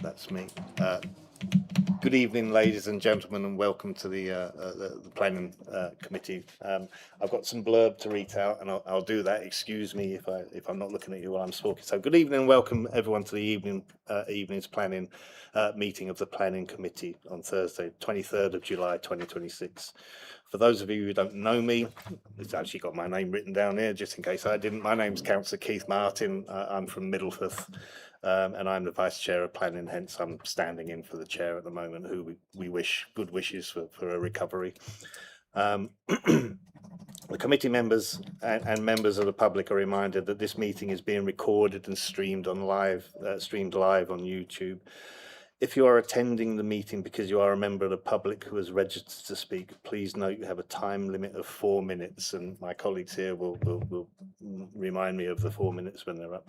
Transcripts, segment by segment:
That's me. Good evening, ladies and gentlemen, and welcome to the Planning Committee. I've got some blurb to read out, and I'll do that. Excuse me if I'm not looking at you while I'm talking. So, good evening, and welcome everyone to the evening's planning meeting of the Planning Committee on Thursday, 23rd of July, 2026. For those of you who don't know me, it's actually got my name written down here, just in case I didn't. My name's Councillor Keith Martin. I'm from Middlefirth. And I'm the Vice Chair of Planning, hence I'm standing in for the Chair at the moment, who we wish good wishes for a recovery. The committee members and members of the public are reminded that this meeting is being recorded and streamed live on YouTube. If you are attending the meeting because you are a member of the public who has registered to speak, please note you have a time limit of 4 minutes, and my colleagues here will remind me of the 4 minutes when they're up,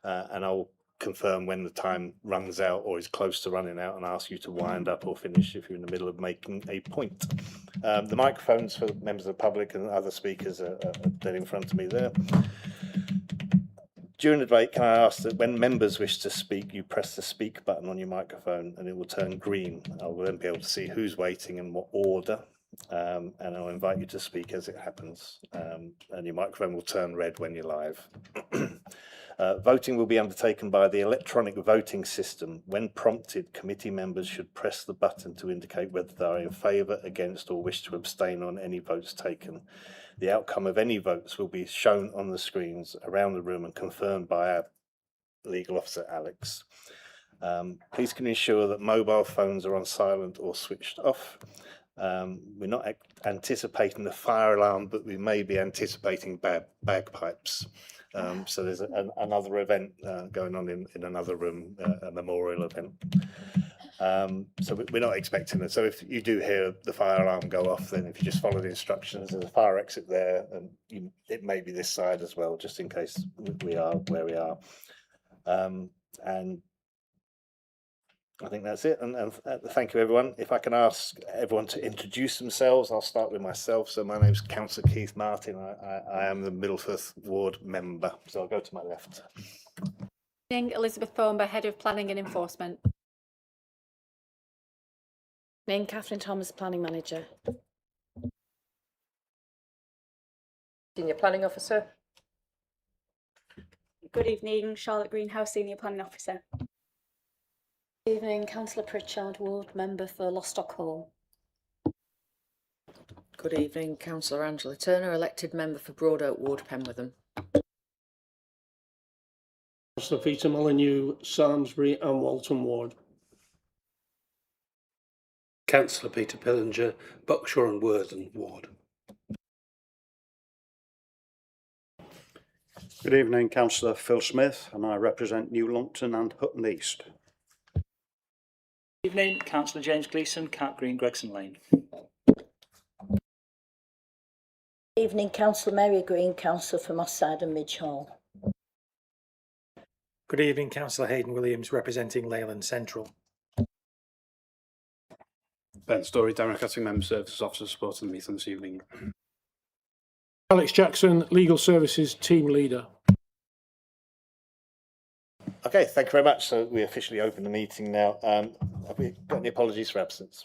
and I'll confirm when the time runs out or is close to running out and ask you to wind up or finish if you're in the middle of making a point. The microphones for members of the public and other speakers are dead in front of me there. During the debate, can I ask that when members wish to speak, you press the speak button on your microphone and it will turn green. I will then be able to see who's waiting and what order, and I'll invite you to speak as it happens, and your microphone will turn red when you're live. Voting will be undertaken by the electronic voting system. When prompted, committee members should press the button to indicate whether they are in favour, against, or wish to abstain on any votes taken. The outcome of any votes will be shown on the screens around the room and confirmed by our legal officer, Alex. Please can you ensure that mobile phones are on silent or switched off. We're not anticipating the fire alarm, but we may be anticipating bagpipes. So there's another event going on in another room, a memorial event. So we're not expecting it. So if you do hear the fire alarm go off, then if you just follow the instructions, there's a fire exit there, and it may be this side as well, just in case we are where we are. And I think that's it. And thank you, everyone. If I can ask everyone to introduce themselves, I'll start with myself. So my name's Councillor Keith Martin. I am the Middlefirth Ward member. So I'll go to my left. Elizabeth Thornber, Head of Planning and Enforcement. Name Catherine Thomas, Planning Manager. Senior Planning Officer. Good evening, Charlotte Greenhouse, Senior Planning Officer. Good evening, Councillor Pritchard, Ward Member for Lostock Hall. Good evening, Councillor Angela Turner, elected member for Broadoak Ward, Penwitham. Councillor Peter Molyneux, Samlesbury and Walton Ward. Councillor Peter Pillinger, Buckshire and Worthing Ward. Good evening, Councillor Phil Smith, and I represent New Lumpton and Hutton East. Good evening, Councillor James Gleeson, Cat Green, Gregson Lane. Good evening, Councillor Mary Green, Councillor for Moss Side and Midge Hall. Good evening, Councillor Hayden Williams, representing Leyland Central. Ben Story, Democratic Member Services Officer, supporting the meeting this evening. Alex Jackson, Legal Services Team Leader. Okay, thank you very much. So we officially open the meeting now. Have we got any apologies for absence?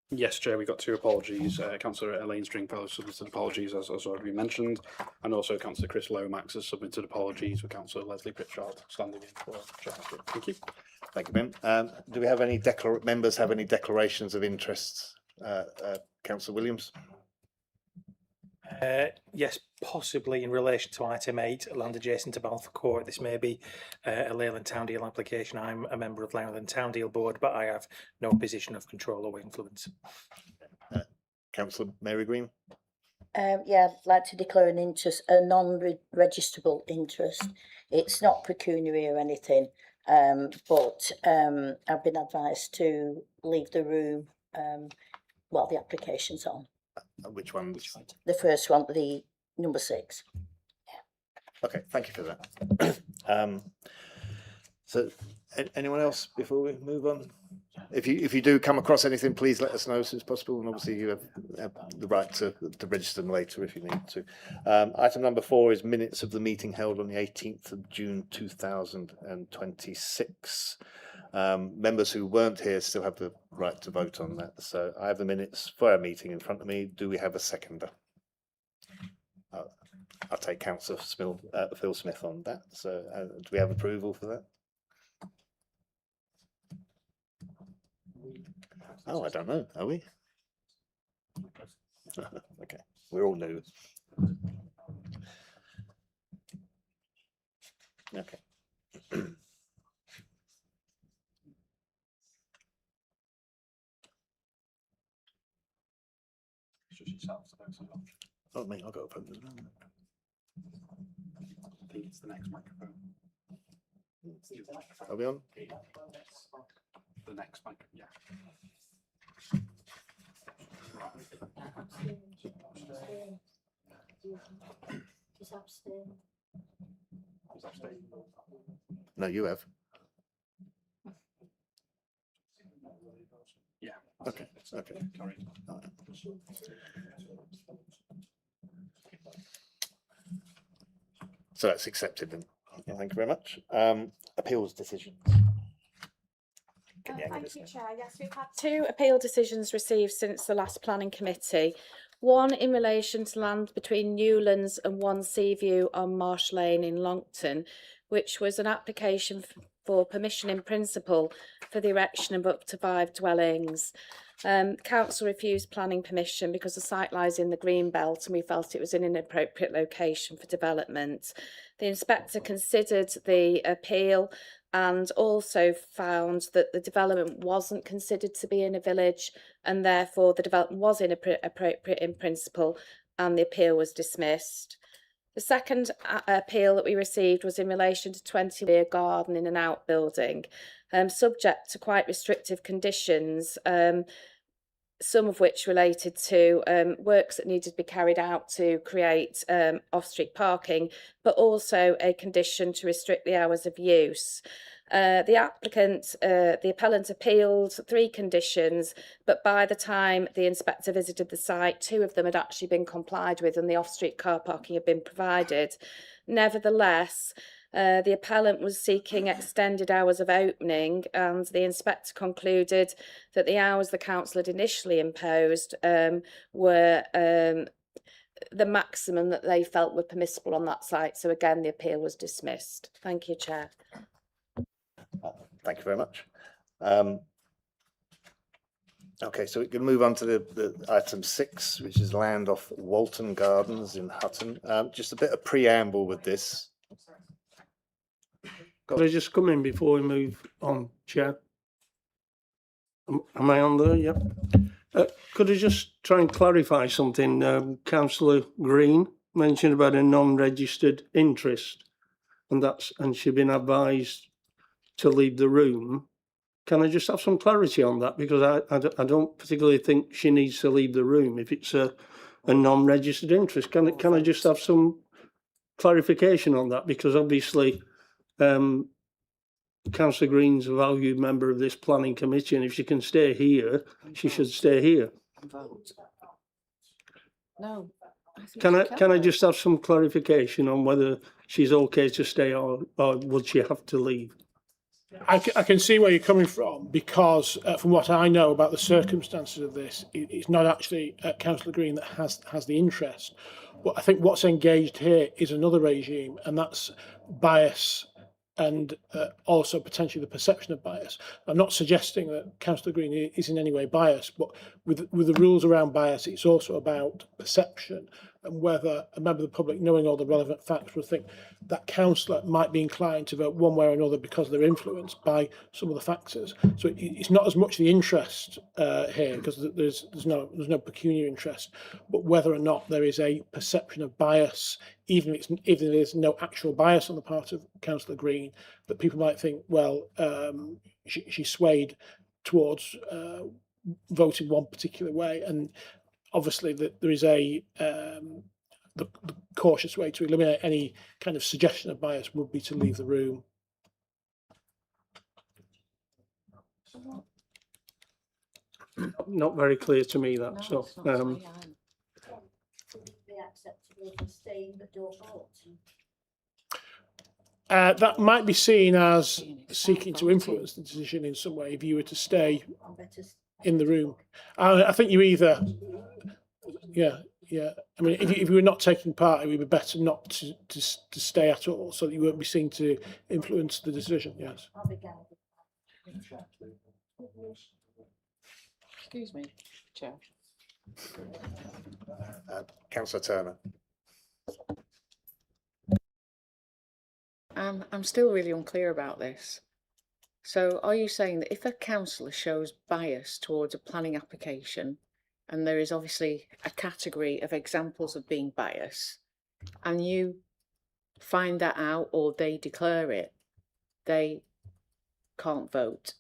Yes, Chair, we got 2 apologies. Councillor Elaine Stringfellow submitted apologies, as already mentioned, and also Councillor Chris Lomax has submitted apologies, with Councillor Leslie Pritchard standing in for Chair. Thank you. Thank you, Ben. Do we have any members have any declarations of interest? Councillor Williams. Yes, possibly in relation to item 8, land adjacent to Balfour Court. This may be a Leyland Town Deal application. I'm a member of Leyland Town Deal Board, but I have no position of control or influence. Councillor Mary Green. Yeah, I'd like to declare an interest, a non-registrable interest. It's not pecuniary or anything, but I've been advised to leave the room while the application's on. Which one? The first one, the number 6. Yeah. Okay, thank you for that. So, anyone else before we move on? if you do come across anything, please let us know as soon as possible. And obviously you have the right to register them later if you need to. Item number 4 is minutes of the meeting held on the 18th of June 2026. Members who weren't here still have the right to vote on that. So I have the minutes for our meeting in front of me. Do we have a seconder? I'll take Councillor Phil Smith on that. So do we have approval for that? Oh, I don't know. Are we? Okay, we're all new. Okay. Oh, me, I've got a phone as well. I think it's the next microphone. Are we on? The next microphone, yeah. No, you have. Yeah. Okay. Okay. All right. So that's accepted then. Yeah, thank you very much. Appeals decisions. Thank you, Chair. Yes, we've had 2 appeal decisions received since the last planning committee. One in relation to land between Newlands and 1 Seaview on Marsh Lane in Longton, which was an application for permission in principle for the erection of up to 5 dwellings. Council refused planning permission because the site lies in the green belt and we felt it was an inappropriate location for development. The inspector considered the appeal and also found that the development wasn't considered to be in a village and therefore the development was inappropriate in principle and the appeal was dismissed. The second appeal that we received was in relation to 20 rear garden in an outbuilding, subject to quite restrictive conditions, some of which related to works that needed to be carried out to create off-street parking, but also a condition to restrict the hours of use. The appellant appealed 3 conditions, but by the time the inspector visited the site, 2 of them had actually been complied with and the off-street car parking had been provided. Nevertheless, the appellant was seeking extended hours of opening and the inspector concluded that the hours the council had initially imposed were the maximum that they felt were permissible on that site. So again, the appeal was dismissed. Thank you, Chair. Thank you very much. Okay, so we can move on to the item 6, which is land off Walton Gardens in Hutton. Just a bit of preamble with this. Could I just come in before we move on, Chair? Am I on there? Yep. Could I just try and clarify something? Councillor Green mentioned about a non-registered interest, and she'd been advised to leave the room. Can I just have some clarity on that? Because I don't particularly think she needs to leave the room if it's a non-registered interest. Can I just have some clarification on that? Because obviously, Councillor Green's a valued member of this planning committee, and if she can stay here, she should stay here. No. Can I just have some clarification on whether she's okay to stay or would she have to leave? I can see where you're coming from, because from what I know about the circumstances of this, it's not actually Councillor Green that has the interest. But I think what's engaged here is another regime, and that's bias and also potentially the perception of bias. I'm not suggesting that Councillor Green is in any way biased, but with the rules around bias, it's also about perception and whether a member of the public, knowing all the relevant facts, would think that councillor might be inclined to vote one way or another because they're influenced by some of the factors. So it's not as much the interest here, because there's no pecuniary interest, but whether or not there is a perception of bias, even if there is no actual bias on the part of Councillor Green, that people might think, well, she swayed towards voting one particular way. And obviously there is the cautious way to eliminate any kind of suggestion of bias would be to leave the room. not very clear to me that. So Be acceptable for staying but don't vote. That might be seen as seeking to influence the decision in some way if you were to stay in the room. I think you either, yeah. I mean, if you were not taking part, it would be better not to stay at all, so that you won't be seen to influence the decision. Yes. Excuse me, Chair. Councillor Turner. I'm still really unclear about this. So are you saying that if a councillor shows bias towards a planning application, and there is obviously a category of examples of being biased, and you find that out or they declare it, they can't vote?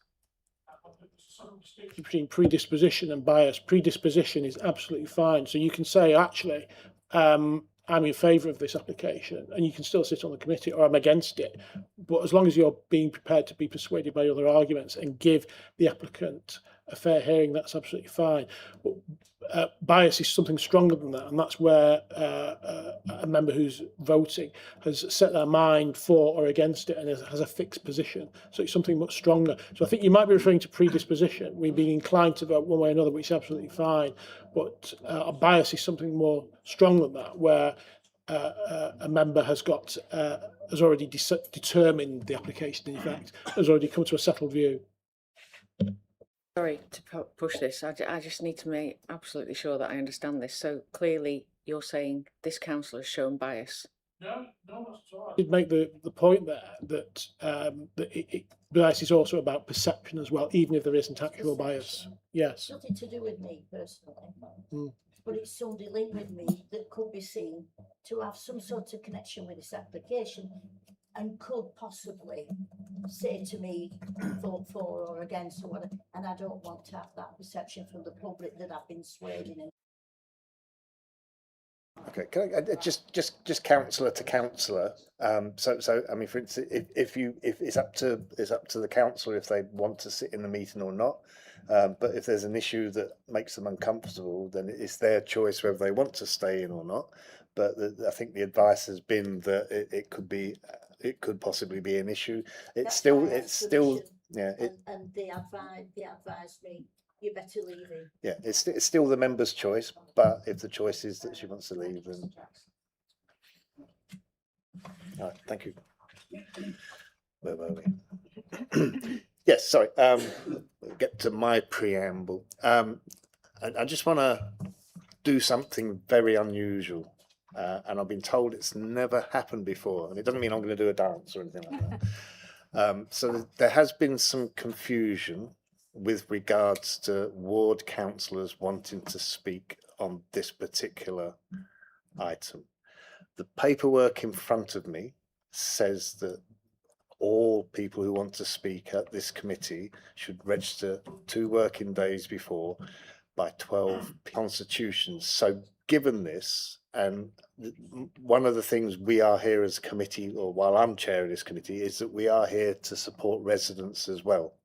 Between predisposition and bias, predisposition is absolutely fine. So you can say, actually, I'm in favour of this application, and you can still sit on the committee, or I'm against it. But as long as you're being prepared to be persuaded by other arguments and give the applicant a fair hearing, that's absolutely fine. But bias is something stronger than that, and that's where a member who's voting has set their mind for or against it and has a fixed position. So it's something much stronger. So I think you might be referring to predisposition, we being inclined to vote one way or another, which is absolutely fine. But a bias is something more strong than that, where a member has got has already determined the application, in effect, has already come to a settled view. Sorry to push this. I just need to make absolutely sure that I understand this. So clearly you're saying this councillor has shown bias. No, not at all. I did make the point there that bias is also about perception as well, even if there isn't actual bias. Yes. Nothing to do with me personally, but it's somebody linked with me that could be seen to have some sort of connection with this application and could possibly say to me, vote for or against or whatever, and I don't want to have that perception from the public that I've been swayed in. Okay, can I, just councillor to councillor. So I mean, for instance, if it's up to the councillor if they want to sit in the meeting or not. But if there's an issue that makes them uncomfortable, then it's their choice whether they want to stay in or not. But I think the advice has been that it could possibly be an issue. It's still yeah. And they advised me, you're better leaving. Yeah, it's still the member's choice, but if the choice is that she wants to leave, then all right, thank you. Where were we? Yes, sorry. Get to my preamble. I just want to do something very unusual, and I've been told it's never happened before, and it doesn't mean I'm going to do a dance or anything like that. So there has been some confusion with regards to ward councillors wanting to speak on this particular item. The paperwork in front of me says that all people who want to speak at this committee should register 2 working days before by 12 constitutions. So given this, and one of the things we are here as a committee, or while I'm chairing this committee, is that we are here to support residents as well.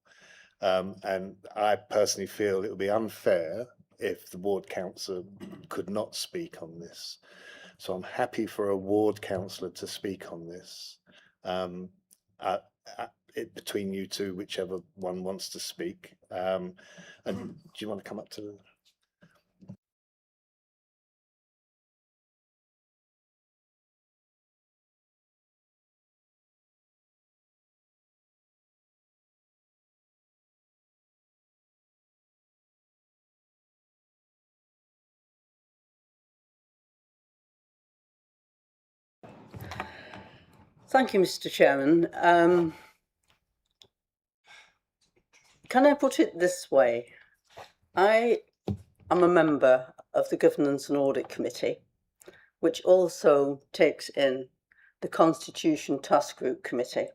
And I personally feel it would be unfair if the ward councillor could not speak on this. So I'm happy for a ward councillor to speak on this. Between you two, whichever one wants to speak. And do you want to come up to the... Thank you, Mr. Chairman. Can I put it this way? I am a member of the Governance and Audit Committee, which also takes in the Constitution Task Group Committee.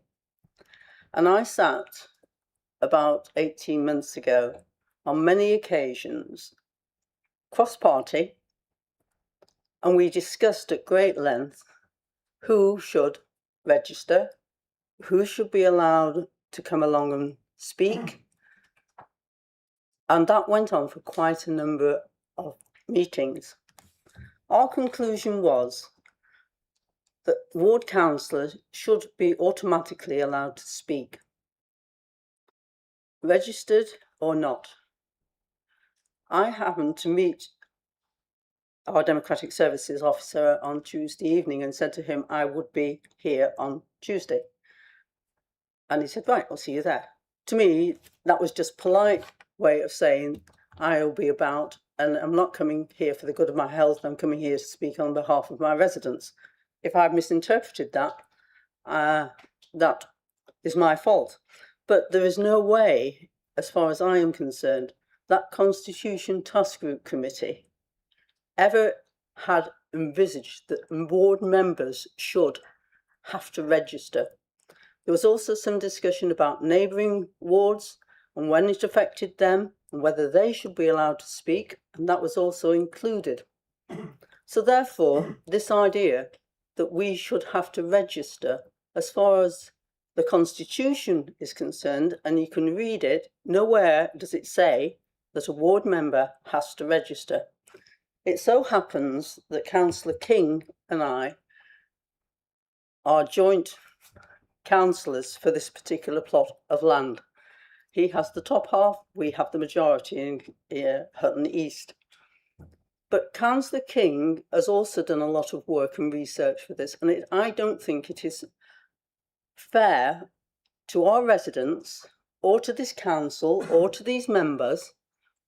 And I sat about 18 months ago on many occasions, cross-party, and we discussed at great length who should register, who should be allowed to come along and speak, And that went on for quite a number of meetings. Our conclusion was that ward councillors should be automatically allowed to speak, registered or not. I happened to meet our Democratic Services officer on Tuesday evening and said to him I would be here on Tuesday. And he said, right, I'll see you there. To me, that was just polite way of saying I'll be about, and I'm not coming here for the good of my health, I'm coming here to speak on behalf of my residents. If I've misinterpreted that, that is my fault. But there is no way, as far as I am concerned, that Constitution Task Group Committee ever had envisaged that ward members should have to register. There was also some discussion about neighbouring wards and when it affected them and whether they should be allowed to speak, and that was also included. So therefore, this idea that we should have to register, as far as the Constitution is concerned, and you can read it, nowhere does it say that a ward member has to register. It so happens that Councillor King and I are joint councillors for this particular plot of land. He has the top half, we have the majority in Hutton East. But Councillor King has also done a lot of work and research for this, and I don't think it is fair to our residents or to this council or to these members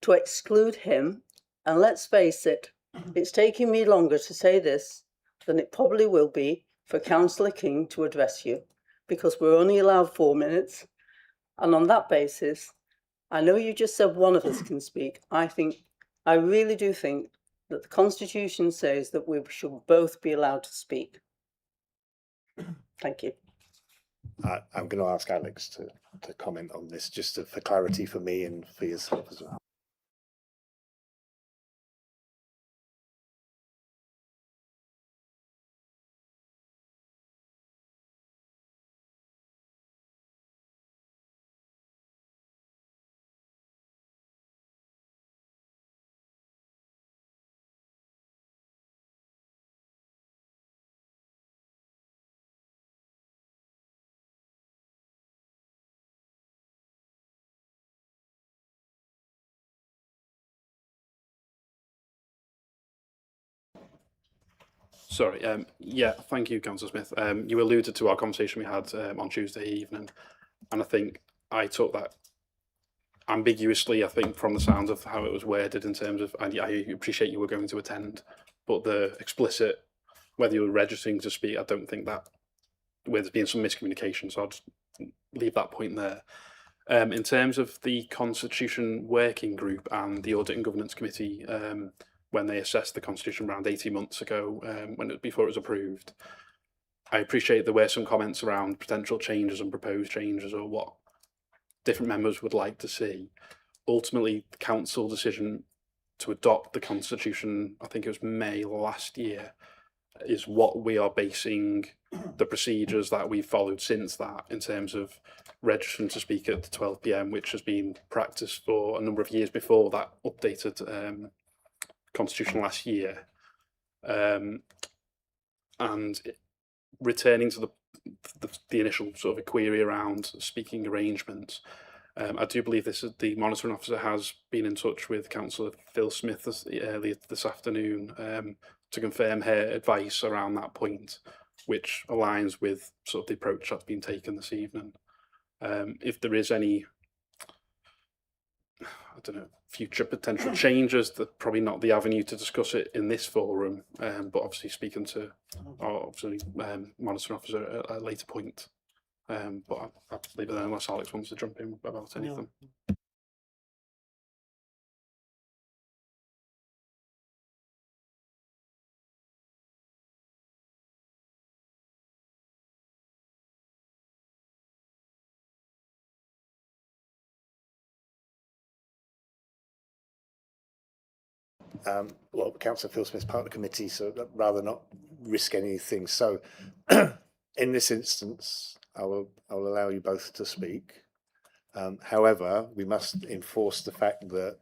to exclude him. And let's face it, it's taking me longer to say this than it probably will be for Councillor King to address you, because we're only allowed 4 minutes. And on that basis, I know you just said one of us can speak. I really do think that the Constitution says that we should both be allowed to speak. Thank you. I'm going to ask Alex to comment on this, just for clarity for me and for yourself as well. Sorry, yeah, thank you, Councillor Smith. You alluded to our conversation we had on Tuesday evening, and I think I took that ambiguously, I think, from the sound of how it was worded in terms of, and I appreciate you were going to attend, but the explicit, whether you were registering to speak, I don't think that, where there's been some miscommunication, so I'll just leave that point there. In terms of the Constitution Working Group and the Audit and Governance Committee, when they assessed the Constitution around 18 months ago, before it was approved, I appreciate there were some comments around potential changes and proposed changes or what different members would like to see. Ultimately, the council decision to adopt the Constitution, I think it was May last year, is what we are basing the procedures that we've followed since that, in terms of registering to speak at 12 PM, which has been practiced for a number of years before that updated Constitution last year. And returning to the initial sort of a query around speaking arrangements, I do believe the monitoring officer has been in touch with Councillor Phil Smith earlier this afternoon to confirm her advice around that point, which aligns with sort of the approach that's been taken this evening. If there is any, I don't know, future potential changes, that's probably not the avenue to discuss it in this forum, but obviously speaking to our monitoring officer at a later point. But I'll leave it there unless Alex wants to jump in about anything. Well, Councillor Phil Smith's part of the committee, so I'd rather not risk anything. So in this instance, I will allow you both to speak. However, we must enforce the fact that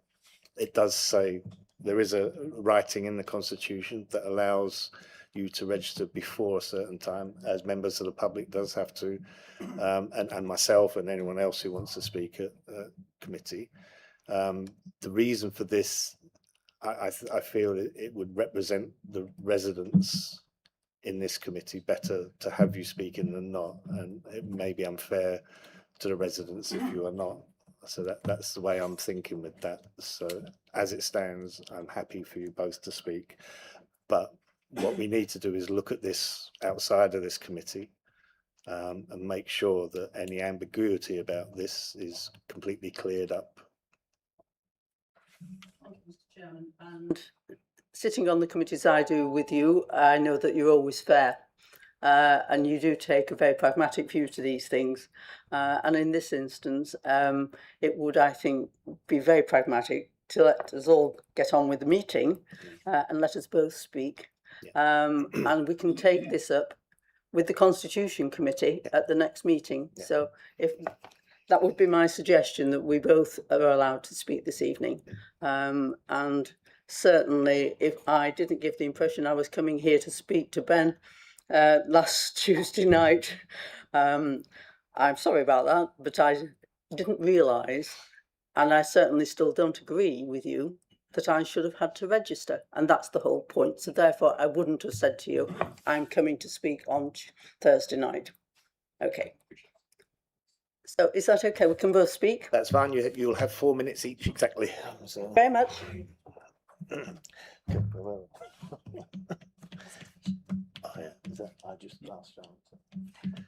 it does say there is a writing in the Constitution that allows you to register before a certain time, as members of the public does have to, and myself and anyone else who wants to speak at committee. The reason for this, I feel it would represent the residents in this committee better to have you speaking than not, and it may be unfair to the residents if you are not. So that's the way I'm thinking with that. So as it stands, I'm happy for you both to speak, but what we need to do is look at this outside of this committee, and make sure that any ambiguity about this is completely cleared up. Thank you, Mr. Chairman. And sitting on the committees I do with you, I know that you're always fair. And you do take a very pragmatic view to these things. And in this instance, it would, I think, be very pragmatic to let us all get on with the meeting and let us both speak. And we can take this up with the Constitution Committee at the next meeting. Yeah. So if that would be my suggestion, that we both are allowed to speak this evening. And certainly, if I didn't give the impression I was coming here to speak to Ben last Tuesday night, I'm sorry about that, but I didn't realise, and I certainly still don't agree with you, that I should have had to register, and that's the whole point. So therefore, I wouldn't have said to you, I'm coming to speak on Thursday night. Okay. So is that okay? We can both speak? That's fine. You'll have 4 minutes each exactly. So. Very much. Oh, yeah. Is that I just last round?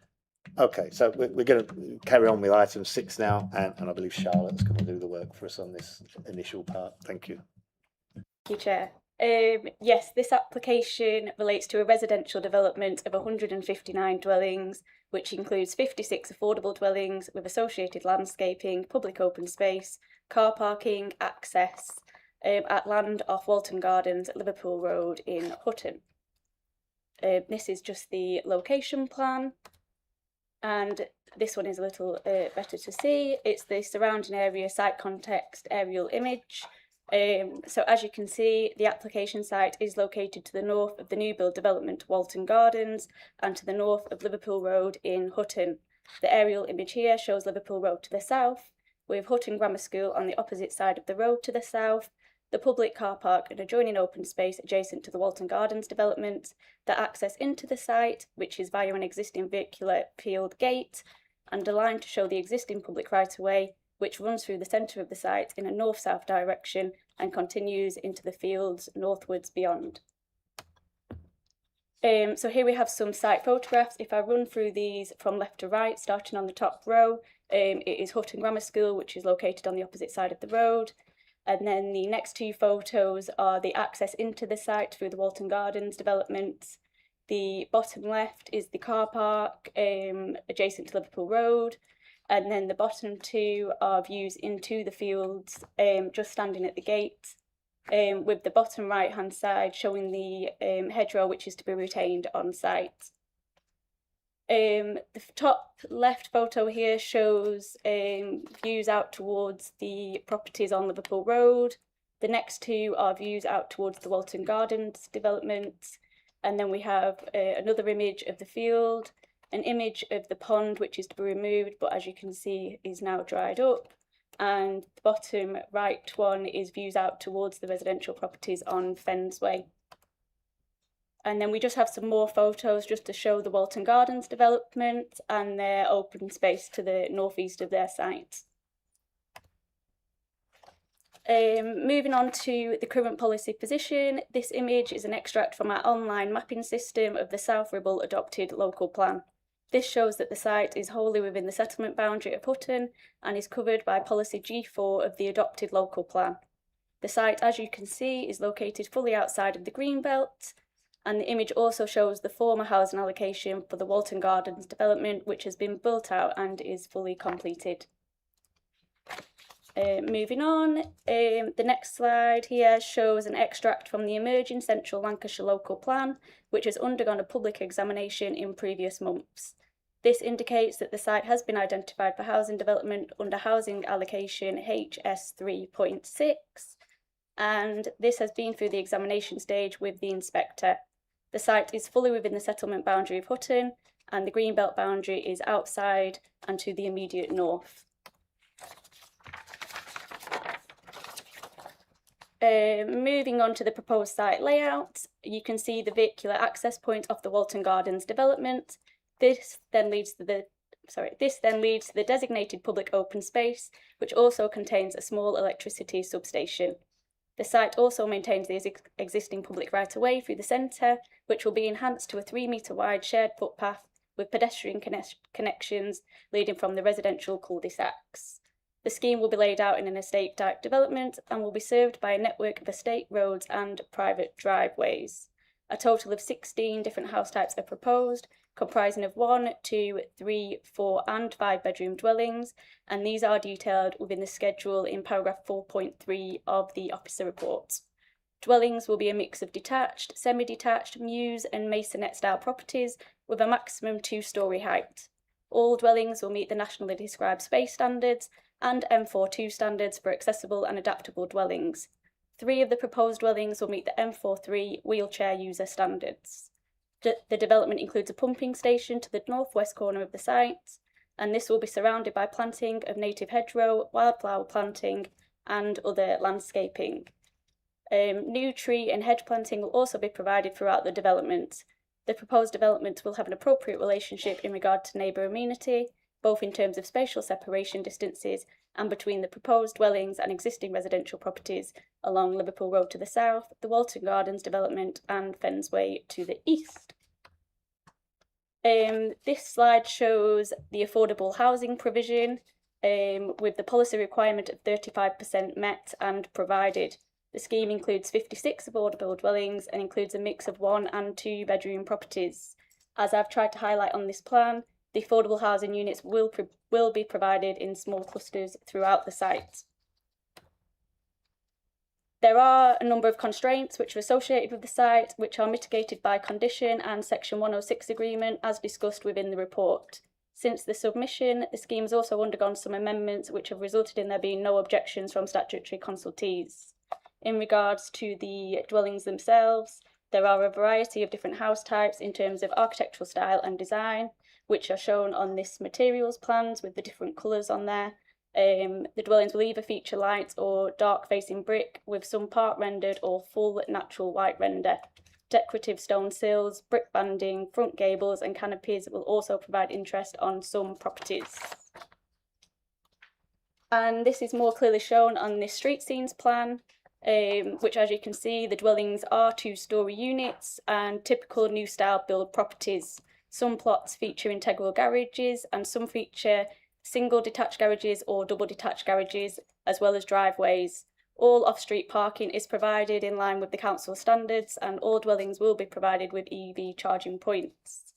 Okay, so we're going to carry on with item 6 now, and I believe Charlotte's going to do the work for us on this initial part. Thank you. Thank you, Chair. Yes, this application relates to a residential development of 159 dwellings, which includes 56 affordable dwellings with associated landscaping, public open space, car parking, access at land off Walton Gardens, Liverpool Road in Hutton. This is just the location plan, and this one is a little better to see. It's the surrounding area site context aerial image. So as you can see, the application site is located to the north of the new build development Walton Gardens and to the north of Liverpool Road in Hutton. The aerial image here shows Liverpool Road to the south, with Hutton Grammar School on the opposite side of the road to the south, the public car park and adjoining open space adjacent to the Walton Gardens development, the access into the site, which is via an existing vehicular field gate, and a line to show the existing public right-of-way, which runs through the centre of the site in a north-south direction and continues into the fields northwards beyond. So here we have some site photographs. If I run through these from left to right, starting on the top row, it is Hutton Grammar School, which is located on the opposite side of the road. And then the next two photos are the access into the site through the Walton Gardens development. The bottom left is the car park adjacent to Liverpool Road. And then the bottom two are views into the fields, just standing at the gate, with the bottom right hand side showing the hedgerow which is to be retained on site. The top left photo here shows views out towards the properties on Liverpool Road. The next two are views out towards the Walton Gardens development. And then we have another image of the field, an image of the pond which is to be removed, but as you can see is now dried up. And the bottom right one is views out towards the residential properties on Fens Way. And then we just have some more photos just to show the Walton Gardens development and their open space to the northeast of their site. Moving on to the current policy position, this image is an extract from our online mapping system of the South Ribble adopted local plan. This shows that the site is wholly within the settlement boundary of Hutton and is covered by policy G4 of the adopted local plan. The site, as you can see, is located fully outside of the green belt, and the image also shows the former housing allocation for the Walton Gardens development, which has been built out and is fully completed. Moving on, the next slide here shows an extract from the emerging Central Lancashire local plan, which has undergone a public examination in previous months. This indicates that the site has been identified for housing development under housing allocation HS 3.6, and this has been through the examination stage with the inspector. The site is fully within the settlement boundary of Hutton, and the Greenbelt boundary is outside and to the immediate north. Moving on to the proposed site layout, you can see the vehicular access point of the Walton Gardens development. This then leads to the designated public open space, which also contains a small electricity substation. The site also maintains the existing public right-of-way through the centre, which will be enhanced to a 3-metre wide shared footpath with pedestrian connections leading from the residential cul-de-sacs. The scheme will be laid out in an estate-type development and will be served by a network of estate roads and private driveways. A total of 16 different house types are proposed, comprising of 1, 2, 3, 4 and 5 bedroom dwellings, and these are detailed within the schedule in paragraph 4.3 of the officer report. Dwellings will be a mix of detached, semi-detached, mews and masonette style properties with a maximum 2-storey height. All dwellings will meet the nationally described space standards and M42 standards for accessible and adaptable dwellings. 3 of the proposed dwellings will meet the M43 wheelchair user standards. The development includes a pumping station to the northwest corner of the site, and this will be surrounded by planting of native hedgerow, wildflower planting and other landscaping. New tree and hedge planting will also be provided throughout the development. The proposed development will have an appropriate relationship in regard to neighbour amenity, both in terms of spatial separation distances and between the proposed dwellings and existing residential properties along Liverpool Road to the south, the Walton Gardens development and Fensway to the east. This slide shows the affordable housing provision with the policy requirement of 35% met and provided. The scheme includes 56 affordable dwellings and includes a mix of 1 and 2 bedroom properties. As I've tried to highlight on this plan, the affordable housing units will be provided in small clusters throughout the site. There are a number of constraints which are associated with the site, which are mitigated by condition and Section 106 agreement as discussed within the report. Since the submission, the scheme has also undergone some amendments which have resulted in there being no objections from statutory consultees. In regards to the dwellings themselves, there are a variety of different house types in terms of architectural style and design, which are shown on this materials plans with the different colours on there. The dwellings will either feature light or dark facing brick with some part rendered or full natural white render. Decorative stone sills, brick banding, front gables and canopies will also provide interest on some properties. And this is more clearly shown on this street scenes plan, which as you can see, the dwellings are 2-storey units and typical new style build properties. Some plots feature integral garages and some feature single detached garages or double detached garages, as well as driveways. All off-street parking is provided in line with the council standards and all dwellings will be provided with EV charging points.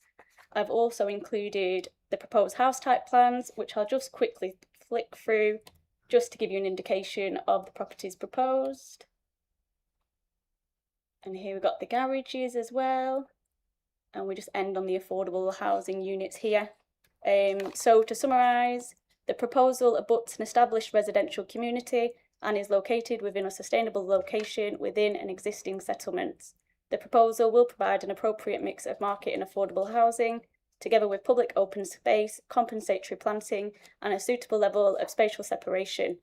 I've also included the proposed house type plans, which I'll just quickly flick through just to give you an indication of the properties proposed. And here we've got the garages as well. And we just end on the affordable housing units here. So to summarise, the proposal abuts an established residential community and is located within a sustainable location within an existing settlement. The proposal will provide an appropriate mix of market and affordable housing, together with public open space, compensatory planting and a suitable level of spatial separation.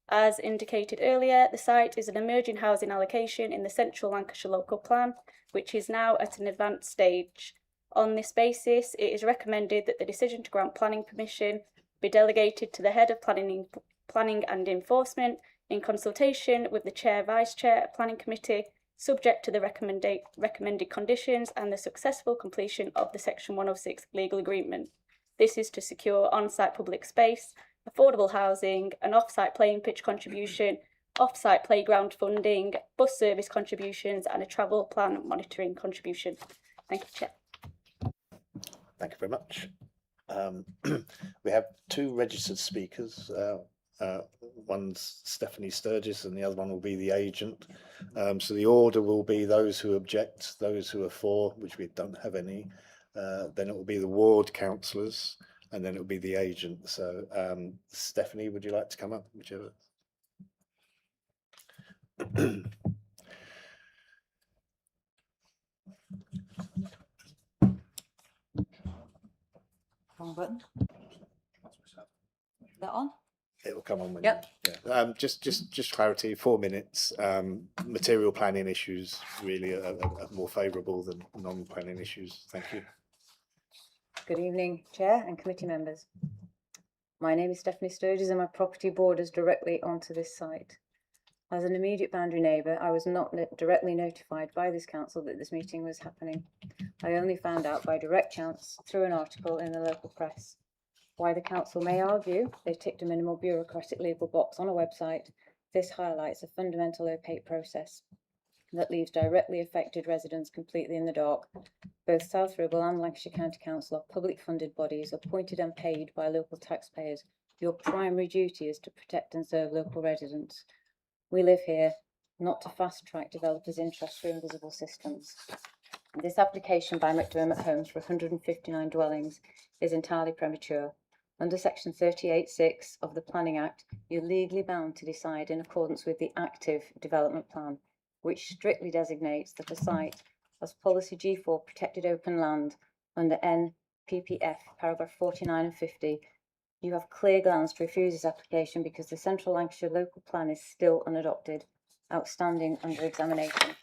As indicated earlier, the site is an emerging housing allocation in the Central Lancashire Local Plan, which is now at an advanced stage. On this basis, it is recommended that the decision to grant planning permission be delegated to the Head of Planning and Enforcement in consultation with the Chair, Vice Chair, Planning Committee, subject to the recommended conditions and the successful completion of the Section 106 legal agreement. This is to secure on-site public space, affordable housing, an off-site playing pitch contribution, off-site playground funding, bus service contributions and a travel plan monitoring contribution. Thank you, Chair. Thank you very much. We have 2 registered speakers. One's Stephanie Sturgis and the other one will be the agent. So the order will be those who object, those who are for, which we don't have any, then it will be the ward councillors, and then it will be the agent. So Stephanie, would you like to come up? Whichever. Wrong button. Is that on? It will come on when Yep. yeah. Just clarity, 4 minutes. Material planning issues really are more favourable than non-planning issues. Thank you. Good evening, Chair and committee members. My name is Stephanie Sturgis and my property borders directly onto this site. As an immediate boundary neighbour, I was not directly notified by this council that this meeting was happening. I only found out by direct chance through an article in the local press. Why the council may argue they ticked a minimal bureaucratic legal box on a website, this highlights a fundamental opaque process that leaves directly affected residents completely in the dark. Both South Ribble and Lancashire County Council are public funded bodies appointed and paid by local taxpayers. Your primary duty is to protect and serve local residents. We live here not to fast track developers' interest through invisible systems. This application by McDermott Homes for 159 dwellings is entirely premature. Under section 38(6) of the Planning Act, you're legally bound to decide in accordance with the active development plan, which strictly designates that a site as policy G4 protected open land under NPPF paragraph 49 and 50. You have clear grounds to refuse this application because the Central Lancashire local plan is still unadopted, outstanding under examination.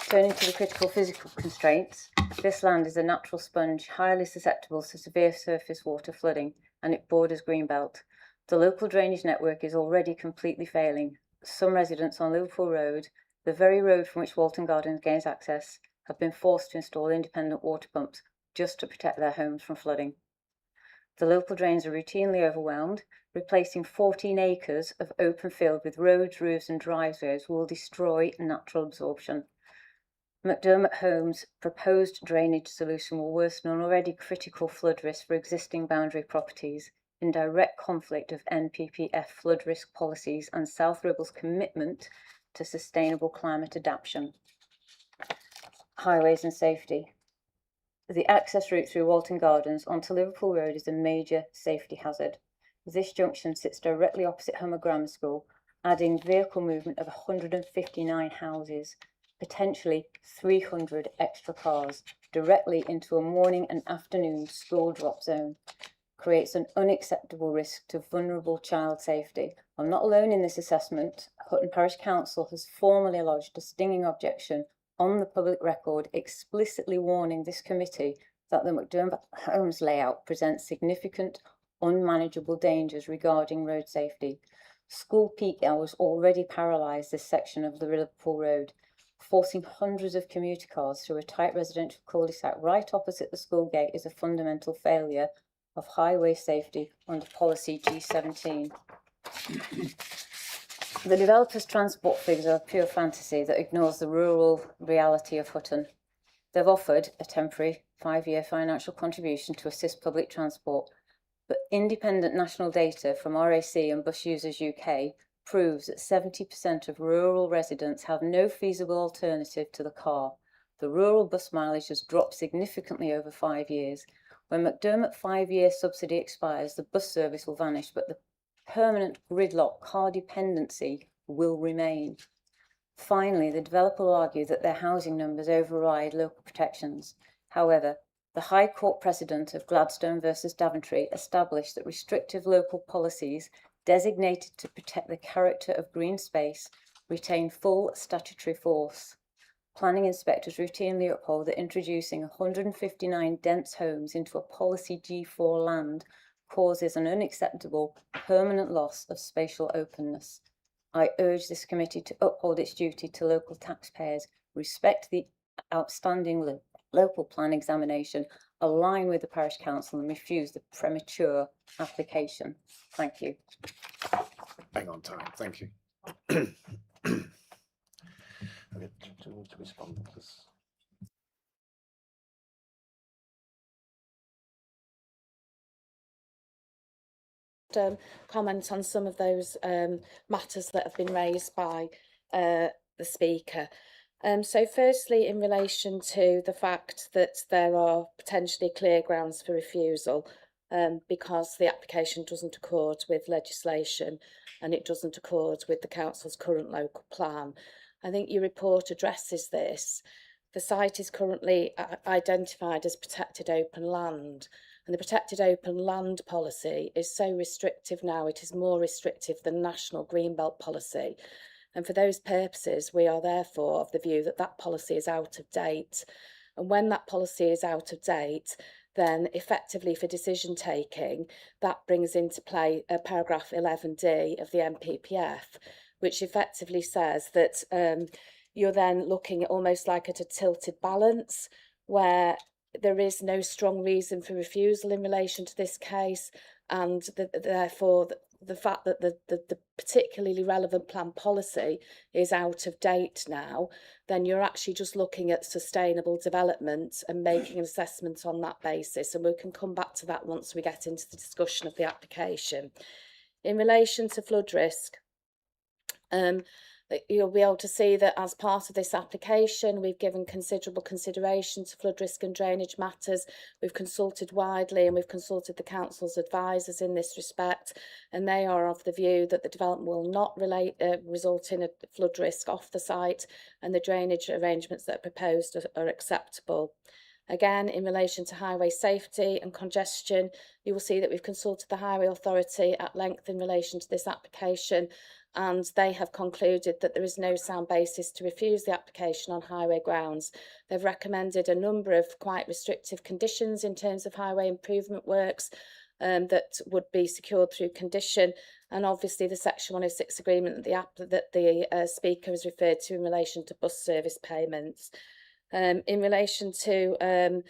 Turning to the critical physical constraints, this land is a natural sponge highly susceptible to severe surface water flooding, and it borders Greenbelt. The local drainage network is already completely failing. Some residents on Liverpool Road, the very road from which Walton Gardens gains access, have been forced to install independent water pumps just to protect their homes from flooding. The local drains are routinely overwhelmed. Replacing 14 acres of open field with roads, roofs and driveways will destroy natural absorption. McDermott Homes' proposed drainage solution will worsen an already critical flood risk for existing boundary properties, in direct conflict of NPPF flood risk policies and South Ribble's commitment to sustainable climate adaptation. Highways and safety. The access route through Walton Gardens onto Liverpool Road is a major safety hazard. This junction sits directly opposite Hummer Grammar School, adding vehicle movement of 159 houses, potentially 300 extra cars, directly into a morning and afternoon school drop zone. Creates an unacceptable risk to vulnerable child safety. I'm not alone in this assessment. Hutton Parish Council has formally lodged a stinging objection on the public record, explicitly warning this committee that the McDermott Homes layout presents significant unmanageable dangers regarding road safety. School peak hours already paralysed this section of the Liverpool Road, forcing hundreds of commuter cars through a tight residential cul-de-sac right opposite the school gate is a fundamental failure of highway safety under policy G17. The developers' transport figures are pure fantasy that ignores the rural reality of Hutton. They've offered a temporary 5-year financial contribution to assist public transport, but independent national data from RAC and Bus Users UK proves that 70% of rural residents have no feasible alternative to the car. The rural bus mileage has dropped significantly over 5 years. When McDermott 5-year subsidy expires, the bus service will vanish, but the permanent gridlock car dependency will remain. Finally, the developer will argue that their housing numbers override local protections. However, the High Court precedent of Gladstone versus Daventry established that restrictive local policies designated to protect the character of green space retain full statutory force. Planning inspectors routinely uphold that introducing 159 dense homes into a policy G4 land causes an unacceptable permanent loss of spatial openness. I urge this committee to uphold its duty to local taxpayers, respect the outstanding local plan examination, align with the Parish Council and refuse the premature application. Thank you. Hang on time, thank you. Okay, do you want to respond to this? Comment on some of those matters that have been raised by the speaker. So firstly, in relation to the fact that there are potentially clear grounds for refusal, because the application doesn't accord with legislation and it doesn't accord with the council's current local plan. I think your report addresses this. The site is currently identified as protected open land, and the protected open land policy is so restrictive now, it is more restrictive than national Greenbelt policy. And for those purposes, we are therefore of the view that that policy is out of date. And when that policy is out of date, then effectively for decision taking, that brings into play paragraph 11D of the NPPF, which effectively says that you're then looking at almost like at a tilted balance, where there is no strong reason for refusal in relation to this case, and therefore the fact that the particularly relevant plan policy is out of date now, then you're actually just looking at sustainable development and making an assessment on that basis. And we can come back to that once we get into the discussion of the application. In relation to flood risk, you'll be able to see that as part of this application, we've given considerable consideration to flood risk and drainage matters. We've consulted widely and we've consulted the council's advisors in this respect, and they are of the view that the development will not result in a flood risk off the site, and the drainage arrangements that are proposed are acceptable. Again, in relation to highway safety and congestion, you will see that we've consulted the Highway Authority at length in relation to this application, and they have concluded that there is no sound basis to refuse the application on highway grounds. They've recommended a number of quite restrictive conditions in terms of highway improvement works that would be secured through condition, and obviously the Section 106 agreement that the speaker has referred to in relation to bus service payments. In relation to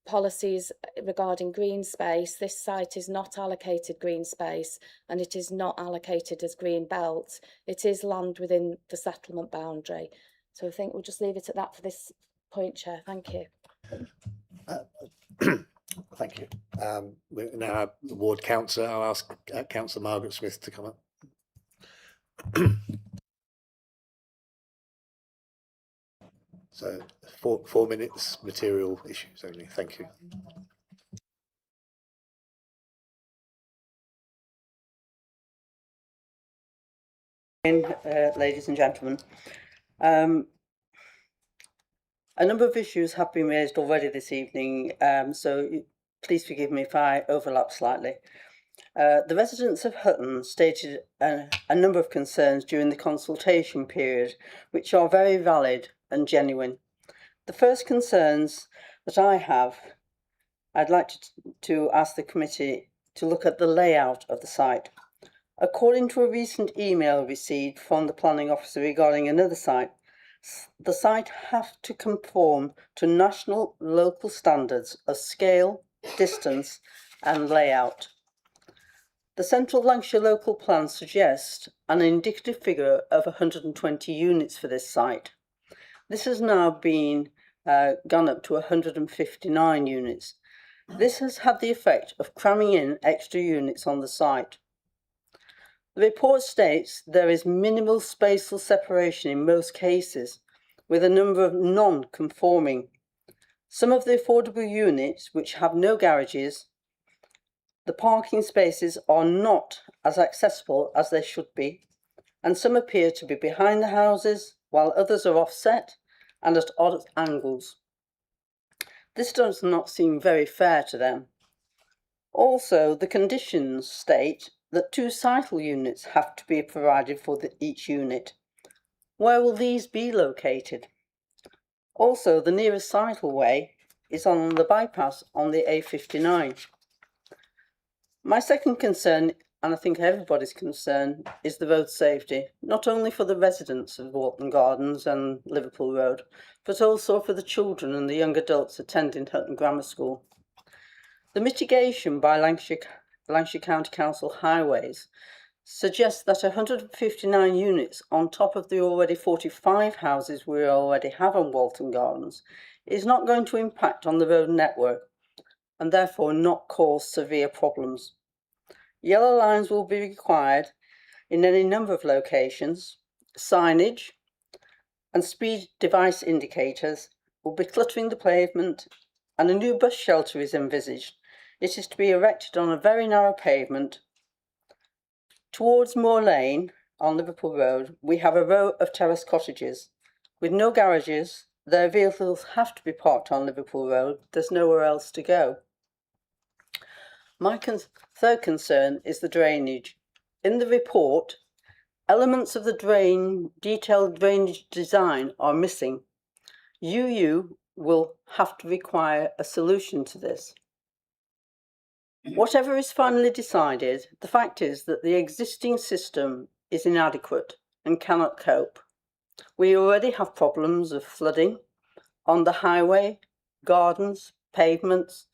policies regarding green space, this site is not allocated green space and it is not allocated as green belt. It is land within the settlement boundary. So I think we'll just leave it at that for this point, Chair. Thank you. Thank you. We now have the ward councillor. I'll ask Councillor Margaret Smith to come up. So 4 minutes, material issues only. Thank you. Ladies and gentlemen, a number of issues have been raised already this evening, so please forgive me if I overlap slightly. The residents of Hutton stated a number of concerns during the consultation period, which are very valid and genuine. The first concerns that I have, I'd like to ask the committee to look at the layout of the site. According to a recent email received from the planning officer regarding another site, the site has to conform to national local standards of scale, distance and layout. The Central Lancashire local plan suggests an indicative figure of 120 units for this site. This has now been gone up to 159 units. This has had the effect of cramming in extra units on the site. The report states there is minimal spatial separation in most cases, with a number of non-conforming. Some of the affordable units which have no garages, the parking spaces are not as accessible as they should be, and some appear to be behind the houses, while others are offset and at odd angles. This does not seem very fair to them. Also, the conditions state that 2 cycle units have to be provided for each unit. Where will these be located? Also, the nearest cycleway is on the bypass on the A59. My second concern, and I think everybody's concern, is the road safety, not only for the residents of Walton Gardens and Liverpool Road, but also for the children and the young adults attending Hutton Grammar School. The mitigation by Lancashire County Council Highways suggests that 159 units on top of the already 45 houses we already have on Walton Gardens is not going to impact on the road network and therefore not cause severe problems. Yellow lines will be required in any number of locations, signage, and speed device indicators will be cluttering the pavement, and a new bus shelter is envisaged. It is to be erected on a very narrow pavement. Towards Moor Lane on Liverpool Road, we have a row of terrace cottages. With no garages, their vehicles have to be parked on Liverpool Road. There's nowhere else to go. My third concern is the drainage. In the report, elements of the detailed drainage design are missing. UU will have to require a solution to this. Whatever is finally decided, the fact is that the existing system is inadequate and cannot cope. We already have problems of flooding on the highway, gardens, pavements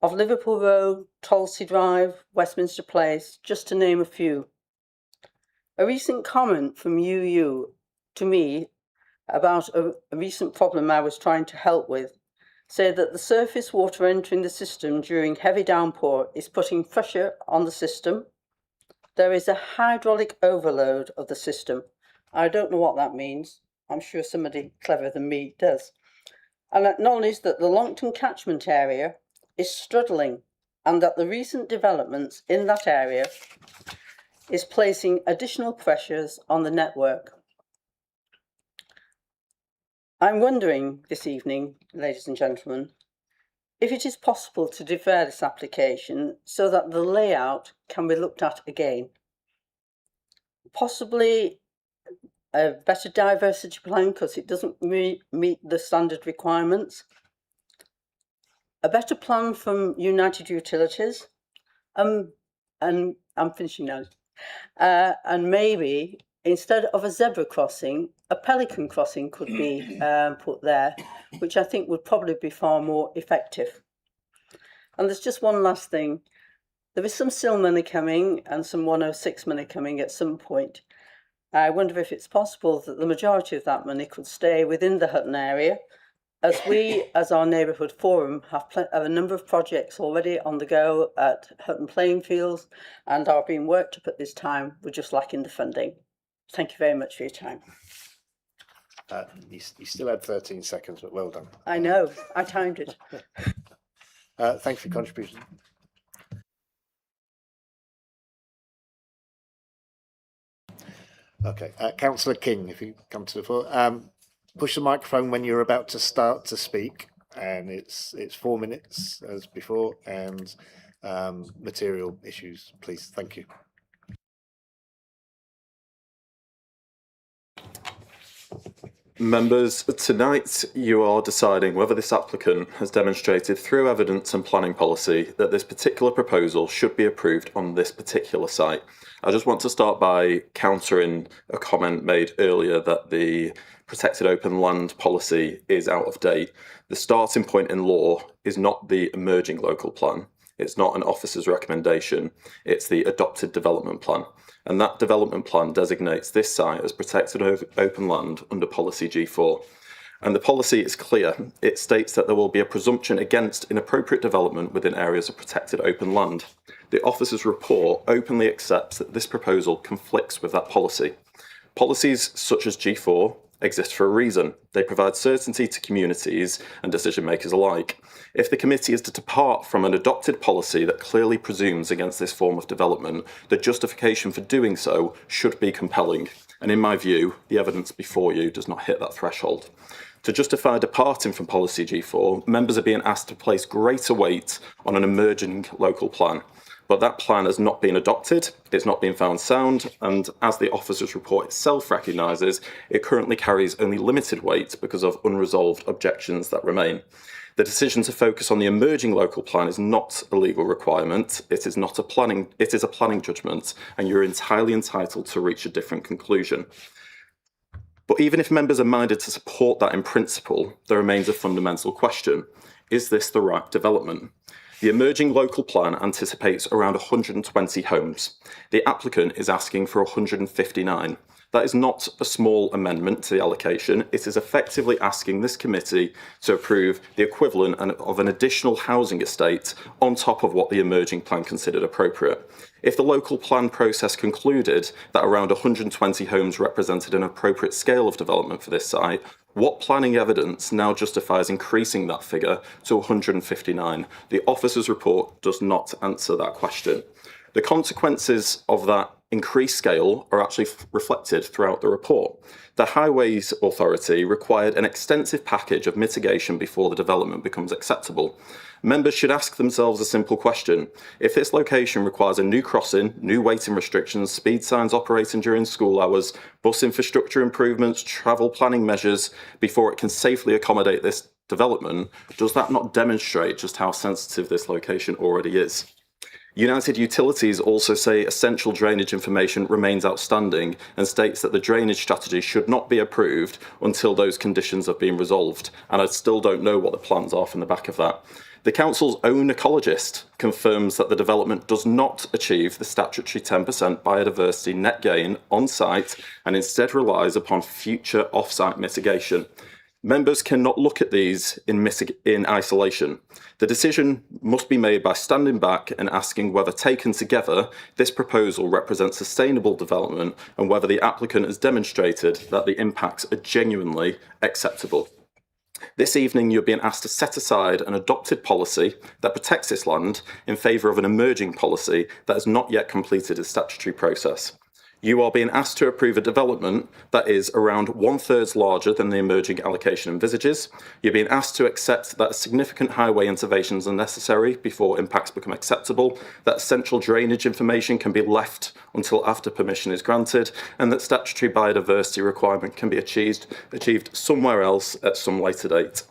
of Liverpool Road, Tolsey Drive, Westminster Place, just to name a few. A recent comment from UU to me about a recent problem I was trying to help with said that the surface water entering the system during heavy downpour is putting pressure on the system. There is a hydraulic overload of the system. I don't know what that means. I'm sure somebody cleverer than me does. And acknowledge that the Longton catchment area is struggling and that the recent developments in that area is placing additional pressures on the network. I'm wondering this evening, ladies and gentlemen, if it is possible to defer this application so that the layout can be looked at again. Possibly a better diversity plan because it doesn't meet the standard requirements. A better plan from United Utilities, and I'm finishing now. And maybe instead of a zebra crossing, a pelican crossing could be put there, which I think would probably be far more effective. And there's just one last thing. There is some SIL money coming and some 106 money coming at some point. I wonder if it's possible that the majority of that money could stay within the Hutton area, as we, as our neighbourhood forum, have a number of projects already on the go at Hutton playing fields and are being worked up at this time. We're just lacking the funding. Thank you very much for your time. You still had 13 seconds, but well done. I know, I timed it. Thanks for your contribution. Okay, Councillor King, if you come to the floor. Push the microphone when you're about to start to speak, and it's 4 minutes as before, and material issues, please. Thank you. Members, tonight you are deciding whether this applicant has demonstrated through evidence and planning policy that this particular proposal should be approved on this particular site. I just want to start by countering a comment made earlier that the protected open land policy is out of date. The starting point in law is not the emerging local plan. It's not an officer's recommendation. It's the adopted development plan. And that development plan designates this site as protected open land under policy G4. And the policy is clear. It states that there will be a presumption against inappropriate development within areas of protected open land. The officer's report openly accepts that this proposal conflicts with that policy. Policies such as G4 exist for a reason. They provide certainty to communities and decision makers alike. If the committee is to depart from an adopted policy that clearly presumes against this form of development, the justification for doing so should be compelling. And in my view, the evidence before you does not hit that threshold. To justify departing from policy G4, members are being asked to place greater weight on an emerging local plan. But that plan has not been adopted, it's not been found sound, and as the officer's report itself recognises, it currently carries only limited weight because of unresolved objections that remain. The decision to focus on the emerging local plan is not a legal requirement, it is a planning judgment, and you're entirely entitled to reach a different conclusion. But even if members are minded to support that in principle, there remains a fundamental question. Is this the right development? The emerging local plan anticipates around 120 homes. The applicant is asking for 159. That is not a small amendment to the allocation. It is effectively asking this committee to approve the equivalent of an additional housing estate on top of what the emerging plan considered appropriate. If the local plan process concluded that around 120 homes represented an appropriate scale of development for this site, what planning evidence now justifies increasing that figure to 159? The officer's report does not answer that question. The consequences of that increased scale are actually reflected throughout the report. The Highways Authority required an extensive package of mitigation before the development becomes acceptable. Members should ask themselves a simple question. If this location requires a new crossing, new waiting restrictions, speed signs operating during school hours, bus infrastructure improvements, travel planning measures before it can safely accommodate this development, does that not demonstrate just how sensitive this location already is? United Utilities also say essential drainage information remains outstanding and states that the drainage strategy should not be approved until those conditions have been resolved. And I still don't know what the plans are from the back of that. The council's own ecologist confirms that the development does not achieve the statutory 10% biodiversity net gain on site and instead relies upon future off-site mitigation. Members cannot look at these in isolation. The decision must be made by standing back and asking whether, taken together, this proposal represents sustainable development and whether the applicant has demonstrated that the impacts are genuinely acceptable. This evening, you're being asked to set aside an adopted policy that protects this land in favour of an emerging policy that has not yet completed its statutory process. You are being asked to approve a development that is around 1/3 larger than the emerging allocation envisages. You're being asked to accept that significant highway interventions are necessary before impacts become acceptable, that central drainage information can be left until after permission is granted, and that statutory biodiversity requirement can be achieved somewhere else at some later date.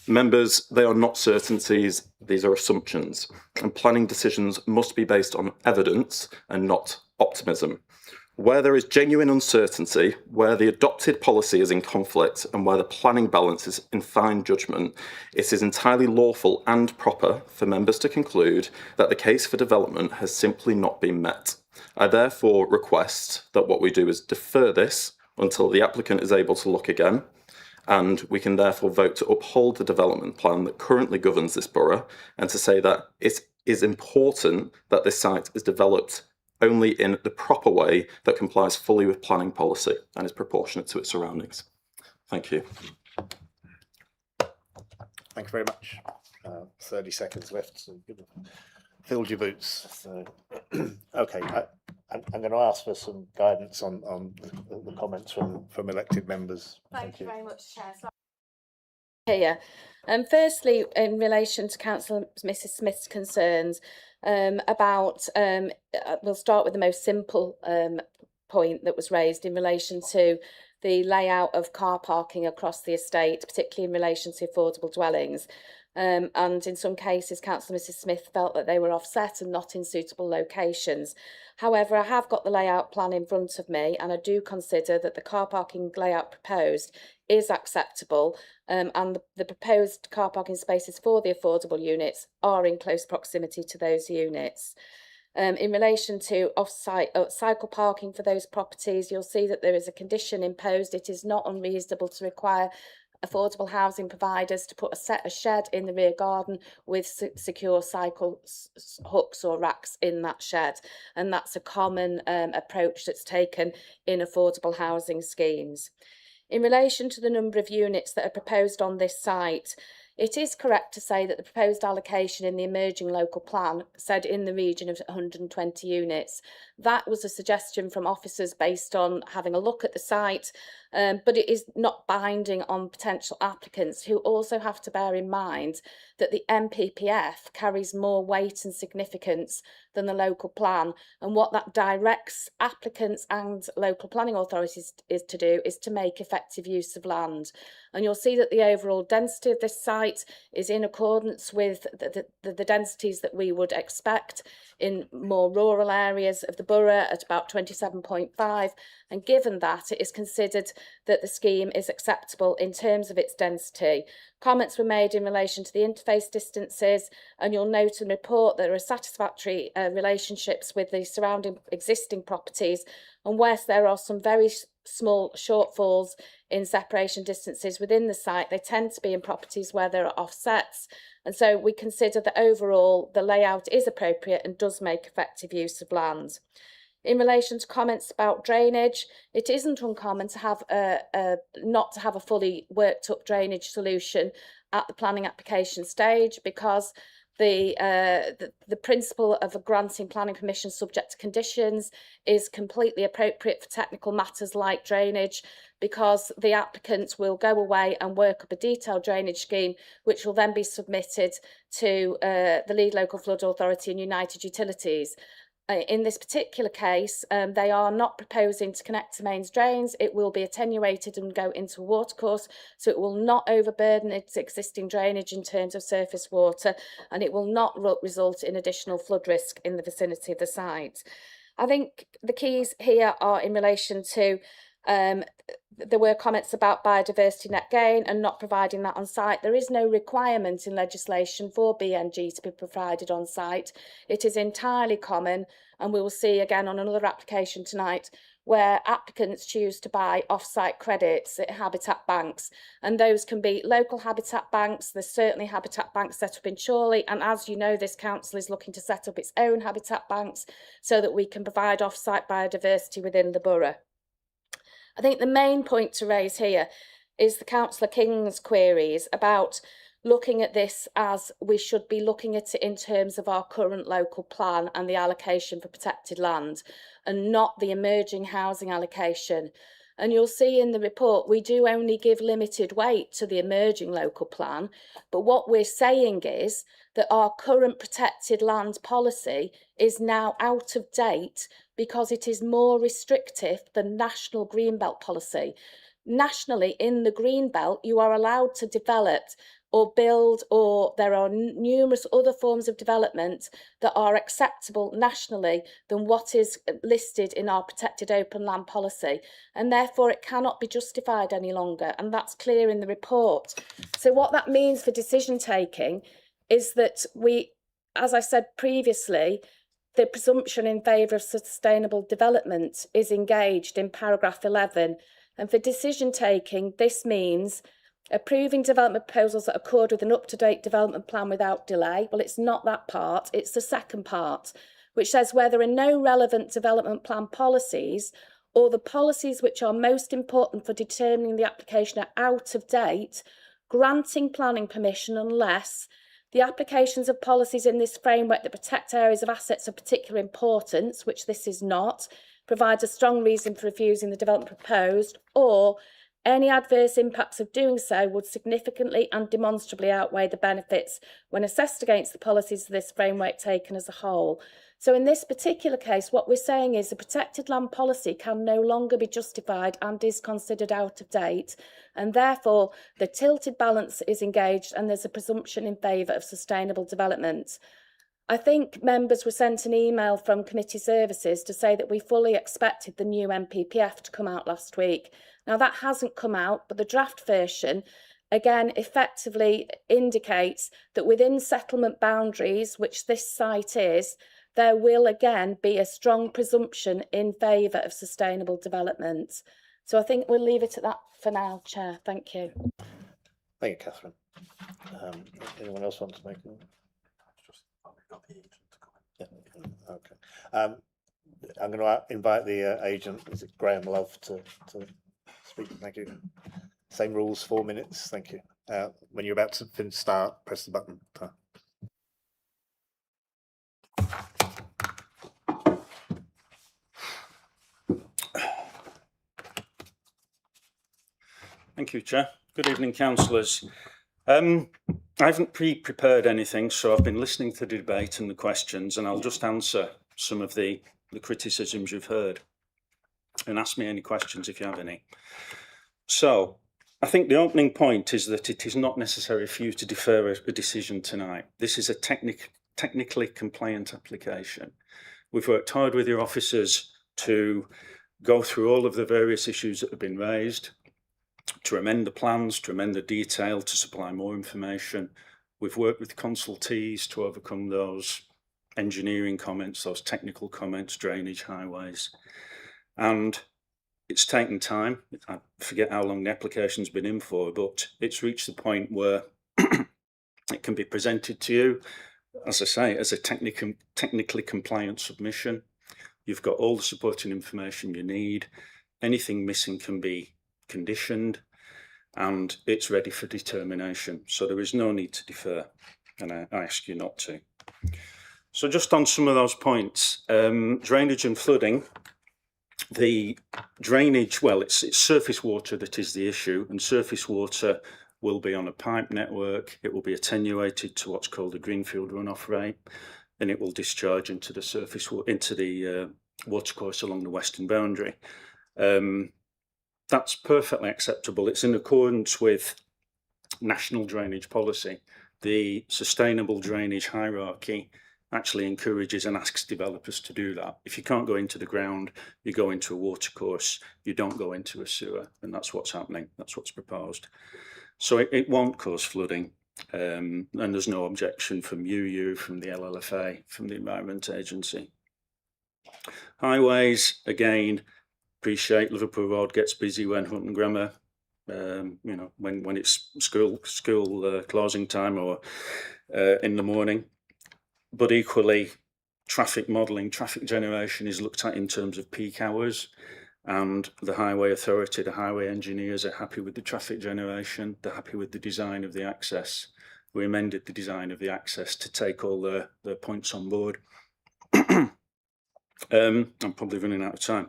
Members, they are not certainties, these are assumptions, and planning decisions must be based on evidence and not optimism. Where there is genuine uncertainty, where the adopted policy is in conflict, and where the planning balance is in fine judgment, it is entirely lawful and proper for members to conclude that the case for development has simply not been met. I therefore request that what we do is defer this until the applicant is able to look again, and we can therefore vote to uphold the development plan that currently governs this borough, and to say that it is important that this site is developed only in the proper way that complies fully with planning policy and is proportionate to its surroundings. Thank you. Thank you very much. 30 seconds left, so filled your boots. So, okay, I'm going to ask for some guidance on the comments from elected members. Thank you very much, Chair. Here. Firstly, in relation to Councillor Mrs Smith's concerns about, we'll start with the most simple point that was raised in relation to the layout of car parking across the estate, particularly in relation to affordable dwellings. And in some cases, Councillor Mrs Smith felt that they were offset and not in suitable locations. However, I have got the layout plan in front of me, and I do consider that the car parking layout proposed is acceptable, and the proposed car parking spaces for the affordable units are in close proximity to those units. In relation to off-site cycle parking for those properties, you'll see that there is a condition imposed. It is not unreasonable to require affordable housing providers to put a shed in the rear garden with secure cycle hooks or racks in that shed, and that's a common approach that's taken in affordable housing schemes. In relation to the number of units that are proposed on this site, it is correct to say that the proposed allocation in the emerging local plan said in the region of 120 units. That was a suggestion from officers based on having a look at the site, but it is not binding on potential applicants, who also have to bear in mind that the NPPF carries more weight and significance than the local plan, and what that directs applicants and local planning authorities is to make effective use of land. And you'll see that the overall density of this site is in accordance with the densities that we would expect in more rural areas of the borough at about 27.5, and given that, it is considered that the scheme is acceptable in terms of its density. Comments were made in relation to the interface distances, and you'll note in the report that there are satisfactory relationships with the surrounding existing properties, and whilst there are some very small shortfalls in separation distances within the site, they tend to be in properties where there are offsets, and so we consider that overall the layout is appropriate and does make effective use of land. In relation to comments about drainage, it isn't uncommon to have not to have a fully worked up drainage solution at the planning application stage, because the principle of granting planning permission subject to conditions is completely appropriate for technical matters like drainage, because the applicant will go away and work up a detailed drainage scheme, which will then be submitted to the lead local flood authority and United Utilities. In this particular case, they are not proposing to connect to mains drains. It will be attenuated and go into a watercourse, so it will not overburden its existing drainage in terms of surface water, and it will not result in additional flood risk in the vicinity of the site. I think the keys here are in relation to there were comments about biodiversity net gain and not providing that on site. There is no requirement in legislation for BNG to be provided on site. It is entirely common, and we will see again on another application tonight where applicants choose to buy off-site credits at habitat banks, and those can be local habitat banks. There's certainly habitat banks set up in Chorley, and as you know, this council is looking to set up its own habitat banks so that we can provide off-site biodiversity within the borough. I think the main point to raise here is the Councillor King's queries about looking at this as we should be looking at it in terms of our current local plan and the allocation for protected land, and not the emerging housing allocation. And you'll see in the report, we do only give limited weight to the emerging local plan. But what we're saying is that our current protected land policy is now out of date because it is more restrictive than national Greenbelt policy. Nationally, in the Greenbelt, you are allowed to develop or build, or there are numerous other forms of development that are acceptable nationally than what is listed in our protected open land policy, and therefore it cannot be justified any longer, and that's clear in the report. So what that means for decision taking is that we, as I said previously, the presumption in favour of sustainable development is engaged in paragraph 11, and for decision taking this means approving development proposals that accord with an up-to-date development plan without delay. Well, it's not that part, it's the second part, which says where there are no relevant development plan policies or the policies which are most important for determining the application are out of date, granting planning permission unless the applications of policies in this framework that protect areas of assets of particular importance, which this is not, provides a strong reason for refusing the development proposed, or any adverse impacts of doing so would significantly and demonstrably outweigh the benefits when assessed against the policies of this framework taken as a whole. So in this particular case, what we're saying is the protected land policy can no longer be justified and is considered out of date, and therefore the tilted balance is engaged and there's a presumption in favour of sustainable development. I think members were sent an email from committee services to say that we fully expected the new NPPF to come out last week. Now that hasn't come out, but the draft version again effectively indicates that within settlement boundaries, which this site is, there will again be a strong presumption in favour of sustainable development. So I think we'll leave it at that for now, Chair. Thank you. Thank you, Catherine. Anyone else want to make a... Yeah, okay. I'm going to invite the agent, is it Graham Love, to speak. Thank you. Same rules, 4 minutes. Thank you. When you're about to start, press the button. Thank you, Chair. Good evening, councillors. I haven't pre-prepared anything, so I've been listening to the debate and the questions, and I'll just answer some of the criticisms you've heard and ask me any questions if you have any. So I think the opening point is that it is not necessary for you to defer a decision tonight. This is a technically compliant application. We've worked hard with your officers to go through all of the various issues that have been raised. to amend the plans, to amend the detail, to supply more information. We've worked with consultees to overcome those engineering comments, those technical comments, drainage, highways. And it's taken time. I forget how long the application's been in for, but it's reached the point where it can be presented to you, as I say, as a technically compliant submission. You've got all the supporting information you need. Anything missing can be conditioned, and it's ready for determination. So there is no need to defer, and I ask you not to. So just on some of those points, drainage and flooding. The drainage, well, it's surface water that is the issue, and surface water will be on a pipe network. It will be attenuated to what's called a greenfield runoff rate, and it will discharge into the surface into the watercourse along the western boundary. That's perfectly acceptable. It's in accordance with national drainage policy. The sustainable drainage hierarchy actually encourages and asks developers to do that. If you can't go into the ground, you go into a watercourse, you don't go into a sewer, and that's what's happening. That's what's proposed. So it won't cause flooding, and there's no objection from UU, from the LLFA, from the Environment Agency. Highways, again, appreciate Liverpool Road gets busy when Hunton Grammar, you know, when it's school closing time or in the morning. But equally, traffic modelling, traffic generation is looked at in terms of peak hours, and the Highway Authority, the highway engineers are happy with the traffic generation, they're happy with the design of the access. We amended the design of the access to take all the points on board. I'm probably running out of time.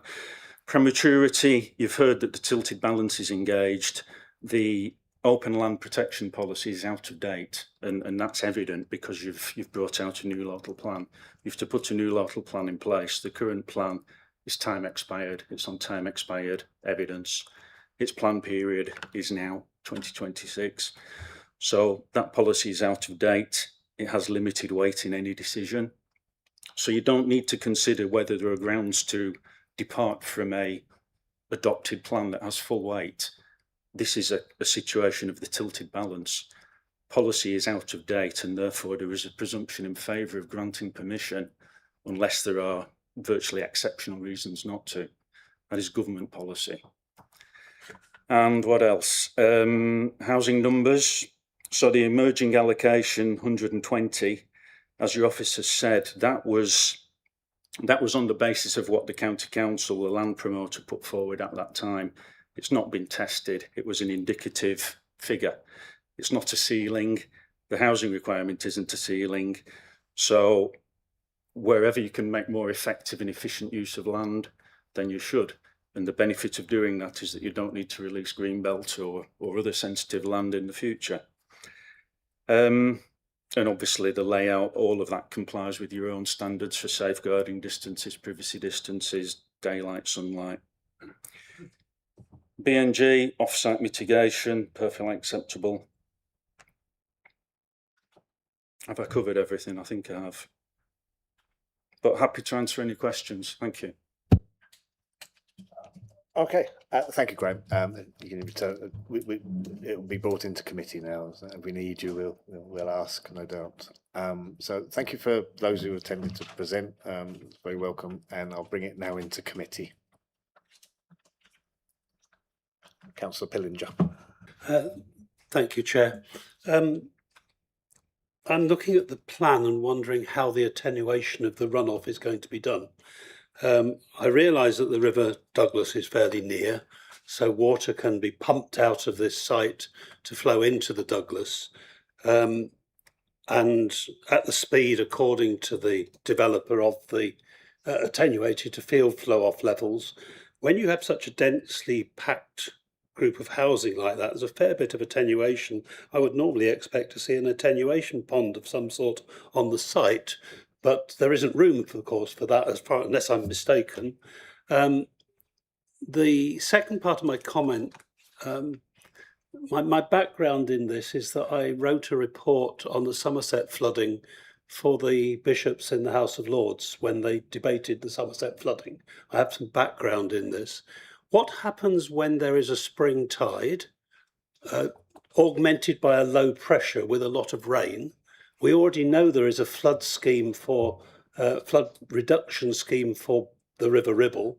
Prematurity, you've heard that the tilted balance is engaged. The open land protection policy is out of date, and that's evident because you've brought out a new local plan. You have to put a new local plan in place. The current plan is time expired. It's on time expired evidence. Its plan period is now 2026. So that policy is out of date. It has limited weight in any decision. So you don't need to consider whether there are grounds to depart from a adopted plan that has full weight. This is a situation of the tilted balance. Policy is out of date, and therefore there is a presumption in favour of granting permission unless there are virtually exceptional reasons not to. That is government policy. And what else? Housing numbers. So the emerging allocation 120, as your officer said, that was on the basis of what the county council, the land promoter, put forward at that time. It's not been tested. It was an indicative figure. It's not a ceiling. The housing requirement isn't a ceiling. So wherever you can make more effective and efficient use of land, then you should. And the benefit of doing that is that you don't need to release greenbelt or other sensitive land in the future. And obviously the layout, all of that complies with your own standards for safeguarding distances, privacy distances, daylight, sunlight. BNG, off-site mitigation, perfectly acceptable. Have I covered everything? I think I have. But happy to answer any questions. Thank you. Okay, thank you, Graham. You can return. It will be brought into committee now. So if we need you, we'll ask, no doubt. So thank you for those who attended to present. Very welcome, and I'll bring it now into committee. Councillor Pillinger. Thank you, Chair. I'm looking at the plan and wondering how the attenuation of the runoff is going to be done. I realise that the River Douglas is fairly near, so water can be pumped out of this site to flow into the Douglas, and at the speed according to the developer of the attenuated to field flow off levels. When you have such a densely packed group of housing like that, there's a fair bit of attenuation. I would normally expect to see an attenuation pond of some sort on the site, but there isn't room, of course, for that, unless I'm mistaken. The second part of my comment, my background in this is that I wrote a report on the Somerset flooding for the bishops in the House of Lords when they debated the Somerset flooding. I have some background in this. What happens when there is a spring tide augmented by a low pressure with a lot of rain. We already know there is a flood scheme for flood reduction scheme for the River Ribble.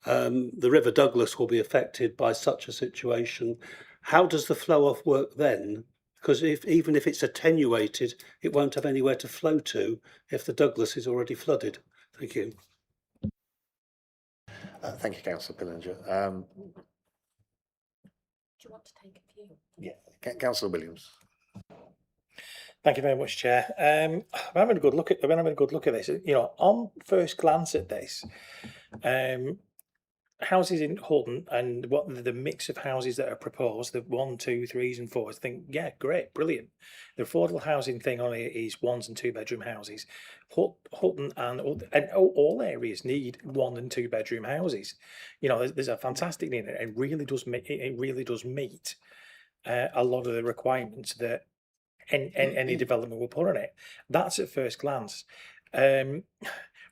The River Douglas will be affected by such a situation. How does the flow off work then? Because even if it's attenuated, it won't have anywhere to flow to if the Douglas is already flooded. Thank you. Thank you, Councillor Pillinger. Do you want to take a few? Yeah, Councillor Williams. Thank you very much, Chair. I'm having a good look at this. You know, on first glance at this, houses in Hulton and what the mix of houses that are proposed, the 1, 2, 3s and 4s, I think, yeah, great, brilliant. The affordable housing thing on it is 1 and 2 bedroom houses. Hulton and all areas need 1 and 2 bedroom houses. You know, there's a fantastic need. It really does meet a lot of the requirements that any development will put on it. That's at first glance.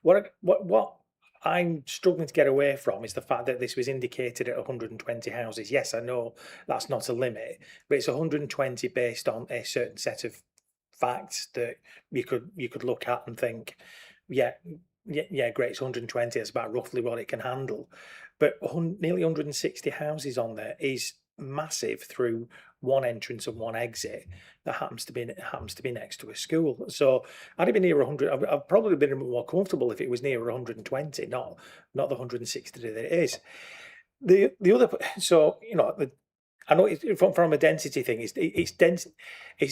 What I'm struggling to get away from is the fact that this was indicated at 120 houses. Yes, I know that's not a limit, but it's 120 based on a certain set of facts that you could look at and think, yeah, great, it's 120. That's about roughly what it can handle. But nearly 160 houses on there is massive through one entrance and one exit that happens to be next to a school. So I'd have been near 100. I've probably been more comfortable if it was near 120, not the 160 that it is. The other, so you know, I know from a density thing, it's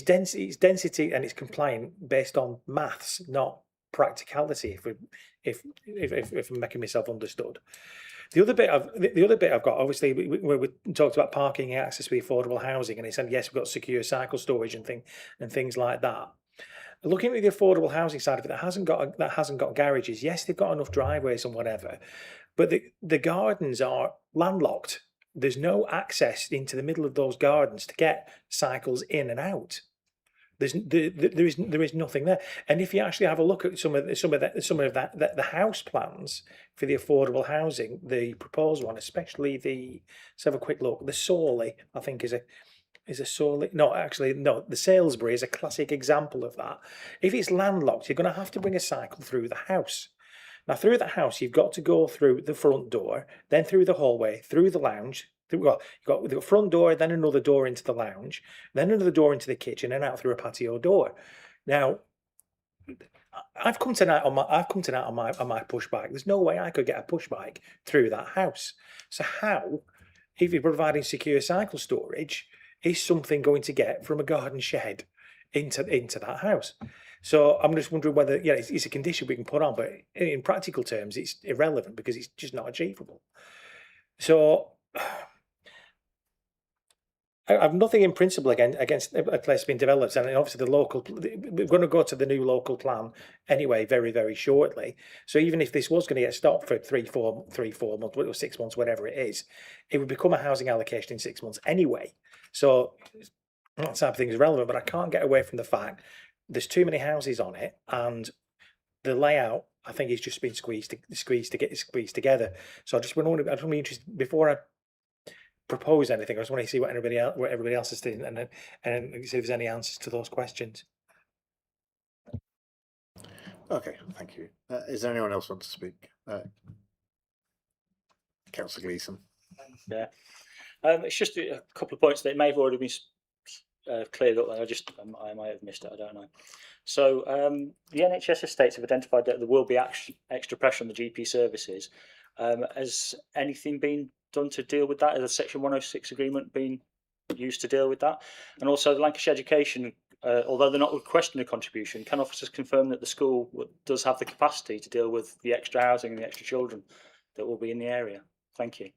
density and it's compliant based on maths, not practicality. If I'm making myself understood. The other bit I've got, obviously, we talked about parking and access to affordable housing, and it said yes, we've got secure cycle storage and things like that. Looking at the affordable housing side of it, that hasn't got garages. Yes, they've got enough driveways and whatever, but the gardens are landlocked. There's no access into the middle of those gardens to get cycles in and out. There is nothing there. And if you actually have a look at some of the house plans for the affordable housing, the proposed one, especially let's have a quick look. The Sawley, I think, is a Sawley. No, actually, no. The Salisbury is a classic example of that. If it's landlocked, you're going to have to bring a cycle through the house. Now, through the house, you've got to go through the front door, then through the hallway, through the lounge. Well, you've got the front door, then another door into the lounge, then another door into the kitchen, and out through a patio door. Now, I've come tonight on my push bike. There's no way I could get a push bike through that house. So how, if you're providing secure cycle storage, is something going to get from a garden shed into that house? So I'm just wondering whether, it's a condition we can put on, but in practical terms, it's irrelevant because it's just not achievable. So I have nothing in principle against a place being developed, and obviously we're going to go to the new local plan anyway very, very shortly. So even if this was going to get stopped for 3-4 months or 6 months, whatever it is, it would become a housing allocation in 6 months anyway. So that type of thing is relevant, but I can't get away from the fact there's too many houses on it, and the layout, I think, is just been squeezed together. So I'd be interested before I propose anything. I just want to see what everybody else is doing, and see if there's any answers to those questions. Okay, thank you. Is there anyone else want to speak? Councillor Gleeson. Yeah, it's just a couple of points that may have already been cleared up. I might have missed it. I don't know. So the NHS estates have identified that there will be extra pressure on the GP services. Has anything been done to deal with that? Has the Section 106 agreement been used to deal with that? And also the Lancashire Education, although they're not requesting a contribution, can officers confirm that the school does have the capacity to deal with the extra housing and the extra children that will be in the area? Thank you.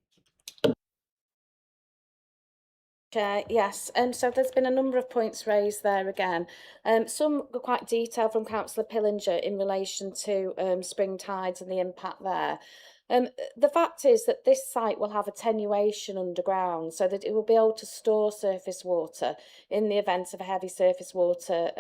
Chair, yes, so there's been a number of points raised there again. Some were quite detailed from Councillor Pillinger in relation to spring tides and the impact there. The fact is that this site will have attenuation underground so that it will be able to store surface water in the event of a heavy surface water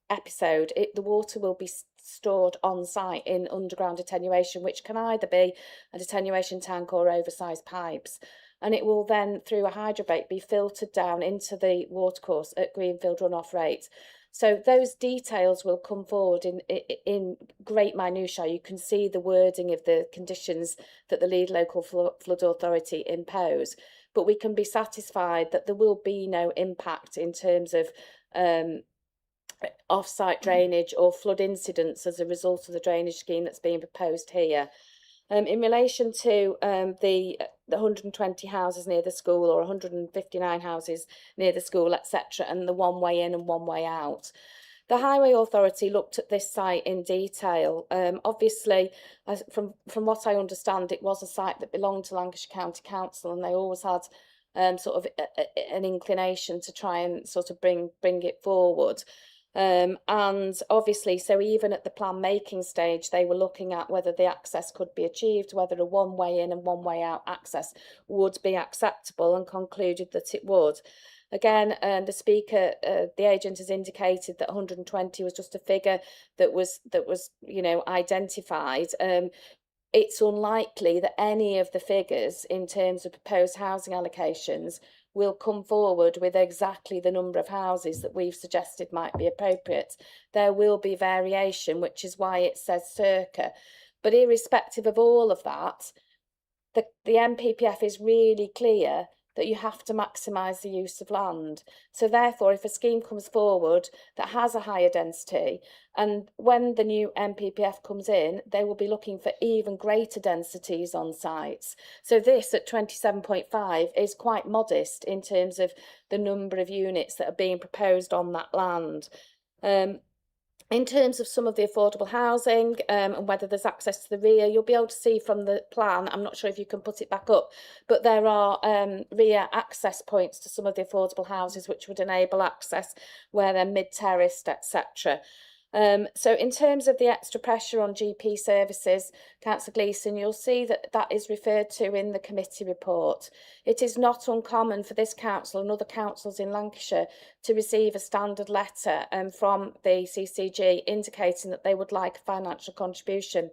episode, the water will be stored on site in underground attenuation, which can either be an attenuation tank or oversized pipes. And it will then, through a hydrobake, be filtered down into the watercourse at Greenfield runoff rate. So those details will come forward in great minutiae. You can see the wording of the conditions that the lead local flood authority impose, but we can be satisfied that there will be no impact in terms of off-site drainage or flood incidents as a result of the drainage scheme that's being proposed here. In relation to the 120 houses near the school, or 159 houses near the school, etc., and the one way in and one way out, the Highway Authority looked at this site in detail. Obviously, from what I understand, it was a site that belonged to Lancashire County Council, and they always had sort of an inclination to try and sort of bring it forward. And obviously, so even at the plan making stage, they were looking at whether the access could be achieved, whether a one way in and one way out access would be acceptable, and concluded that it would. Again, the speaker, the agent, has indicated that 120 was just a figure that was identified. It's unlikely that any of the figures in terms of proposed housing allocations will come forward with exactly the number of houses that we've suggested might be appropriate. There will be variation, which is why it says circa. But irrespective of all of that, the NPPF is really clear that you have to maximise the use of land. So therefore, if a scheme comes forward that has a higher density, and when the new NPPF comes in, they will be looking for even greater densities on sites. So this at 27.5 is quite modest in terms of the number of units that are being proposed on that land. In terms of some of the affordable housing and whether there's access to the rear, you'll be able to see from the plan, I'm not sure if you can put it back up, but there are rear access points to some of the affordable houses which would enable access where they're mid-terraced, etc. So in terms of the extra pressure on GP services, Councillor Gleeson, you'll see that that is referred to in the committee report. It is not uncommon for this council and other councils in Lancashire to receive a standard letter from the CCG indicating that they would like a financial contribution.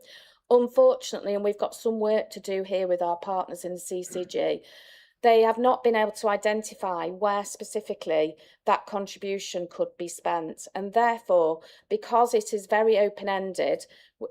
Unfortunately, and we've got some work to do here with our partners in the CCG, they have not been able to identify where specifically that contribution could be spent. And therefore, because it is very open-ended,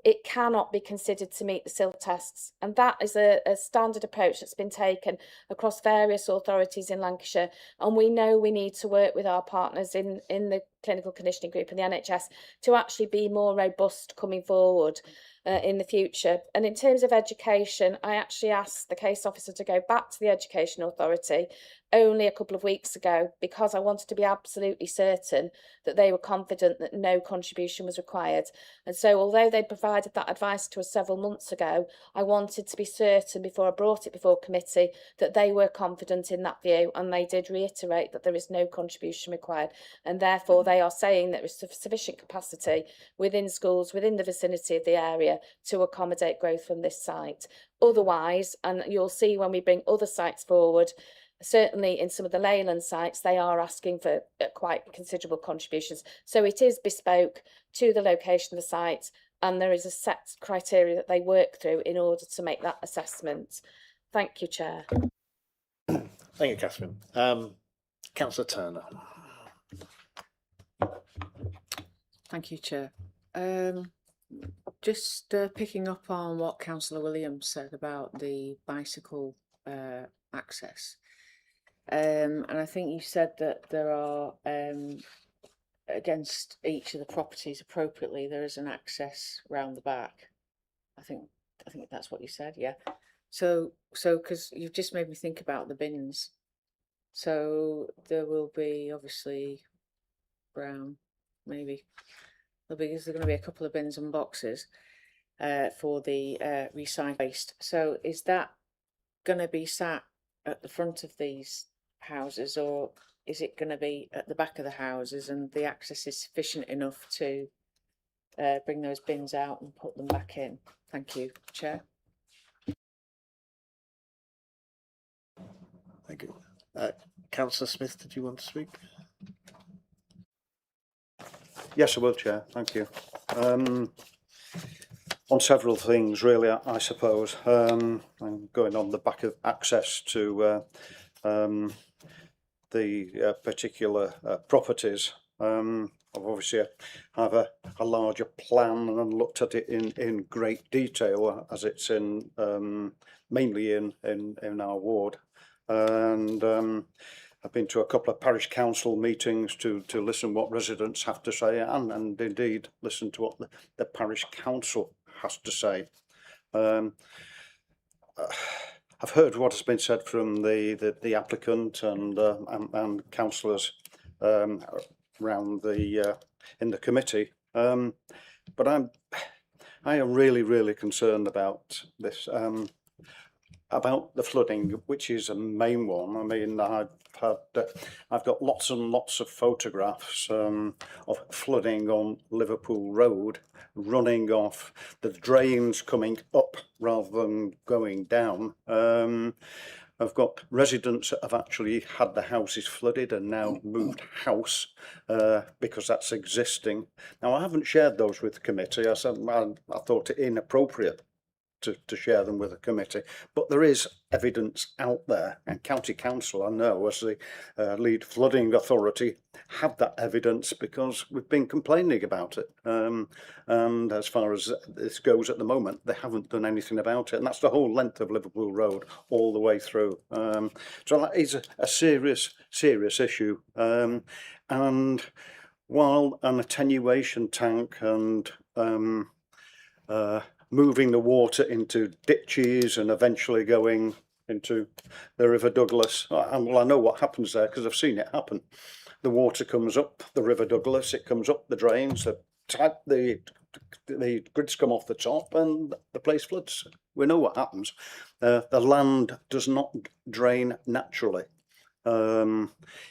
it cannot be considered to meet the SIL tests. And that is a standard approach that's been taken across various authorities in Lancashire. And we know we need to work with our partners in the clinical conditioning group and the NHS to actually be more robust coming forward in the future. And in terms of education, I actually asked the case officer to go back to the Education Authority only a couple of weeks ago because I wanted to be absolutely certain that they were confident that no contribution was required. And so although they provided that advice to us several months ago, I wanted to be certain before I brought it before committee that they were confident in that view, and they did reiterate that there is no contribution required, and therefore they are saying there is sufficient capacity within schools within the vicinity of the area to accommodate growth from this site. Otherwise, and you'll see when we bring other sites forward, certainly in some of the Leyland sites, they are asking for quite considerable contributions. So it is bespoke to the location of the site, and there is a set criteria that they work through in order to make that assessment. Thank you, Chair. Thank you, Catherine. Councillor Turner. Thank you, Chair. Just picking up on what Councillor Williams said about the bicycle access. And I think you said that there are, against each of the properties appropriately, there is an access round the back. I think that's what you said, yeah. So because you've just made me think about the bins. So there will be obviously brown, maybe. There's going to be a couple of bins and boxes for the recycled waste. So is that going to be sat at the front of these houses, or is it going to be at the back of the houses, and the access is sufficient enough to bring those bins out and put them back in? Thank you, Chair. Thank you. Councillor Smith, did you want to speak? Yes, I will, Chair. Thank you. On several things, really, I suppose. I'm going on the back of access to the particular properties. I've obviously have a larger plan and looked at it in great detail as it's in mainly in our ward, and I've been to a couple of parish council meetings to listen what residents have to say, and indeed listen to what the parish council has to say. I've heard what has been said from the applicant and councillors around the in the committee, but I am really concerned about this, about the flooding, which is a main one. I mean, I've got lots and lots of photographs of flooding on Liverpool Road, running off, the drains coming up rather than going down. I've got residents that have actually had the houses flooded and now moved house because that's existing. Now, I haven't shared those with the committee. I thought it inappropriate to share them with the committee, but there is evidence out there, and County Council, I know, as the lead flooding authority, have that evidence because we've been complaining about it, and as far as this goes at the moment, they haven't done anything about it, and that's the whole length of Liverpool Road all the way through. So that is a serious issue, and while an attenuation tank and moving the water into ditches and eventually going into the River Douglas. And well, I know what happens there because I've seen it happen. The water comes up the River Douglas, it comes up the drains, the grids come off the top and the place floods. We know what happens. The land does not drain naturally.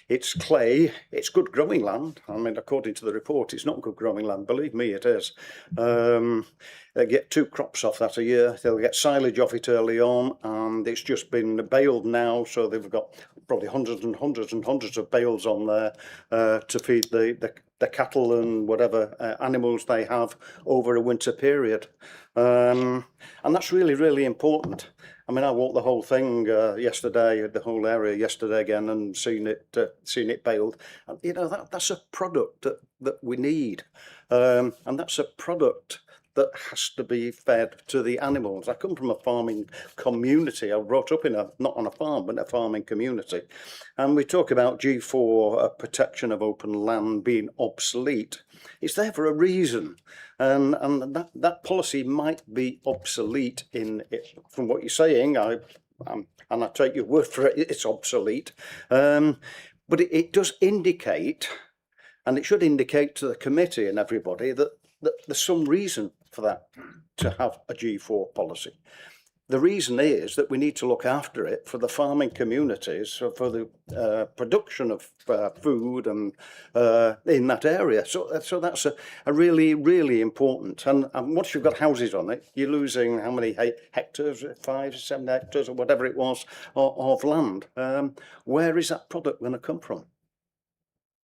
It's clay, it's good growing land. I mean, according to the report, it's not good growing land, believe me, it is. They get 2 crops off that a year, they'll get silage off it early on, and it's just been baled now, so they've got probably hundreds and hundreds of bales on there to feed the cattle and whatever animals they have over a winter period. And that's really important. I mean, I walked the whole thing yesterday, the whole area yesterday again, and seen it baled. And, you know, that's a product that we need, and that's a product that has to be fed to the animals. I come from a farming community. I was brought up in not on a farm, but a farming community. And we talk about G4, protection of open land, being obsolete. It's there for a reason. And that policy might be obsolete in it. From what you're saying, and I take your word for it, it's obsolete. But it does indicate, and it should indicate to the committee and everybody that there's some reason for that, to have a G4 policy. The reason is that we need to look after it for the farming communities, for the production of food and in that area. So that's a really important. And once you've got houses on it, you're losing how many hectares, 5, 7 hectares or whatever it was of land. Where is that product going to come from?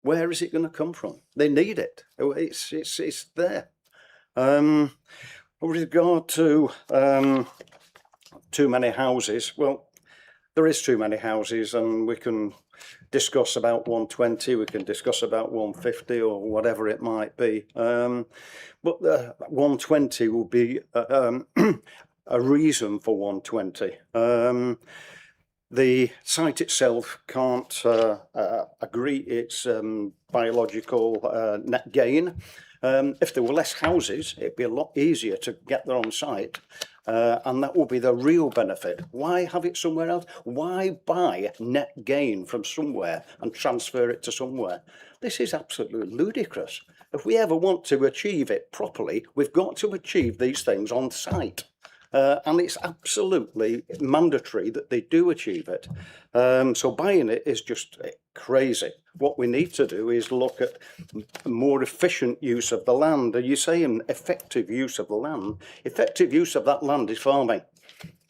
Where is it going to come from? They need it. It's there. With regard to too many houses, well, there is too many houses, and we can discuss about 120, we can discuss about 150 or whatever it might be. But 120 will be a reason for 120. The site itself can't agree its biological net gain. If there were less houses, it'd be a lot easier to get there on site, and that will be the real benefit. Why have it somewhere else? Why buy net gain from somewhere and transfer it to somewhere? This is absolutely ludicrous. If we ever want to achieve it properly, we've got to achieve these things on site. And it's absolutely mandatory that they do achieve it. So buying it is just crazy. What we need to do is look at more efficient use of the land. Are you saying effective use of the land? Effective use of that land is farming.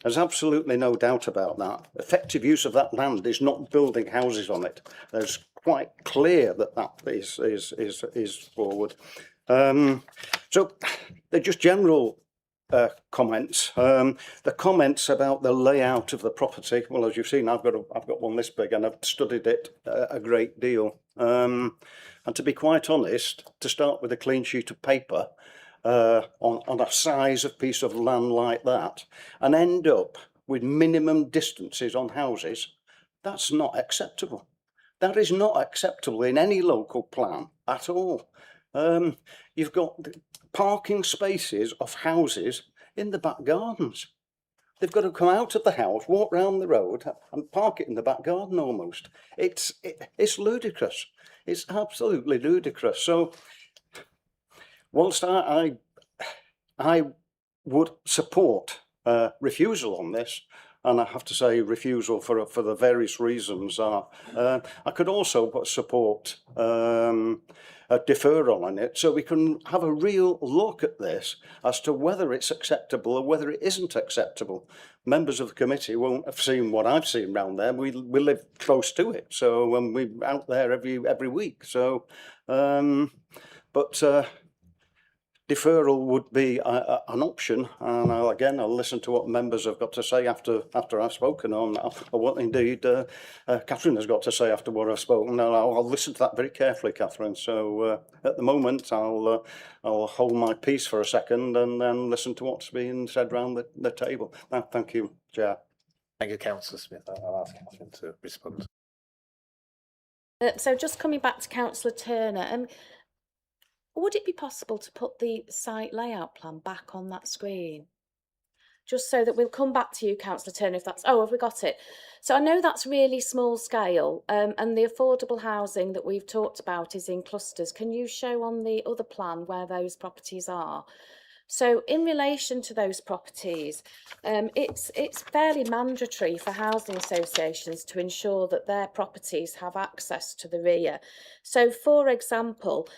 There's absolutely no doubt about that. Effective use of that land is not building houses on it. There's quite clear that that is forward. So they're just general comments. The comments about the layout of the property. Well, as you've seen, I've got one this big, and I've studied it a great deal. And to be quite honest, to start with a clean sheet of paper on a size of piece of land like that, and end up with minimum distances on houses, that's not acceptable. That is not acceptable in any local plan at all. You've got parking spaces of houses in the back gardens. They've got to come out of the house, walk round the road and park it in the back garden almost. It's ludicrous. It's absolutely ludicrous. So whilst I would support refusal on this, and I have to say refusal for the various reasons are, I could also support a deferral on it, so we can have a real look at this as to whether it's acceptable or whether it isn't acceptable. Members of the committee won't have seen what I've seen round there. We live close to it, so we're out there every week. So, deferral would be an option, and I'll listen to what members have got to say after I've spoken on, or what indeed Catherine has got to say after what I've spoken. I'll listen to that very carefully, Catherine. So at the moment, I'll hold my peace for a second and then listen to what's being said round the table. Thank you, Chair. Thank you, Councillor Smith. I'll ask Catherine to respond. So just coming back to Councillor Turner, would it be possible to put the site layout plan back on that screen? Just so that we'll come back to you, Councillor Turner, if that's... Oh, have we got it? So I know that's really small scale, and the affordable housing that we've talked about is in clusters. Can you show on the other plan where those properties are? So in relation to those properties, it's fairly mandatory for housing associations to ensure that their properties have access to the rear. So for example,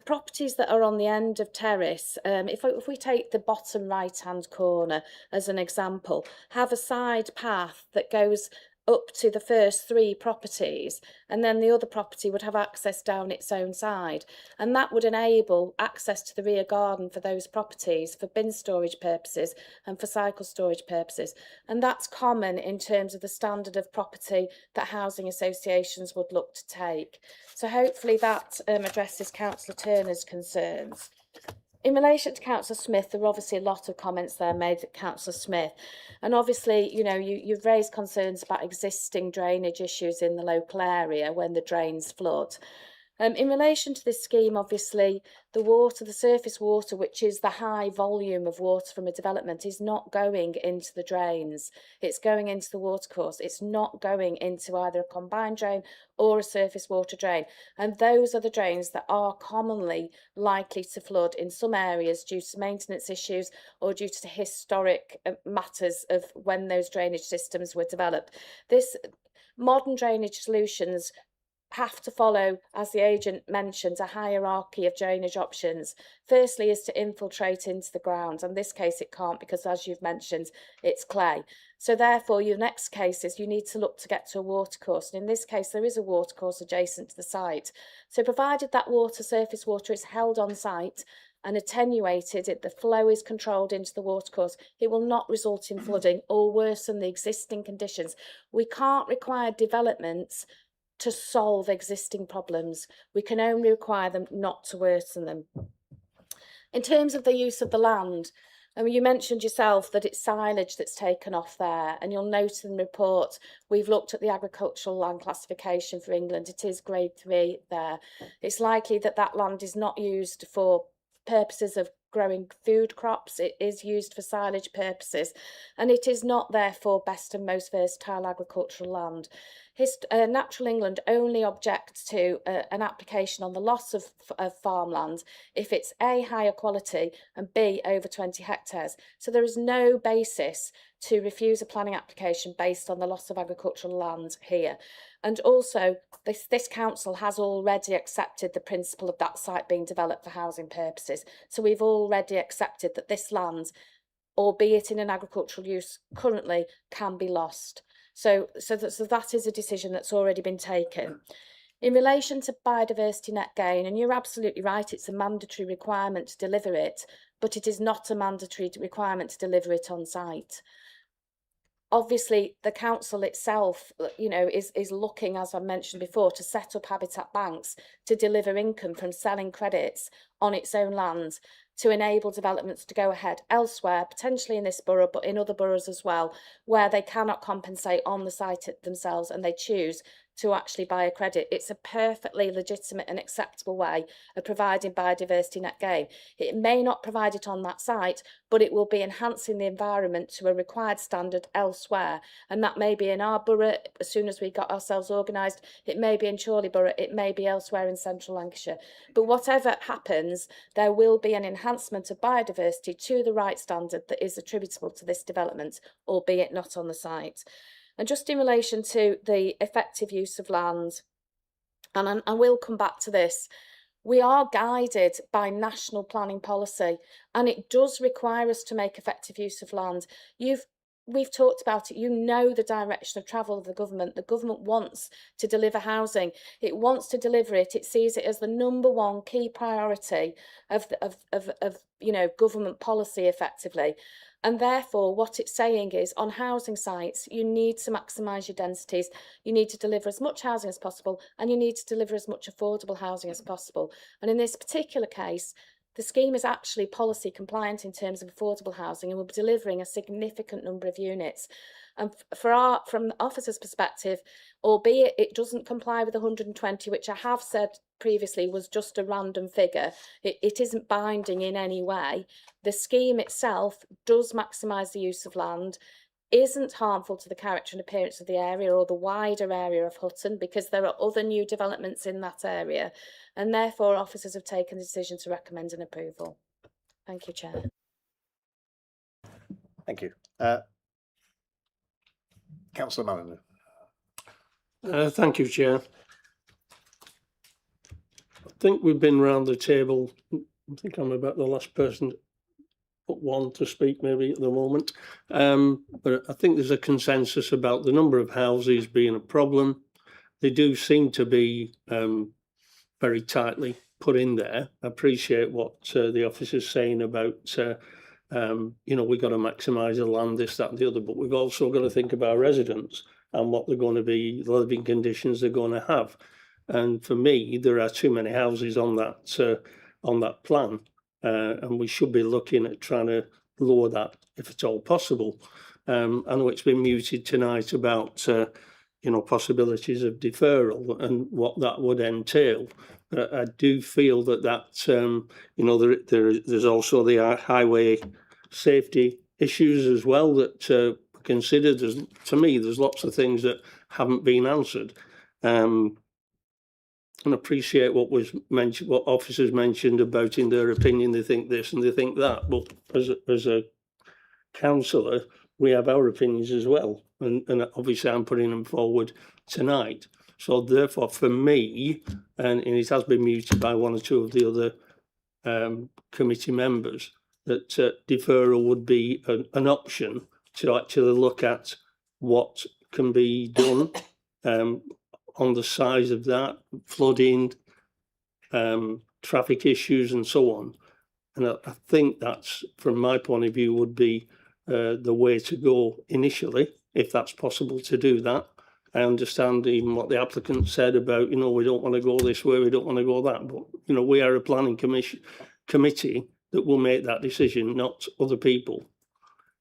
properties that are on the end of terrace, if we take the bottom right hand corner as an example, have a side path that goes up to the first 3 properties, and then the other property would have access down its own side, and that would enable access to the rear garden for those properties for bin storage purposes and for cycle storage purposes. And that's common in terms of the standard of property that housing associations would look to take. So hopefully that addresses Councillor Turner's concerns. In relation to Councillor Smith, there are obviously a lot of comments there made at Councillor Smith. And obviously, you know, you've raised concerns about existing drainage issues in the local area when the drains flood. In relation to this scheme, obviously, the surface water, which is the high volume of water from a development, is not going into the drains. It's going into the watercourse. It's not going into either a combined drain or a surface water drain. And those are the drains that are commonly likely to flood in some areas due to maintenance issues or due to historic matters of when those drainage systems were developed. This modern drainage solutions have to follow, as the agent mentioned, a hierarchy of drainage options. Firstly is to infiltrate into the ground. In this case it can't, because as you've mentioned, it's clay. So therefore your next case is you need to look to get to a watercourse, and in this case there is a watercourse adjacent to the site. So provided that surface water is held on site and attenuated, the flow is controlled into the watercourse, it will not result in flooding or worsen the existing conditions. We can't require developments to solve existing problems. We can only require them not to worsen them. In terms of the use of the land, I mean, you mentioned yourself that it's silage that's taken off there, and you'll note in the report we've looked at the agricultural land classification for England. It is grade 3 there. It's likely that that land is not used for purposes of growing food crops. It is used for silage purposes, and it is not therefore best and most versatile agricultural land. Natural England only objects to an application on the loss of farmland if it's A, higher quality, and B, over 20 hectares. So there is no basis to refuse a planning application based on the loss of agricultural land here. And also, this council has already accepted the principle of that site being developed for housing purposes. So we've already accepted that this land, albeit in an agricultural use currently, can be lost. So that is a decision that's already been taken. In relation to biodiversity net gain, and you're absolutely right, it's a mandatory requirement to deliver it, but it is not a mandatory requirement to deliver it on site. Obviously, the council itself, you know, is looking, as I mentioned before, to set up habitat banks to deliver income from selling credits on its own land to enable developments to go ahead elsewhere, potentially in this borough, but in other boroughs as well, where they cannot compensate on the site themselves and they choose to actually buy a credit. It's a perfectly legitimate and acceptable way of providing biodiversity net gain. It may not provide it on that site, but it will be enhancing the environment to a required standard elsewhere. And that may be in our borough as soon as we got ourselves organised. It may be in Chorley Borough. It may be elsewhere in central Lancashire. But whatever happens, there will be an enhancement of biodiversity to the right standard that is attributable to this development, albeit not on the site. And just in relation to the effective use of land, and I will come back to this, we are guided by national planning policy, and it does require us to make effective use of land. We've talked about it. You know the direction of travel of the government. The government wants to deliver housing. It wants to deliver it. It sees it as the #1 key priority of you know, government policy effectively. And therefore, what it's saying is, on housing sites, you need to maximise your densities, you need to deliver as much housing as possible, and you need to deliver as much affordable housing as possible. And in this particular case, the scheme is actually policy compliant in terms of affordable housing and will be delivering a significant number of units. And from the officer's perspective, albeit it doesn't comply with 120, which I have said previously was just a random figure, it isn't binding in any way. The scheme itself does maximise the use of land, isn't harmful to the character and appearance of the area or the wider area of Hutton, because there are other new developments in that area, and therefore officers have taken the decision to recommend an approval. Thank you, Chair. Thank you. Councillor Mulligan. Thank you, Chair. I think we've been round the table. I think I'm about the last person but one to speak maybe at the moment. But I think there's a consensus about the number of houses being a problem. They do seem to be very tightly put in there. I appreciate what the officer's saying about, you know, we've got to maximise the land, this, that and the other, but we've also got to think about residents and what they're going to be, the living conditions they're going to have. And for me, there are too many houses on that plan. And we should be looking at trying to lower that if at all possible. I know it's been muted tonight about, you know, possibilities of deferral and what that would entail. But I do feel that you know, there's also the highway safety issues as well that considered. To me, there's lots of things that haven't been answered. And appreciate what was mentioned, what officers mentioned about in their opinion, they think this and they think that. But as a councillor, we have our opinions as well. And obviously I'm putting them forward tonight. So therefore, for me, and it has been muted by one or two of the other committee members, that deferral would be an option to actually look at what can be done on the size of that, flooding, traffic issues and so on. And I think that's, from my point of view, would be the way to go initially, if that's possible to do that. I understand even what the applicant said about, you know, we don't want to go this way, we don't want to go that. But, you know, we are a planning committee that will make that decision, not other people.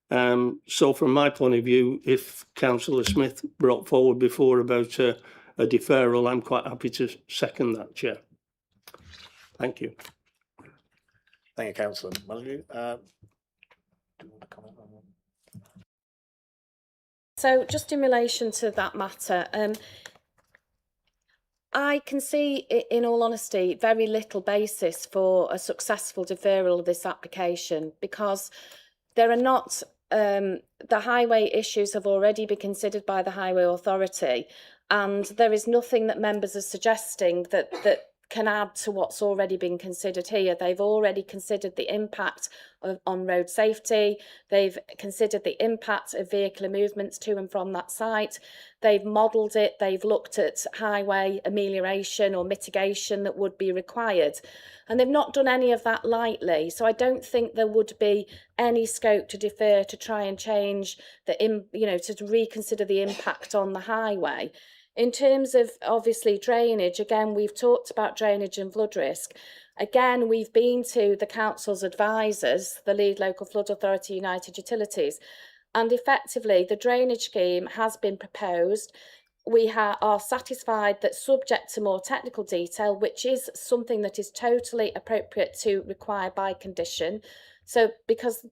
So from my point of view, if Councillor Smith brought forward before about a deferral, I'm quite happy to second that, Chair. Thank you. Thank you, Councillor Mulligan. Do you want to comment on that? So just in relation to that matter, I can see, in all honesty, very little basis for a successful deferral of this application, because there are not, the highway issues have already been considered by the Highway Authority, and there is nothing that members are suggesting that can add to what's already been considered here. They've already considered the impact on road safety. They've considered the impact of vehicular movements to and from that site. They've modelled it. They've looked at highway amelioration or mitigation that would be required. And they've not done any of that lightly. So I don't think there would be any scope to defer to try and change to reconsider the impact on the highway. In terms of obviously drainage, again, we've talked about drainage and flood risk. Again, we've been to the council's advisors, the Lead Local Flood Authority, United Utilities, and effectively the drainage scheme has been proposed. We are satisfied that, subject to more technical detail, which is something that is totally appropriate to require by condition. So because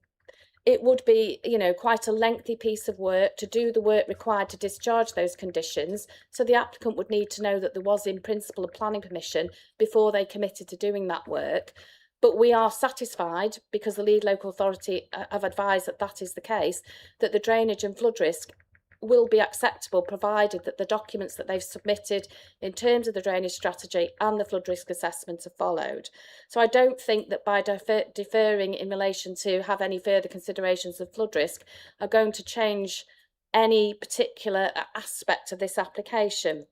it would be, quite a lengthy piece of work to do the work required to discharge those conditions. So the applicant would need to know that there was in principle a planning permission before they committed to doing that work. But we are satisfied, because the Lead Local Authority have advised that that is the case, that the drainage and flood risk will be acceptable, provided that the documents that they've submitted in terms of the drainage strategy and the flood risk assessment are followed. So I don't think that by deferring in relation to have any further considerations of flood risk are going to change any particular aspect of this application.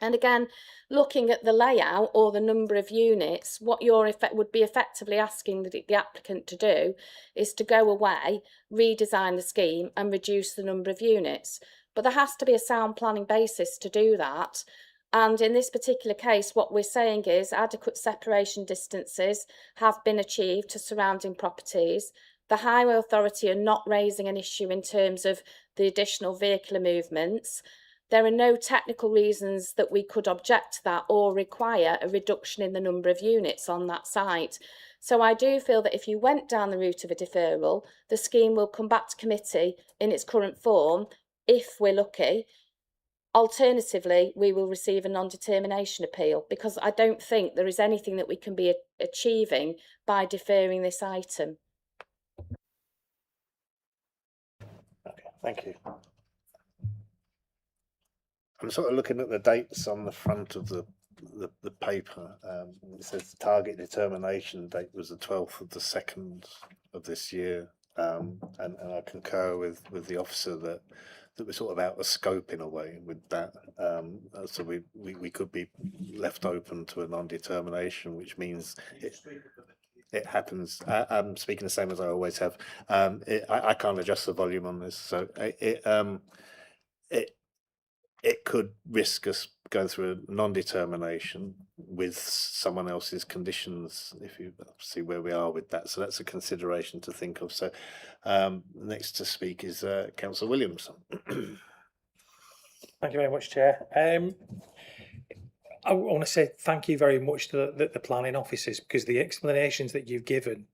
And again, looking at the layout or the number of units, what your effect would be effectively asking the applicant to do is to go away, redesign the scheme and reduce the number of units. But there has to be a sound planning basis to do that. And in this particular case, what we're saying is adequate separation distances have been achieved to surrounding properties. The Highway Authority are not raising an issue in terms of the additional vehicular movements. There are no technical reasons that we could object to that or require a reduction in the number of units on that site. So I do feel that if you went down the route of a deferral, the scheme will come back to committee in its current form, if we're lucky. Alternatively, we will receive a non-determination appeal, because I don't think there is anything that we can be achieving by deferring this item. Okay, thank you. I'm sort of looking at the dates on the front of the paper. It says the target determination date was the 12th of the 2nd of this year, and I concur with the officer that we're sort of out of scope in a way with that. So we could be left open to a non-determination, which means it happens. I'm speaking the same as I always have. I can't adjust the volume on this, so it could risk us going through a non-determination with someone else's conditions, if you see where we are with that. So that's a consideration to think of. So next to speak is Councillor Williams. Thank you very much, Chair. I want to say thank you very much to the planning officers, because the explanations that you've given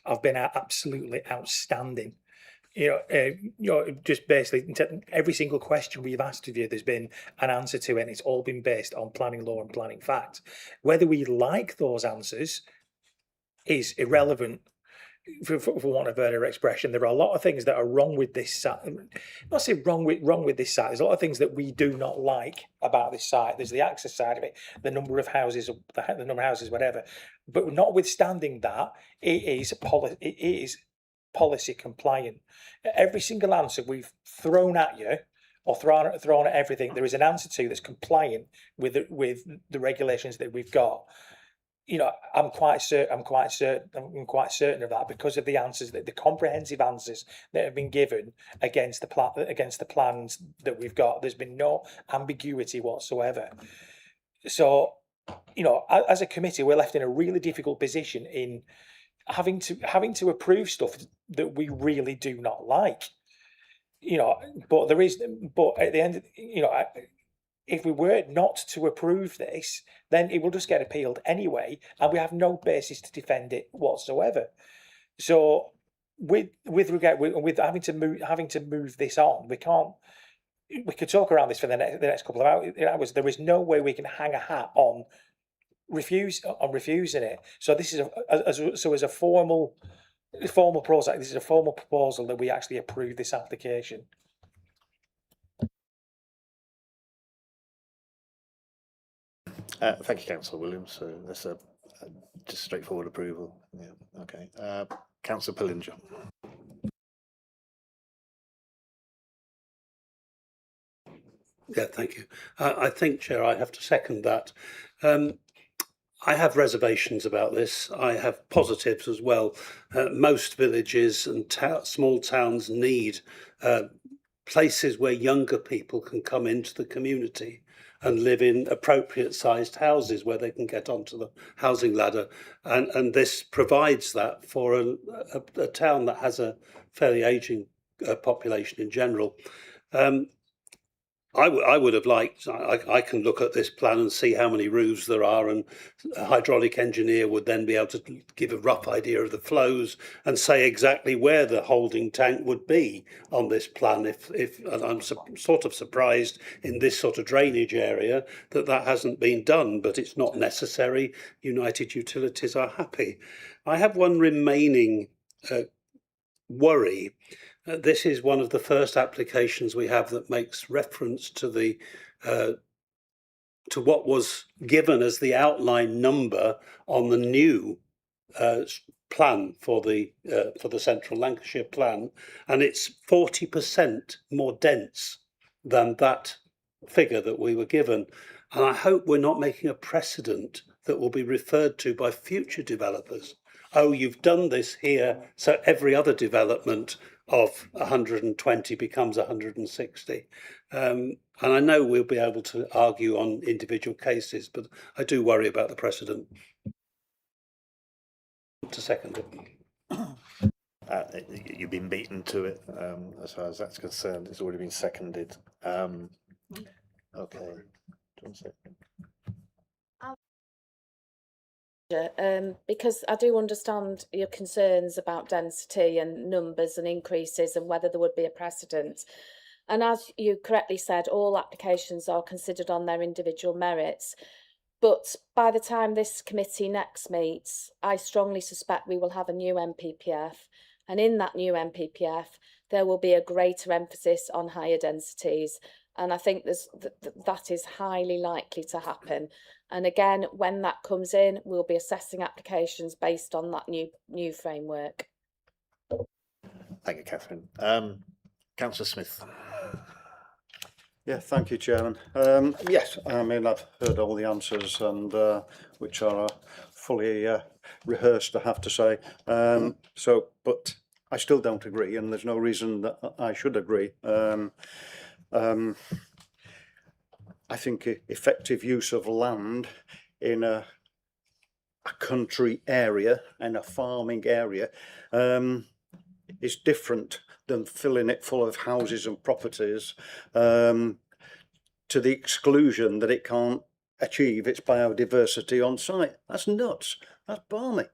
have been absolutely outstanding. Just basically every single question we've asked of you, there's been an answer to it, and it's all been based on planning law and planning fact. Whether we like those answers is irrelevant, for want of a better expression. There are a lot of things that are wrong with this site. Not say wrong with this site. There's a lot of things that we do not like about this site. There's the access side of it, the number of houses, whatever. But notwithstanding that, it is policy compliant. Every single answer we've thrown at you, or thrown at everything, there is an answer to that's compliant with the regulations that we've got. I'm quite certain of that, because of the answers, the comprehensive answers that have been given against the plans that we've got. There's been no ambiguity whatsoever. So, as a committee, we're left in a really difficult position in having to approve stuff that we really do not like. But at the end, if we were not to approve this, then it will just get appealed anyway, and we have no basis to defend it whatsoever. So, with having to move this on, we can't. We could talk around this for the next couple of hours. There is no way we can hang a hat on refusing it. So this is as a formal process. This is a formal proposal that we actually approve this application. Thank you, Councillor Williams. So that's a just straightforward approval. Yeah. Okay. Councillor Pillinger. Yeah, thank you. I think, Chair, I have to second that. I have reservations about this. I have positives as well. Most villages and small towns need places where younger people can come into the community and live in appropriate sized houses where they can get onto the housing ladder. And this provides that for a town that has a fairly ageing population in general. I would have liked, I can look at this plan and see how many roofs there are, and a hydraulic engineer would then be able to give a rough idea of the flows and say exactly where the holding tank would be on this plan. And I'm sort of surprised in this sort of drainage area that hasn't been done, but it's not necessary. United Utilities are happy. I have one remaining worry. This is one of the first applications we have that makes reference to the to what was given as the outline number on the new plan for the Central Lancashire plan, and it's 40% more dense than that figure that we were given. And I hope we're not making a precedent that will be referred to by future developers. Oh, you've done this here, so every other development of 120 becomes 160. And I know we'll be able to argue on individual cases, but I do worry about the precedent. To second it. You've been beaten to it, as far as that's concerned. It's already been seconded. Okay. Because I do understand your concerns about density and numbers and increases and whether there would be a precedent. And as you correctly said, all applications are considered on their individual merits. But by the time this committee next meets, I strongly suspect we will have a new NPPF. And in that new NPPF, there will be a greater emphasis on higher densities. And I think that is highly likely to happen. And again, when that comes in, we'll be assessing applications based on that new framework. Thank you, Catherine. Councillor Smith. Yeah, thank you, Chairman. Yes, I mean, I've heard all the answers, and which are fully rehearsed, I have to say. But I still don't agree, and there's no reason that I should agree. I think effective use of land in a country area and a farming area is different than filling it full of houses and properties to the exclusion that it can't achieve its biodiversity on site. That's nuts. That's balmy.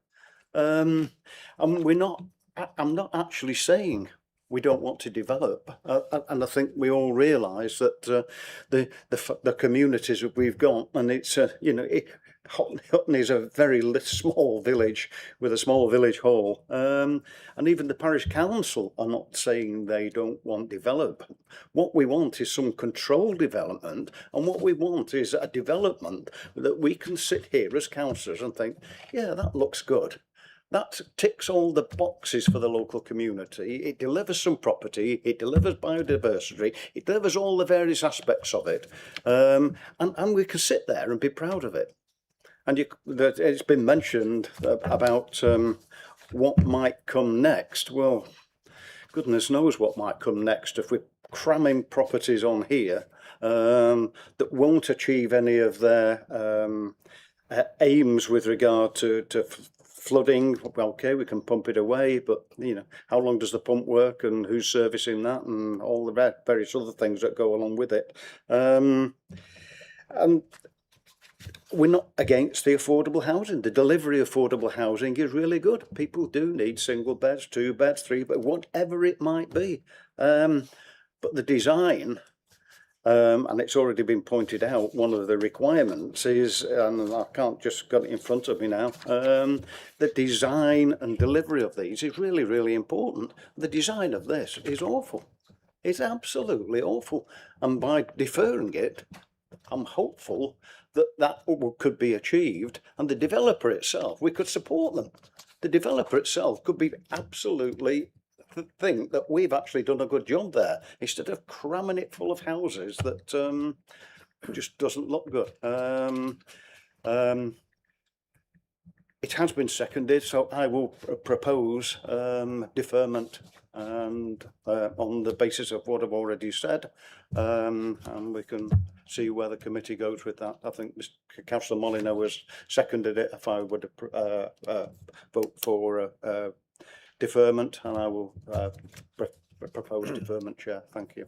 And I'm not actually saying we don't want to develop, and I think we all realise that the communities that we've got, and it's Hutton is a very small village with a small village hall, and even the parish council are not saying they don't want development. What we want is some controlled development, and what we want is a development that we can sit here as councillors and think, yeah, that looks good. That ticks all the boxes for the local community. It delivers some property, it delivers biodiversity, it delivers all the various aspects of it. And we can sit there and be proud of it. And it's been mentioned about what might come next. Well, goodness knows what might come next if we're cramming properties on here that won't achieve any of their aims with regard to flooding. Well, okay, we can pump it away, but how long does the pump work, and who's servicing that, and all the various other things that go along with it. And we're not against the affordable housing. The delivery of affordable housing is really good. People do need single beds, 2 beds, 3 beds, whatever it might be. But the design, and it's already been pointed out, one of the requirements is, and I can't just got it in front of me now, the design and delivery of these is really, really important. The design of this is awful. It's absolutely awful. And by deferring it, I'm hopeful that could be achieved, and the developer itself, we could support them. The developer itself could be absolutely think that we've actually done a good job there, instead of cramming it full of houses that just doesn't look good. It has been seconded, so I will propose deferment, and on the basis of what I've already said, and we can see where the committee goes with that. I think Councillor Molyneux has seconded it. If I would vote for deferment, and I will propose deferment, Chair. Thank you.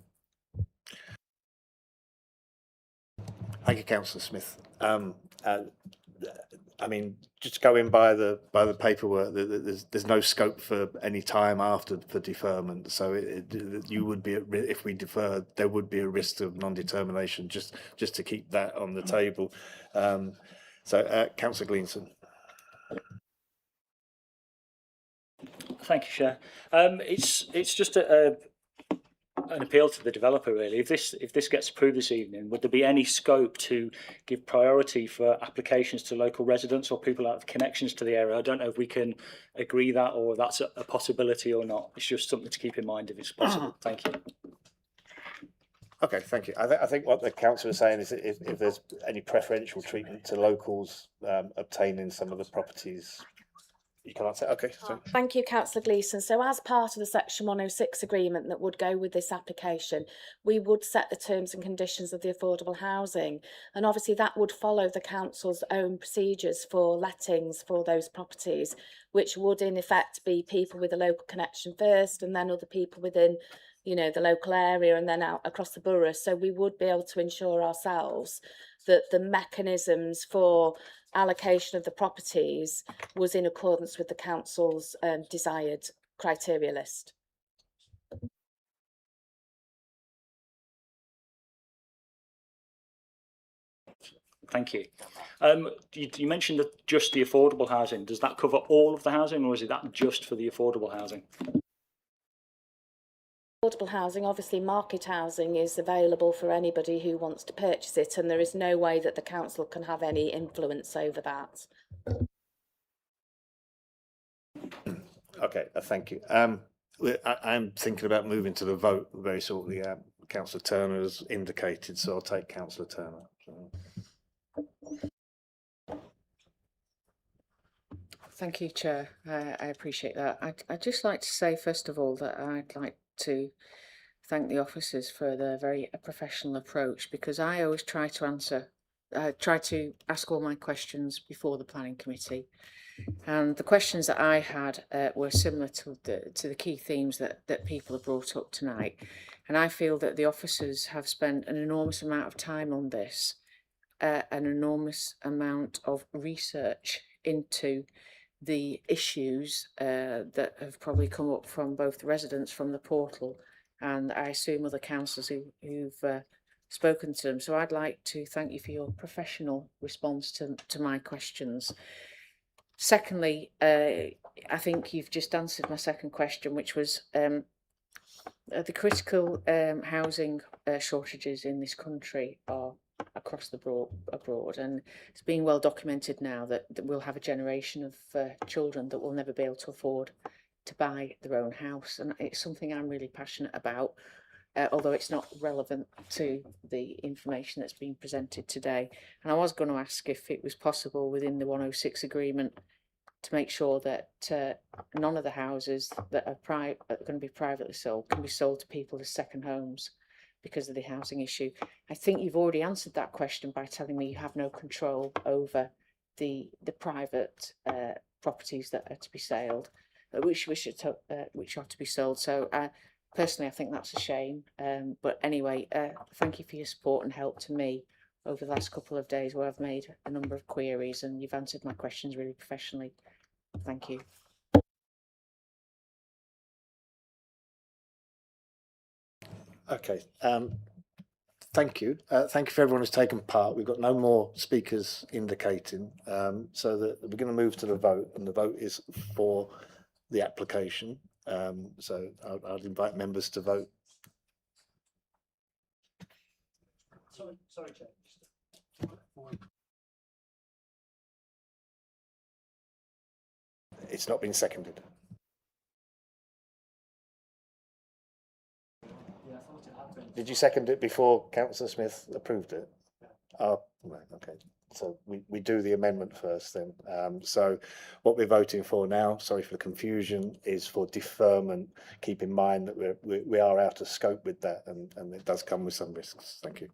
Thank you, Councillor Smith. I mean, just going by the paperwork, there's no scope for any time after for deferment. So you would be if we deferred, there would be a risk of non-determination. Just to keep that on the table. Councillor Gleeson. Thank you, Chair. It's just an appeal to the developer, really. If this gets approved this evening, would there be any scope to give priority for applications to local residents or people that have connections to the area? I don't know if we can agree that, or that's a possibility or not. It's just something to keep in mind if it's possible. Thank you. Okay, thank you. I think what the council is saying is if there's any preferential treatment to locals obtaining some of the properties. You can answer. Okay. Sorry. Thank you, Councillor Gleeson. So as part of the Section 106 agreement that would go with this application, we would set the terms and conditions of the affordable housing. And obviously that would follow the council's own procedures for lettings for those properties, which would in effect be people with a local connection first, and then other people within, you know, the local area, and then out across the borough. So we would be able to ensure ourselves that the mechanisms for allocation of the properties was in accordance with the council's desired criteria list. Thank you. You mentioned that just the affordable housing. Does that cover all of the housing, or is it that just for the affordable housing? Affordable housing, obviously market housing is available for anybody who wants to purchase it, and there is no way that the council can have any influence over that. Okay, thank you. I'm thinking about moving to the vote very shortly. Councillor Turner has indicated, so I'll take Councillor Turner. Thank you, Chair. I appreciate that. I'd just like to say, first of all, that I'd like to thank the officers for their very professional approach, because I always try to ask all my questions before the planning committee, and the questions that I had were similar to the key themes that people have brought up tonight, and I feel that the officers have spent an enormous amount of time on this, an enormous amount of research into the issues that have probably come up from both the residents from the portal, and I assume other councillors who've spoken to them. So I'd like to thank you for your professional response to my questions. Secondly, I think you've just answered my second question, which was the critical housing shortages in this country are across the abroad, and it's being well documented now that we'll have a generation of children that will never be able to afford to buy their own house, and it's something I'm really passionate about, although it's not relevant to the information that's been presented today. And I was going to ask if it was possible within the 106 agreement to make sure that none of the houses that are going to be privately sold can be sold to people as second homes because of the housing issue. I think you've already answered that question by telling me you have no control over the private properties that are to be sold, which are to be sold. So personally, I think that's a shame. But anyway, thank you for your support and help to me over the last couple of days, where I've made a number of queries, and you've answered my questions really professionally. Thank you. Okay. Thank you. Thank you for everyone who's taken part. We've got no more speakers indicating, so that we're going to move to the vote, and the vote is for the application. So I'll invite members to vote. Sorry, Chair. It's not been seconded. Did you second it before Councillor Smith approved it? Oh, right, okay. So we do the amendment first then. So what we're voting for now, sorry for the confusion, is for deferment. Keep in mind that we are out of scope with that, and it does come with some risks. Thank you.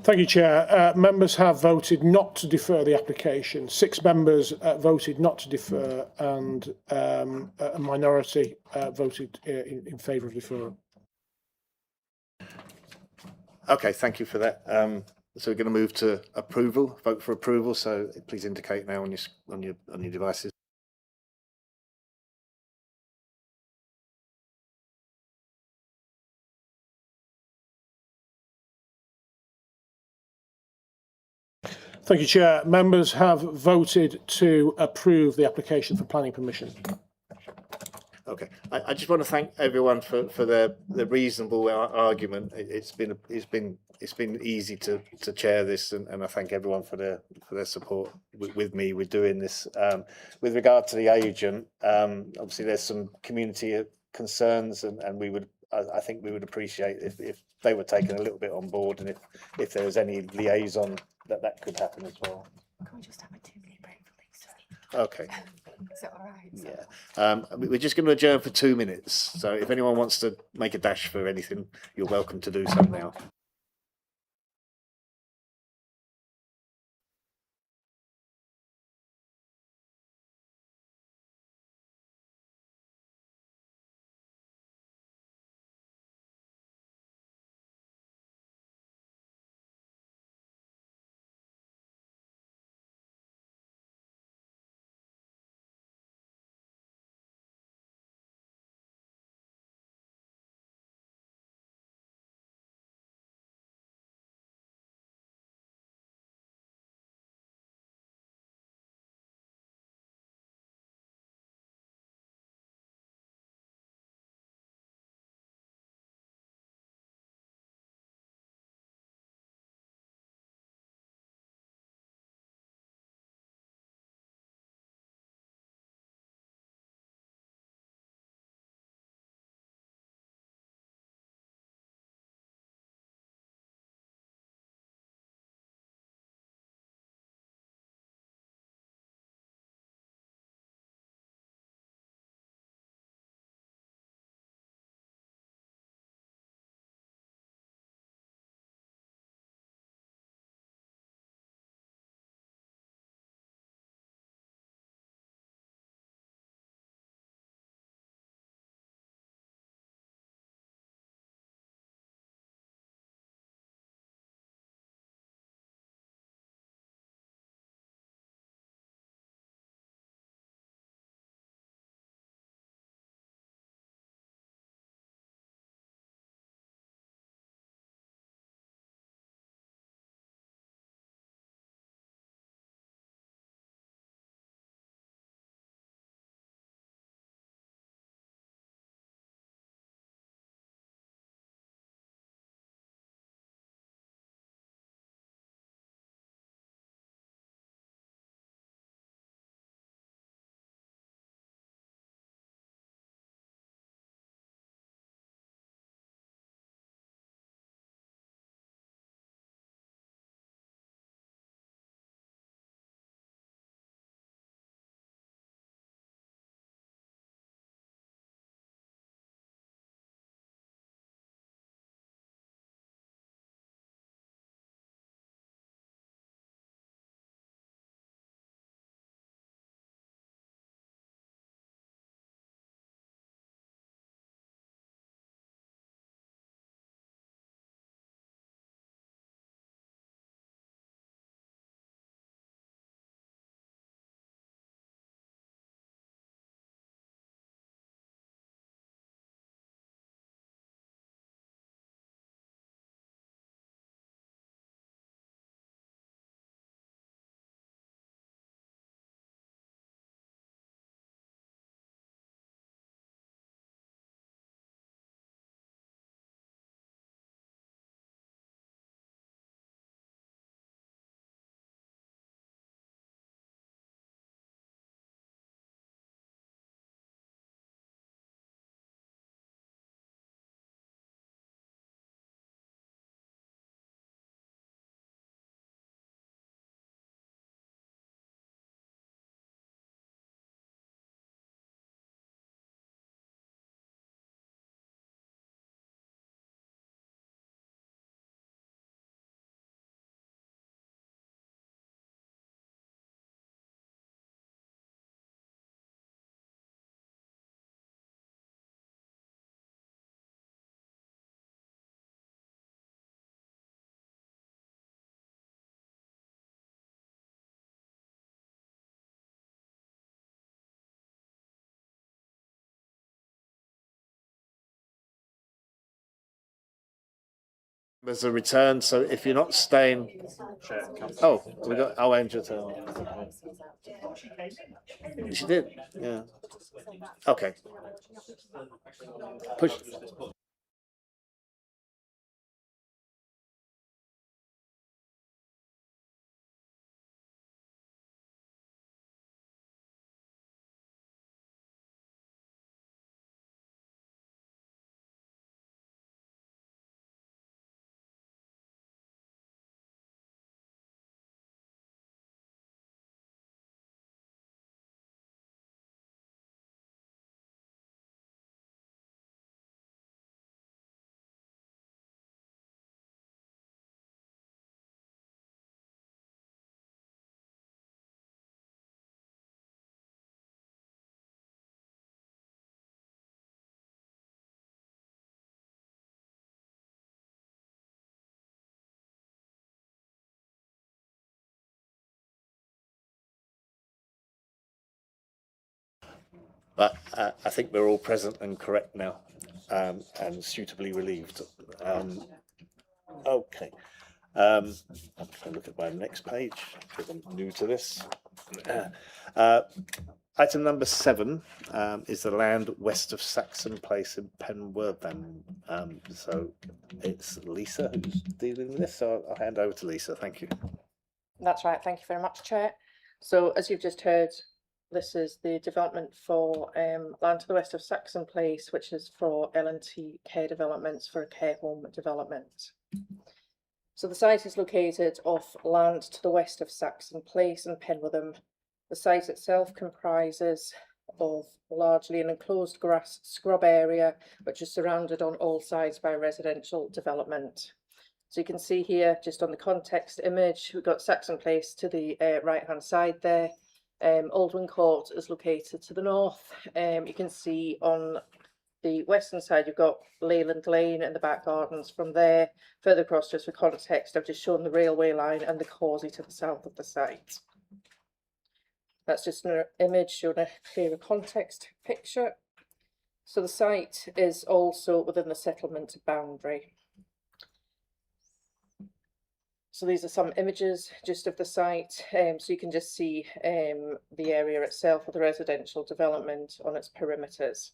Thank you, Chair. Members have voted not to defer the application. 6 members voted not to defer, and a minority voted in favour of deferral. Okay, thank you for that. So we're going to move to approval. Vote for approval. So please indicate now on your devices. Thank you, Chair. Members have voted to approve the application for planning permission. Okay, I just want to thank everyone for their reasonable argument. It's been easy to chair this, and I thank everyone for their support with me with doing this. With regard to the agent, obviously there's some community concerns, and I think we would appreciate if they were taken a little bit on board, and if there was any liaison that could happen as well. Can we just have a 2-minute break, please? Okay. Is that all right? Yeah. We're just going to adjourn for 2 minutes. So if anyone wants to make a dash for anything, you're welcome to do so now. Members are returned, so if you're not staying, oh, we got. Oh, Angela. She did. Yeah. Okay. Push. But I think we're all present and correct now, and suitably relieved. Okay. I'll look at my next page because I'm new to this. Item number 7 is the land west of Saxon Place in Penwortham. So it's Lisa who's dealing with this. So I'll hand over to Lisa. Thank you. That's right. Thank you very much, Chair. So as you've just heard, this is the development for land to the west of Saxon Place, which is for L&T Care Developments for a care home development. So the site is located off land to the west of Saxon Place in Penwortham. The site itself comprises of largely an enclosed grass scrub area, which is surrounded on all sides by residential development. So you can see here, just on the context image, we've got Saxon Place to the right-hand side there. Aldwyn Court is located to the north. You can see on the western side, you've got Leyland Lane and the back gardens from there. Further across, just for context, I've just shown the railway line and the causey to the south of the site. That's just an image showing a clearer context picture. So the site is also within the settlement boundary. So these are some images just of the site, so you can just see the area itself with the residential development on its perimeters.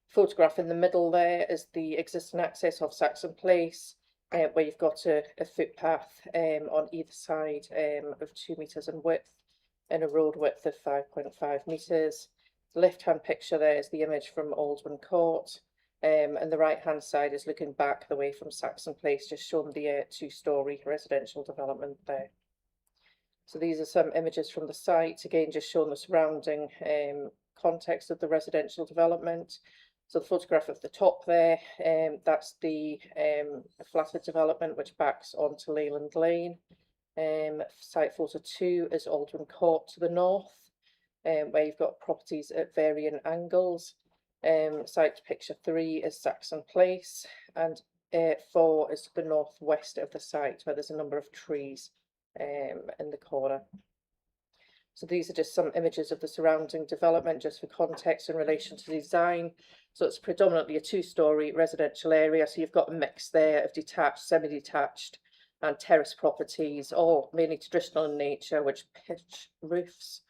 Photograph in the middle there is the existing access of Saxon Place, where you've got a footpath on either side of 2 metres in width and a road width of 5.5 metres. The left-hand picture there is the image from Aldwyn Court. And the right-hand side is looking back the way from Saxon Place, just showing the 2-storey residential development there. So these are some images from the site, again just showing the surrounding context of the residential development. So the photograph of the top there, that's the flatter development which backs onto Leyland Lane. Site photo 2 is Aldwyn Court to the north, where you've got properties at varying angles. Site picture 3 is Saxon Place, and 4 is to the northwest of the site, where there's a number of trees in the corner. So these are just some images of the surrounding development, just for context in relation to design. So it's predominantly a 2-storey residential area, so you've got a mix there of detached, semi-detached and terrace properties, all mainly traditional in nature, which pitch roofs,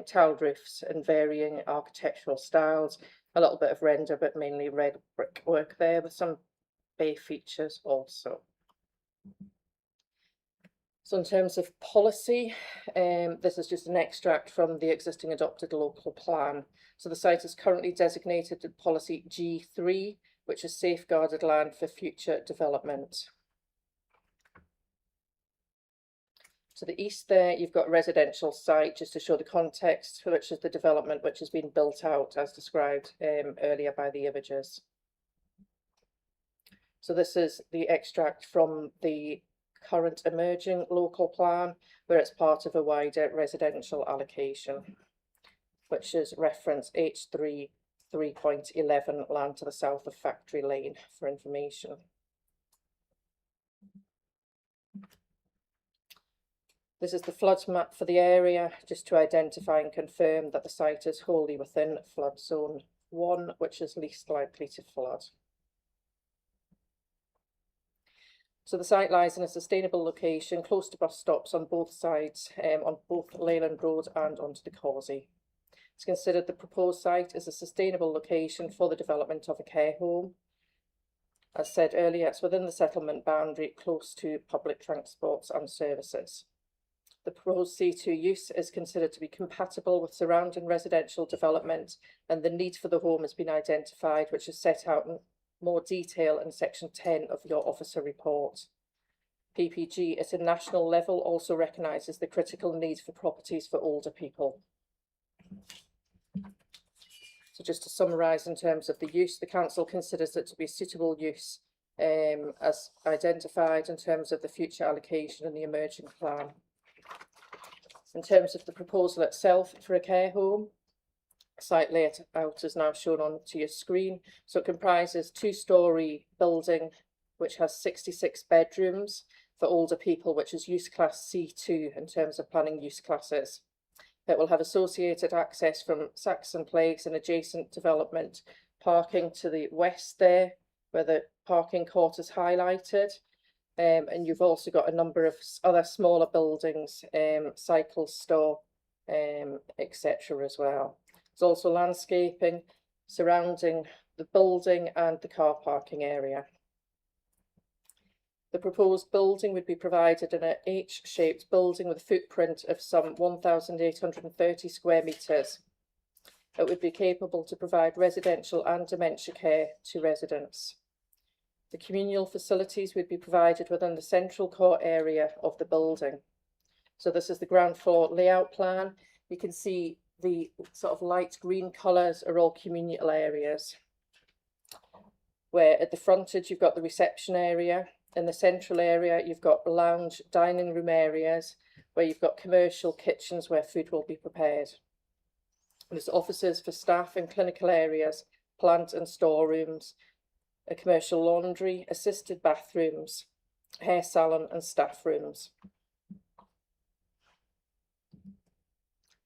tiled roofs and varying architectural styles. A little bit of render, but mainly red brickwork there with some bay features also. So in terms of policy, this is just an extract from the existing adopted local plan. So the site is currently designated in policy G3, which is safeguarded land for future development. To the east there, you've got a residential site, just to show the context, which is the development which has been built out as described earlier by the images. So this is the extract from the current emerging local plan, where it's part of a wider residential allocation, which is reference H3 3.11 land to the south of Factory Lane for information. This is the flood map for the area, just to identify and confirm that the site is wholly within flood zone 1, which is least likely to flood. So the site lies in a sustainable location close to bus stops on both sides, on both Leyland Road and onto the Causey. It's considered the proposed site as a sustainable location for the development of a care home. As said earlier, it's within the settlement boundary, close to public transports and services. The proposed C2 use is considered to be compatible with surrounding residential development, and the need for the home has been identified, which is set out in more detail in section 10 of your officer report. PPG at a national level also recognises the critical need for properties for older people. So just to summarise in terms of the use, the council considers it to be a suitable use as identified in terms of the future allocation and the emerging plan. In terms of the proposal itself for a care home, site layout is now shown on to your screen. So it comprises 2-storey building which has 66 bedrooms for older people, which is use class C2 in terms of planning use classes. It will have associated access from Saxon Place and adjacent development, parking to the west there, where the parking court is highlighted. And you've also got a number of other smaller buildings, cycle store, etc. as well. There's also landscaping surrounding the building and the car parking area. The proposed building would be provided in an H-shaped building with a footprint of some 1,830 square metres. It would be capable to provide residential and dementia care to residents. The communal facilities would be provided within the central core area of the building. So this is the ground floor layout plan. You can see the sort of light green colours are all communal areas, where at the frontage you've got the reception area. In the central area, you've got lounge dining room areas where you've got commercial kitchens where food will be prepared. There's offices for staff and clinical areas, plant and storerooms, a commercial laundry, assisted bathrooms, hair salon and staff rooms.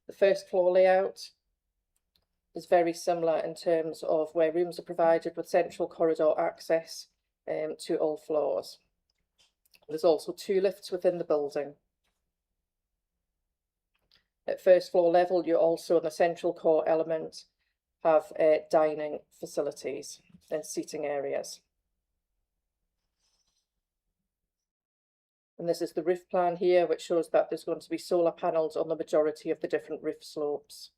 The first floor layout is very similar in terms of where rooms are provided with central corridor access to all floors. There's also 2 lifts within the building. At first floor level, you also in the central core element have dining facilities and seating areas. And this is the roof plan here, which shows that there's going to be solar panels on the majority of the different roof slopes.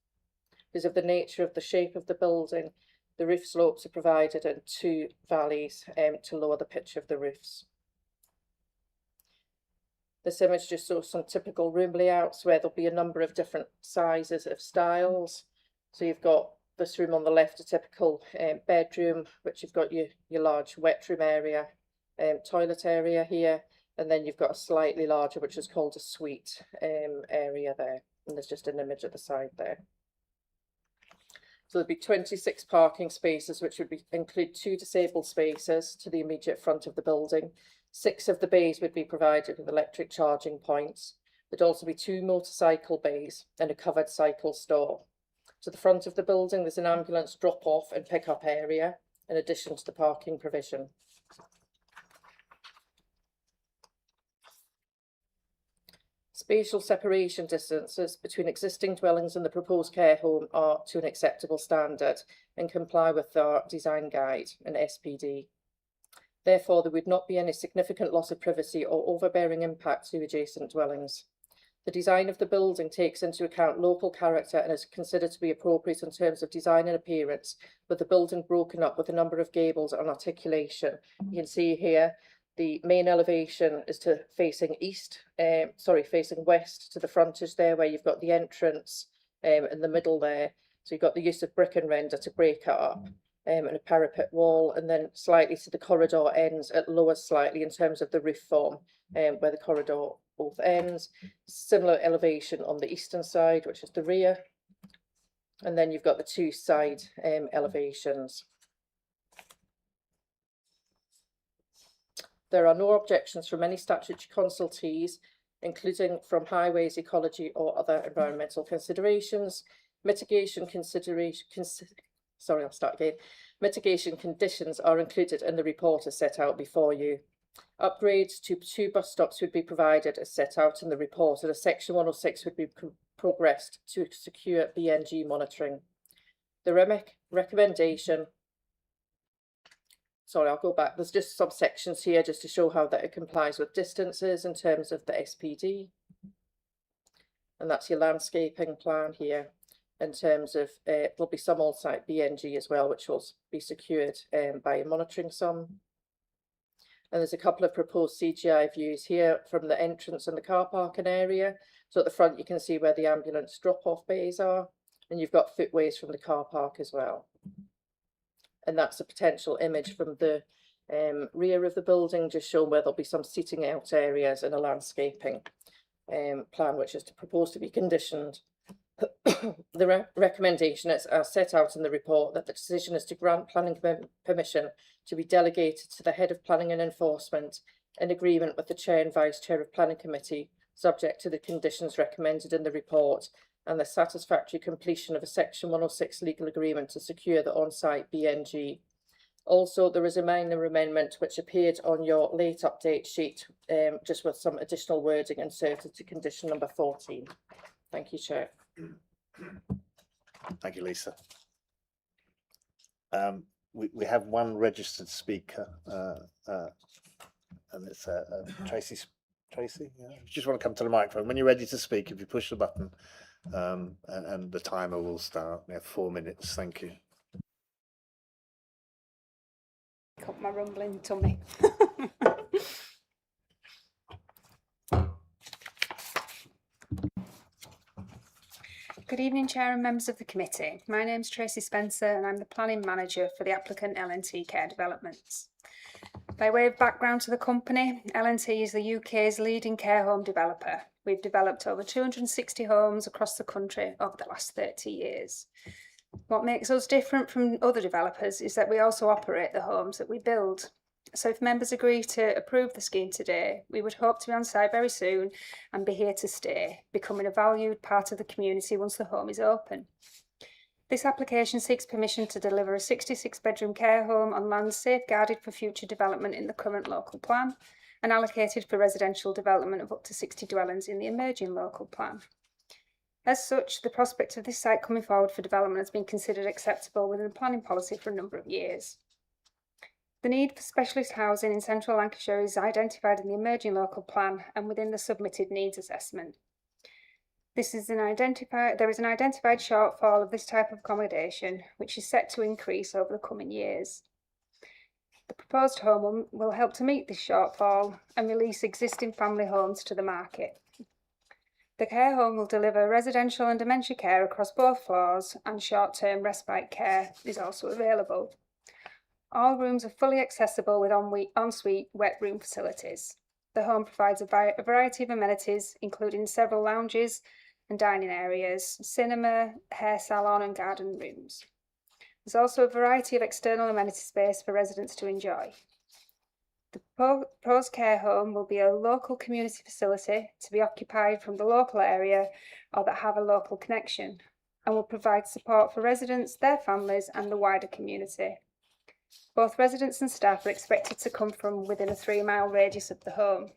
Because of the nature of the shape of the building, the roof slopes are provided in 2 valleys to lower the pitch of the roofs. This image just shows some typical room layouts where there'll be a number of different sizes of styles. So you've got this room on the left, a typical bedroom, which you've got your large wet room area, toilet area here, and then you've got a slightly larger, which is called a suite area there. And there's just an image at the side there. So there'd be 26 parking spaces, which would include 2 disabled spaces to the immediate front of the building. 6 of the bays would be provided with electric charging points. There'd also be 2 motorcycle bays and a covered cycle store. To the front of the building, there's an ambulance drop-off and pick-up area, in addition to the parking provision. Spatial separation distances between existing dwellings and the proposed care home are to an acceptable standard and comply with our design guide and SPD. Therefore, there would not be any significant loss of privacy or overbearing impact to adjacent dwellings. The design of the building takes into account local character and is considered to be appropriate in terms of design and appearance, with the building broken up with a number of gables and articulation. You can see here the main elevation is facing west to the frontage there, where you've got the entrance in the middle there. So you've got the use of brick and render to break it up, and a parapet wall, and then slightly to the corridor ends, it lowers slightly in terms of the roof form, where the corridor both ends. Similar elevation on the eastern side, which is the rear, and then you've got the 2 side elevations. There are no objections from any statutory consultees, including from highways, ecology or other environmental considerations. Mitigation conditions are included in the report as set out before you. Upgrades to 2 bus stops would be provided as set out in the report, and a section 106 would be progressed to secure BNG monitoring. The recommendation, sorry, I'll go back. There's just subsections here just to show how that it complies with distances in terms of the SPD. And that's your landscaping plan here in terms of, there'll be some on-site BNG as well, which will be secured by a monitoring sum. And there's a couple of proposed CGI views here from the entrance and the car parking area. So at the front, you can see where the ambulance drop-off bays are, and you've got footways from the car park as well. And that's a potential image from the rear of the building, just showing where there'll be some seating out areas and a landscaping plan, which is proposed to be conditioned. The recommendation is as set out in the report that the decision is to grant planning permission to be delegated to the head of planning and enforcement in agreement with the chair and vice chair of planning committee, subject to the conditions recommended in the report and the satisfactory completion of a section 106 legal agreement to secure the on-site BNG. Also, there is a minor amendment which appeared on your late update sheet, just with some additional wording inserted to condition number 14. Thank you, Chair. Thank you, Lisa. We have one registered speaker, and it's Tracy. Tracy, yeah. You just want to come to the microphone. When you're ready to speak, if you push the button, and the timer will start. We have 4 minutes. Thank you. Got my rumbling tummy. Good evening, Chair and members of the committee. My name's Tracy Spencer and I'm the planning manager for the applicant L&T Care Developments. By way of background to the company, L&T is the UK's leading care home developer. We've developed over 260 homes across the country over the last 30 years. What makes us different from other developers is that we also operate the homes that we build. So if members agree to approve the scheme today, we would hope to be on site very soon and be here to stay, becoming a valued part of the community once the home is open. This application seeks permission to deliver a 66-bedroom care home on land safeguarded for future development in the current local plan and allocated for residential development of up to 60 dwellings in the emerging local plan. As such, the prospect of this site coming forward for development has been considered acceptable within the planning policy for a number of years. The need for specialist housing in central Lancashire is identified in the emerging local plan and within the submitted needs assessment. There is an identified shortfall of this type of accommodation, which is set to increase over the coming years. The proposed home will help to meet this shortfall and release existing family homes to the market. The care home will deliver residential and dementia care across both floors, and short-term respite care is also available. All rooms are fully accessible with ensuite wet room facilities. The home provides a variety of amenities, including several lounges and dining areas, cinema, hair salon and garden rooms. There's also a variety of external amenity space for residents to enjoy. The proposed care home will be a local community facility to be occupied from the local area or that have a local connection, and will provide support for residents, their families and the wider community. Both residents and staff are expected to come from within a 3-mile radius of the home.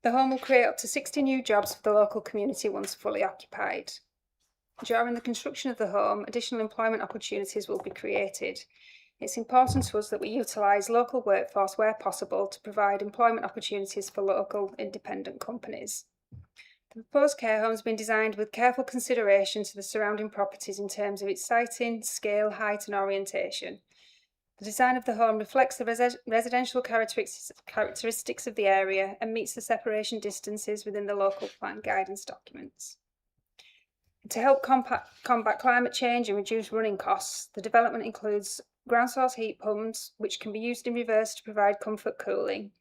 The home will create up to 60 new jobs for the local community once fully occupied. During the construction of the home, additional employment opportunities will be created. It's important to us that we utilise local workforce where possible to provide employment opportunities for local independent companies. The proposed care home has been designed with careful consideration to the surrounding properties in terms of its siting, scale, height and orientation. The design of the home reflects the residential characteristics of the area and meets the separation distances within the local plan guidance documents. To help combat climate change and reduce running costs, the development includes ground source heat pumps, which can be used in reverse to provide comfort cooling,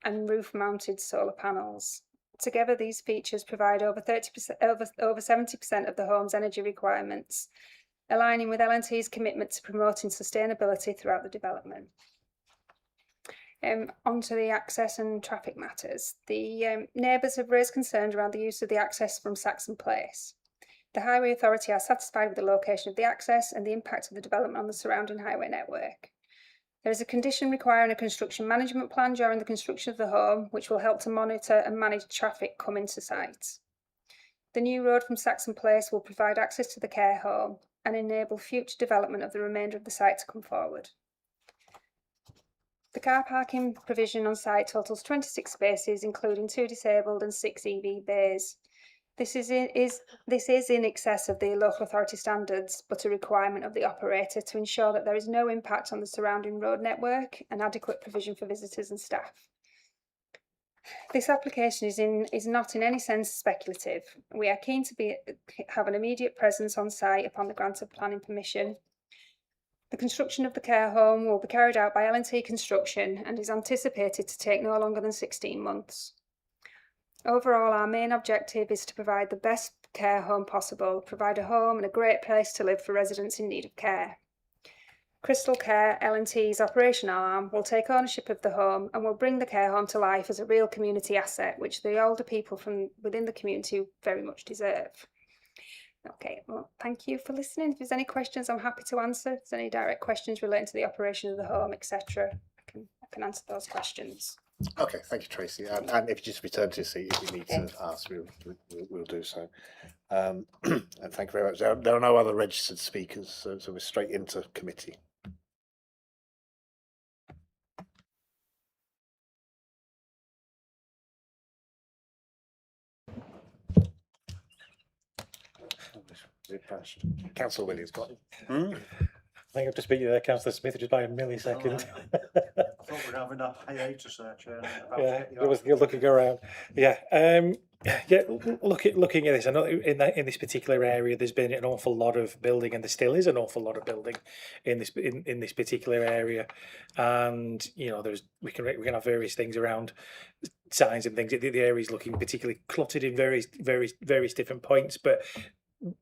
and roof-mounted solar panels. Together, these features provide over 70% of the home's energy requirements, aligning with L&T's commitment to promoting sustainability throughout the development. Onto the access and traffic matters. The neighbours have raised concerns around the use of the access from Saxon Place. The Highway Authority are satisfied with the location of the access and the impact of the development on the surrounding highway network. There is a condition requiring a construction management plan during the construction of the home, which will help to monitor and manage traffic coming to site. The new road from Saxon Place will provide access to the care home and enable future development of the remainder of the site to come forward. The car parking provision on site totals 26 spaces, including 2 disabled and 6 EV bays. This is in excess of the local authority standards, but a requirement of the operator to ensure that there is no impact on the surrounding road network and adequate provision for visitors and staff. This application is not in any sense speculative. We are keen to have an immediate presence on site upon the grant of planning permission. The construction of the care home will be carried out by L&T Construction and is anticipated to take no longer than 16 months. Overall, our main objective is to provide the best care home possible, provide a home and a great place to live for residents in need of care. Crystal Care, L&T's operational arm, will take ownership of the home and will bring the care home to life as a real community asset, which the older people from within the community very much deserve. Okay, well, thank you for listening. If there's any questions, I'm happy to answer. If there's any direct questions relating to the operation of the home, etc., I can answer those questions. Okay, thank you, Tracy. And if you just return to your seat, if you need to ask, we'll do so. And thank you very much. There are no other registered speakers, so we're straight into committee. Councillor Williams, got it. I think I have to speak to Councillor Smith just by a millisecond. I thought we'd have enough hiatus there, Chair. Yeah, you're looking around. Yeah, yeah. Looking at this, I know in this particular area, there's been an awful lot of building, and there still is an awful lot of building in this particular area. And you know, we can have various things around signs and things. The area is looking particularly cluttered in various different points, but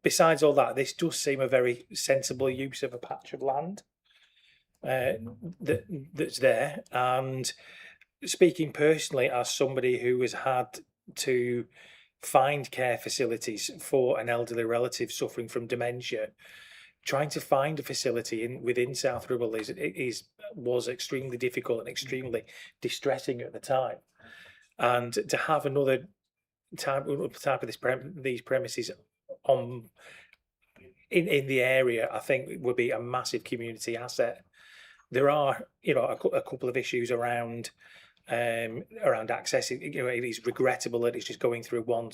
besides all that, this does seem a very sensible use of a patch of land that's there. And speaking personally as somebody who has had to find care facilities for an elderly relative suffering from dementia, trying to find a facility within South Ribble was extremely difficult and extremely distressing at the time. And to have another type of these premises in the area, I think would be a massive community asset. There are, you know, a couple of issues around access. You know, it is regrettable that it's just going through one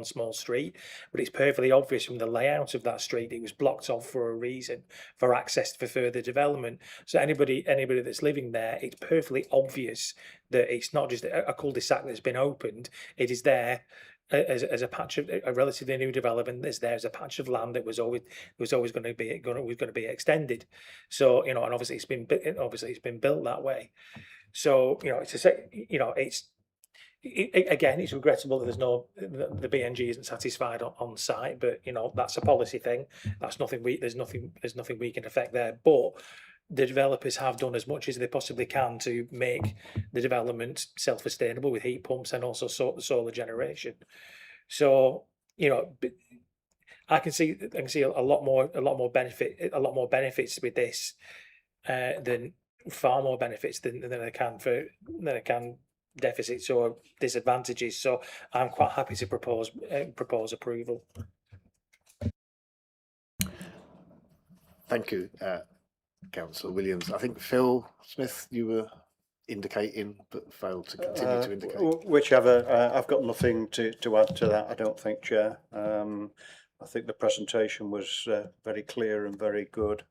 small street, but it's perfectly obvious from the layout of that street it was blocked off for a reason, for access for further development. So anybody that's living there, it's perfectly obvious that it's not just a cul-de-sac that's been opened. It is there as a patch of a relatively new development. There's a patch of land that was always going to be extended. So you know, and obviously it's been built that way. So you know, again, it's regrettable that the BNG isn't satisfied on site, but you know, that's a policy thing. That's nothing there's nothing we can affect there. But the developers have done as much as they possibly can to make the development self-sustainable with heat pumps and also solar generation. So you know, I can see a lot more benefits with this than far more benefits than I can deficits or disadvantages. So I'm quite happy to propose approval. Thank you, Councillor Williams. I think Phil Smith, you were indicating but failed to continue to indicate. Whichever. I've got nothing to add to that, I don't think, Chair. I think the presentation was very clear and very good.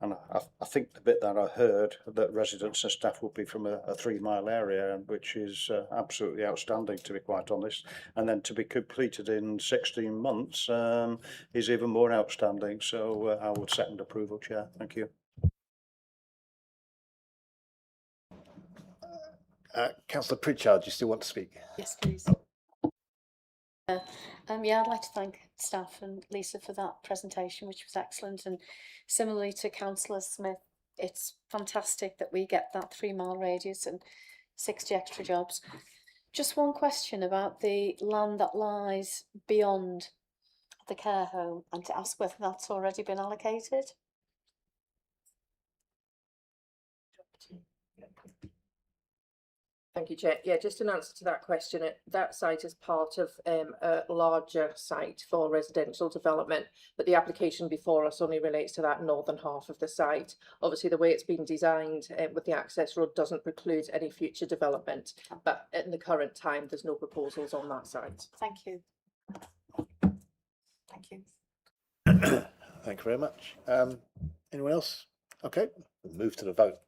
And I think the bit that I heard, that residents and staff will be from a 3 mile area, which is absolutely outstanding, to be quite honest. And then to be completed in 16 months is even more outstanding. So I would second approval, Chair. Thank you. Councillor Pritchard, do you still want to speak? Yes, please. Yeah, I'd like to thank staff and Lisa for that presentation, which was excellent. And similarly to Councillor Smith, it's fantastic that we get that 3 mile radius and 60 extra jobs. Just one question about the land that lies beyond the care home, and to ask whether that's already been allocated. Thank you, Chair. Yeah, just in answer to that question, that site is part of a larger site for residential development, but the application before us only relates to that northern half of the site. Obviously, the way it's been designed with the access road doesn't preclude any future development, but in the current time, there's no proposals on that site. Thank you. Thank you. Thank you very much. Anyone else? Okay, we'll move to the vote.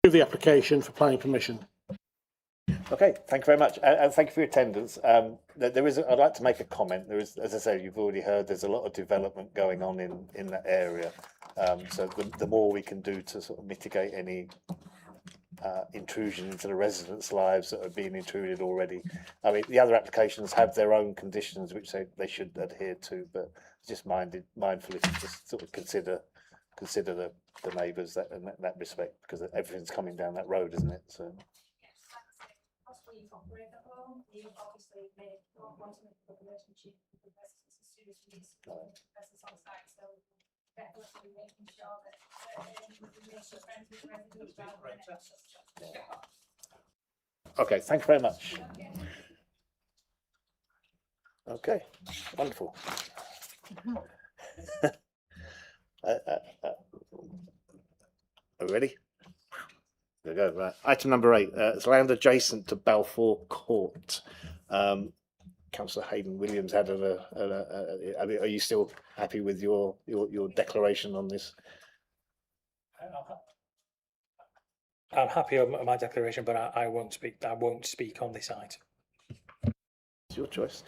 The application for planning permission. Okay, thank you very much, and thank you for your attendance. There is, I'd like to make a comment. There is, as I say, you've already heard, there's a lot of development going on in that area. So the more we can do to sort of mitigate any intrusion into the residents' lives that are being intruded already. I mean, the other applications have their own conditions which they should adhere to, but just mindful if you just sort of consider the neighbours in that respect, because everything's coming down that road, isn't it? So. Okay, thank you very much. Okay, wonderful. Are we ready? There we go. Right. Item number 8. It's land adjacent to Balfour Court. Councillor Hayden Williams had I mean, are you still happy with your declaration on this? I'm happy with my declaration, but I won't speak. I won't speak on this item. It's your choice.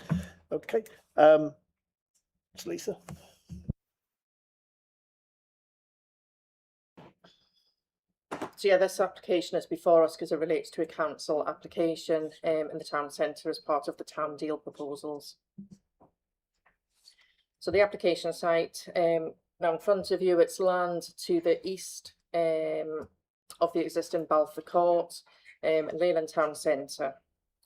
Okay. It's Lisa. So yeah, this application is before us because it relates to a council application in the town centre as part of the town deal proposals. So the application site now in front of you, it's land to the east of the existing Balfour Court in Leyland Town Centre,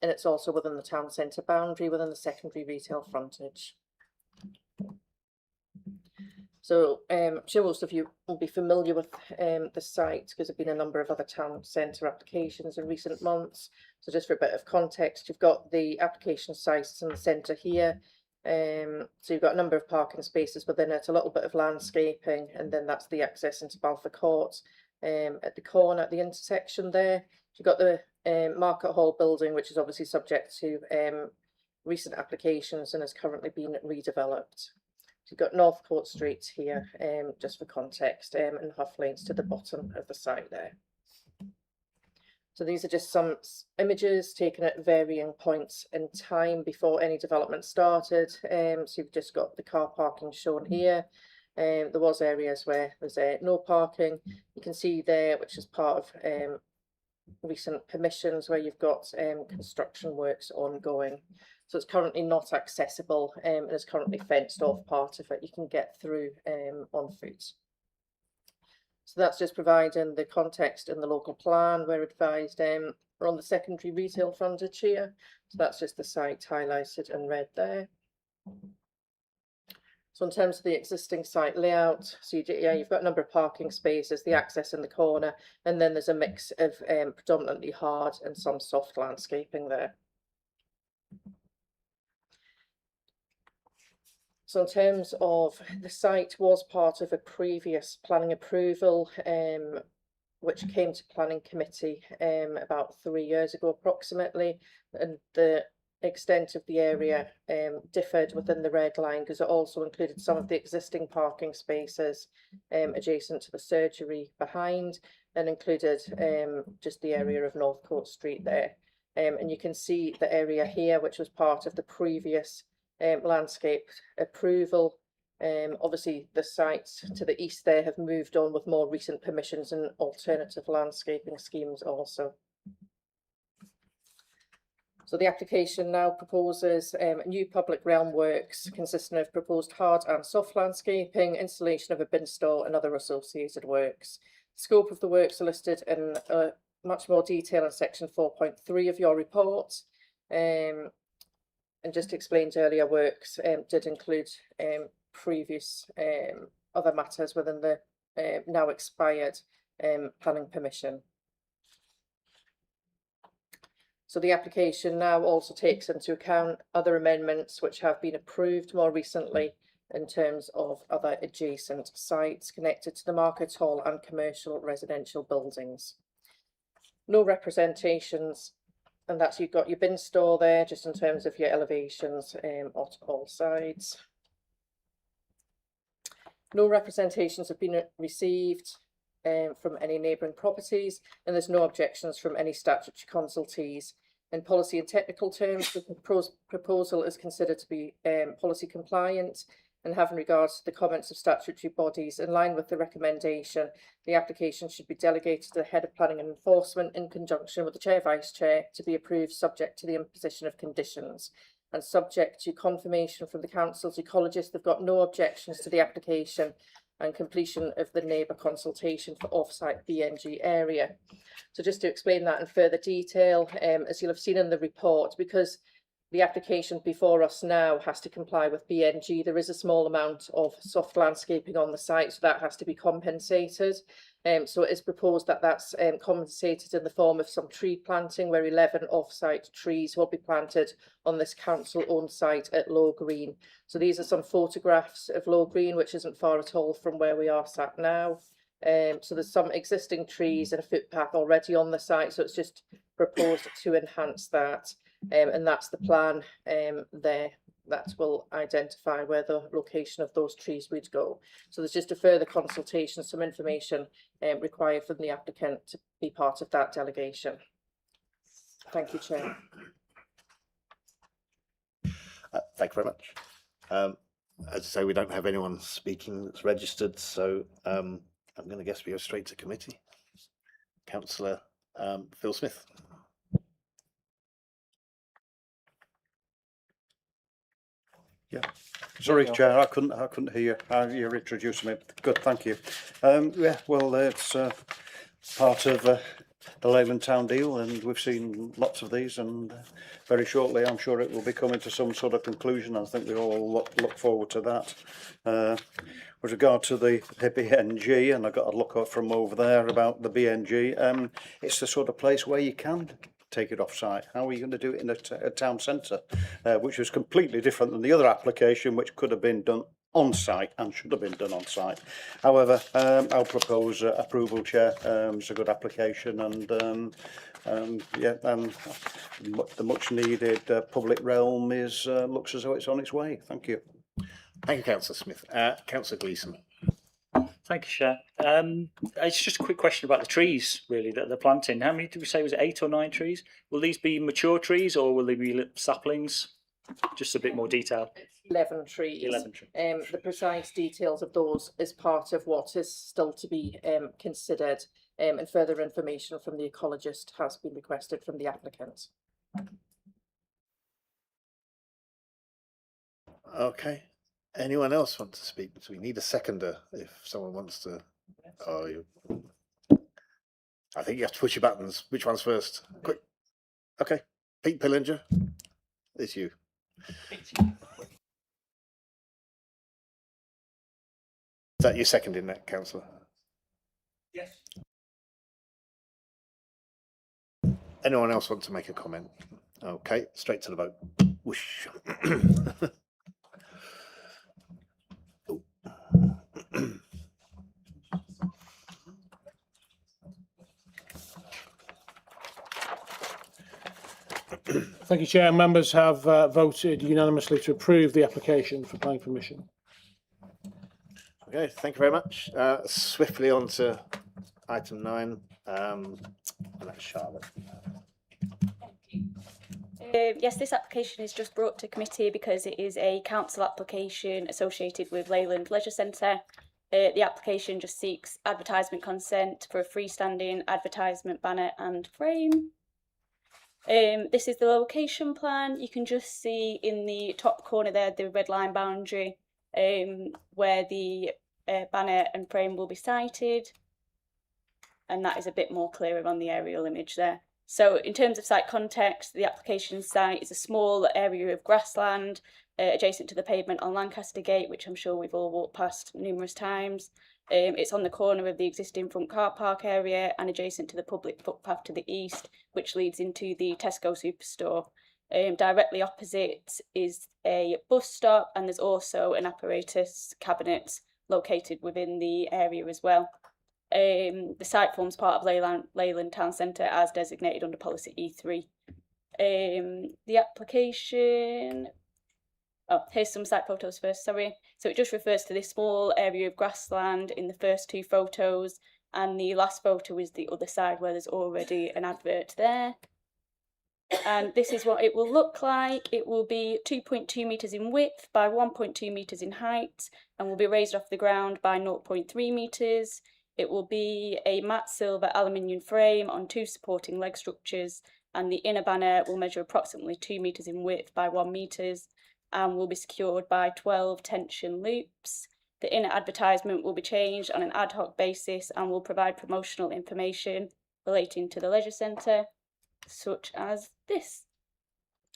and it's also within the town centre boundary within the secondary retail frontage. So I'm sure most of you will be familiar with the site because there have been a number of other town centre applications in recent months. So just for a bit of context, you've got the application sites in the centre here. So you've got a number of parking spaces within it, a little bit of landscaping, and then that's the access into Balfour Court. At the corner, at the intersection there, you've got the Market Hall building, which is obviously subject to recent applications and is currently being redeveloped. You've got North Court Street here, just for context, and Huff Lanes to the bottom of the site there. So these are just some images taken at varying points in time before any development started. So you've just got the car parking shown here. There was areas where there's no parking. You can see there, which is part of recent permissions, where you've got construction works ongoing. So it's currently not accessible and is currently fenced off part of it. You can get through on foot. So that's just providing the context in the local plan. We're advised we're on the secondary retail frontage here. So that's just the site highlighted in red there. So in terms of the existing site layout, so you've got a number of parking spaces, the access in the corner, and then there's a mix of predominantly hard and some soft landscaping there. So in terms of the site was part of a previous planning approval, which came to planning committee about 3 years ago approximately, and the extent of the area differed within the red line because it also included some of the existing parking spaces adjacent to the surgery behind, and included just the area of North Court Street there. And you can see the area here, which was part of the previous landscape approval. Obviously the sites to the east there have moved on with more recent permissions and alternative landscaping schemes also. So the application now proposes new public realm works consisting of proposed hard and soft landscaping, installation of a bin stall and other associated works. The scope of the works are listed in a much more detail in section 4.3 of your report. And just explained earlier works did include previous other matters within the now expired planning permission. So the application now also takes into account other amendments which have been approved more recently in terms of other adjacent sites connected to the market hall and commercial residential buildings. No representations, and that's you've got your bin store there just in terms of your elevations on all sides. No representations have been received from any neighbouring properties, and there's no objections from any statutory consultees. In policy and technical terms, the proposal is considered to be policy compliant, and having regards to the comments of statutory bodies, in line with the recommendation, the application should be delegated to the Head of Planning and Enforcement in conjunction with the Chair Vice Chair to be approved subject to the imposition of conditions. And subject to confirmation from the council's ecologist, they've got no objections to the application and completion of the neighbour consultation for off-site BNG area. So just to explain that in further detail, as you'll have seen in the report, because the application before us now has to comply with BNG, there is a small amount of soft landscaping on the site, so that has to be compensated. So it is proposed that that's compensated in the form of some tree planting, where 11 off-site trees will be planted on this council-owned site at Low Green. So these are some photographs of Low Green, which isn't far at all from where we are sat now. So there's some existing trees and a footpath already on the site, so it's just proposed to enhance that. And that's the plan there. That will identify where the location of those trees would go. So there's just a further consultation, some information required from the applicant to be part of that delegation. Thank you, Chair. Thank you very much. As I say, we don't have anyone speaking that's registered, so I'm going to guess we go straight to committee. Councillor Phil Smith. Yeah, sorry, Chair, I couldn't hear you. You're introducing me. Good, thank you. Yeah, well, it's part of the Leyland Town deal, and we've seen lots of these, and very shortly, I'm sure it will be coming to some sort of conclusion. I think we all look forward to that. With regard to the BNG, and I got a look up from over there about the BNG. It's the sort of place where you can take it off site. How are you going to do it in a town centre, which was completely different than the other application, which could have been done on site and should have been done on site. However, I'll propose approval, Chair. It's a good application, and yeah, the much needed public realm is looks as though it's on its way. Thank you. Thank you, Councillor Smith. Councillor Gleeson. Thank you, Chair. It's just a quick question about the trees, really, that they're planting. How many did we say? Was it 8 or 9 trees? Will these be mature trees or will they be saplings? Just a bit more detail. 11 trees. 11 trees. The precise details of those is part of what is still to be considered, and further information from the ecologist has been requested from the applicant. Okay. Anyone else want to speak? So we need a seconder if someone wants to. Oh, I think you have to push your buttons. Which one's first? Quick. Okay. Pete Pillinger. It's you. Is that your second in that, Councillor? Yes. Anyone else want to make a comment? Okay, straight to the vote. Whoosh. Thank you, Chair. Members have voted unanimously to approve the application for planning permission. Okay, thank you very much. Swiftly on to item 9. And that's Charlotte. Yes, this application is just brought to committee because it is a council application associated with Leyland Leisure Centre. The application just seeks advertisement consent for a freestanding advertisement banner and frame. This is the location plan. You can just see in the top corner there the red line boundary where the banner and frame will be sited. and that is a bit more clearer on the aerial image there. So in terms of site context, the application site is a small area of grassland adjacent to the pavement on Lancaster Gate, which I'm sure we've all walked past numerous times. It's on the corner of the existing front car park area and adjacent to the public footpath to the east, which leads into the Tesco superstore. Directly opposite is a bus stop, and there's also an apparatus cabinet located within the area as well. The site forms part of Leyland Town Centre as designated under policy E3. The application, oh, here's some site photos first, sorry. So it just refers to this small area of grassland in the first two photos, and the last photo is the other side where there's already an advert there. And this is what it will look like. It will be 2.2 metres in width by 1.2 metres in height, and will be raised off the ground by 0.3 metres. It will be a matte silver aluminium frame on two supporting leg structures, and the inner banner will measure approximately 2 metres in width by 1 metre and will be secured by 12 tension loops. The inner advertisement will be changed on an ad hoc basis and will provide promotional information relating to the leisure centre, such as this.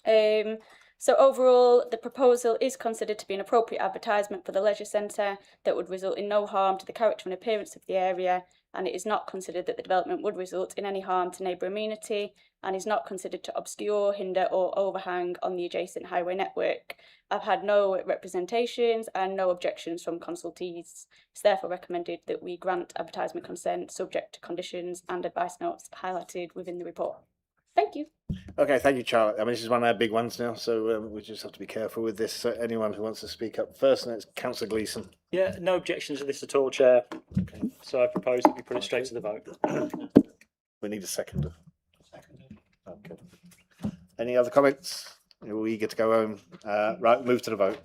So overall, the proposal is considered to be an appropriate advertisement for the leisure centre that would result in no harm to the character and appearance of the area, and it is not considered that the development would result in any harm to neighbour amenity, and is not considered to obscure, hinder or overhang on the adjacent highway network. I've had no representations and no objections from consultees. It's therefore recommended that we grant advertisement consent subject to conditions and advice notes highlighted within the report. Thank you. Okay, thank you, Charlotte. I mean, this is one of our big ones now, so we just have to be careful with this. So anyone who wants to speak up first, and it's Councillor Gleeson. Yeah, no objections to this at all, Chair. Okay. So I propose that we put it straight to the vote. We need a seconder. Okay. Any other comments? You're all eager to go home. Right, move to the vote.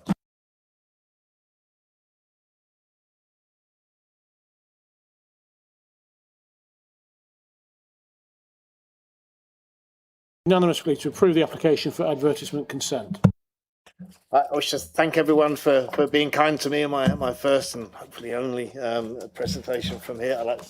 Unanimously to approve the application for advertisement consent. I wish to thank everyone for being kind to me in my first and hopefully only presentation from here. I'd like to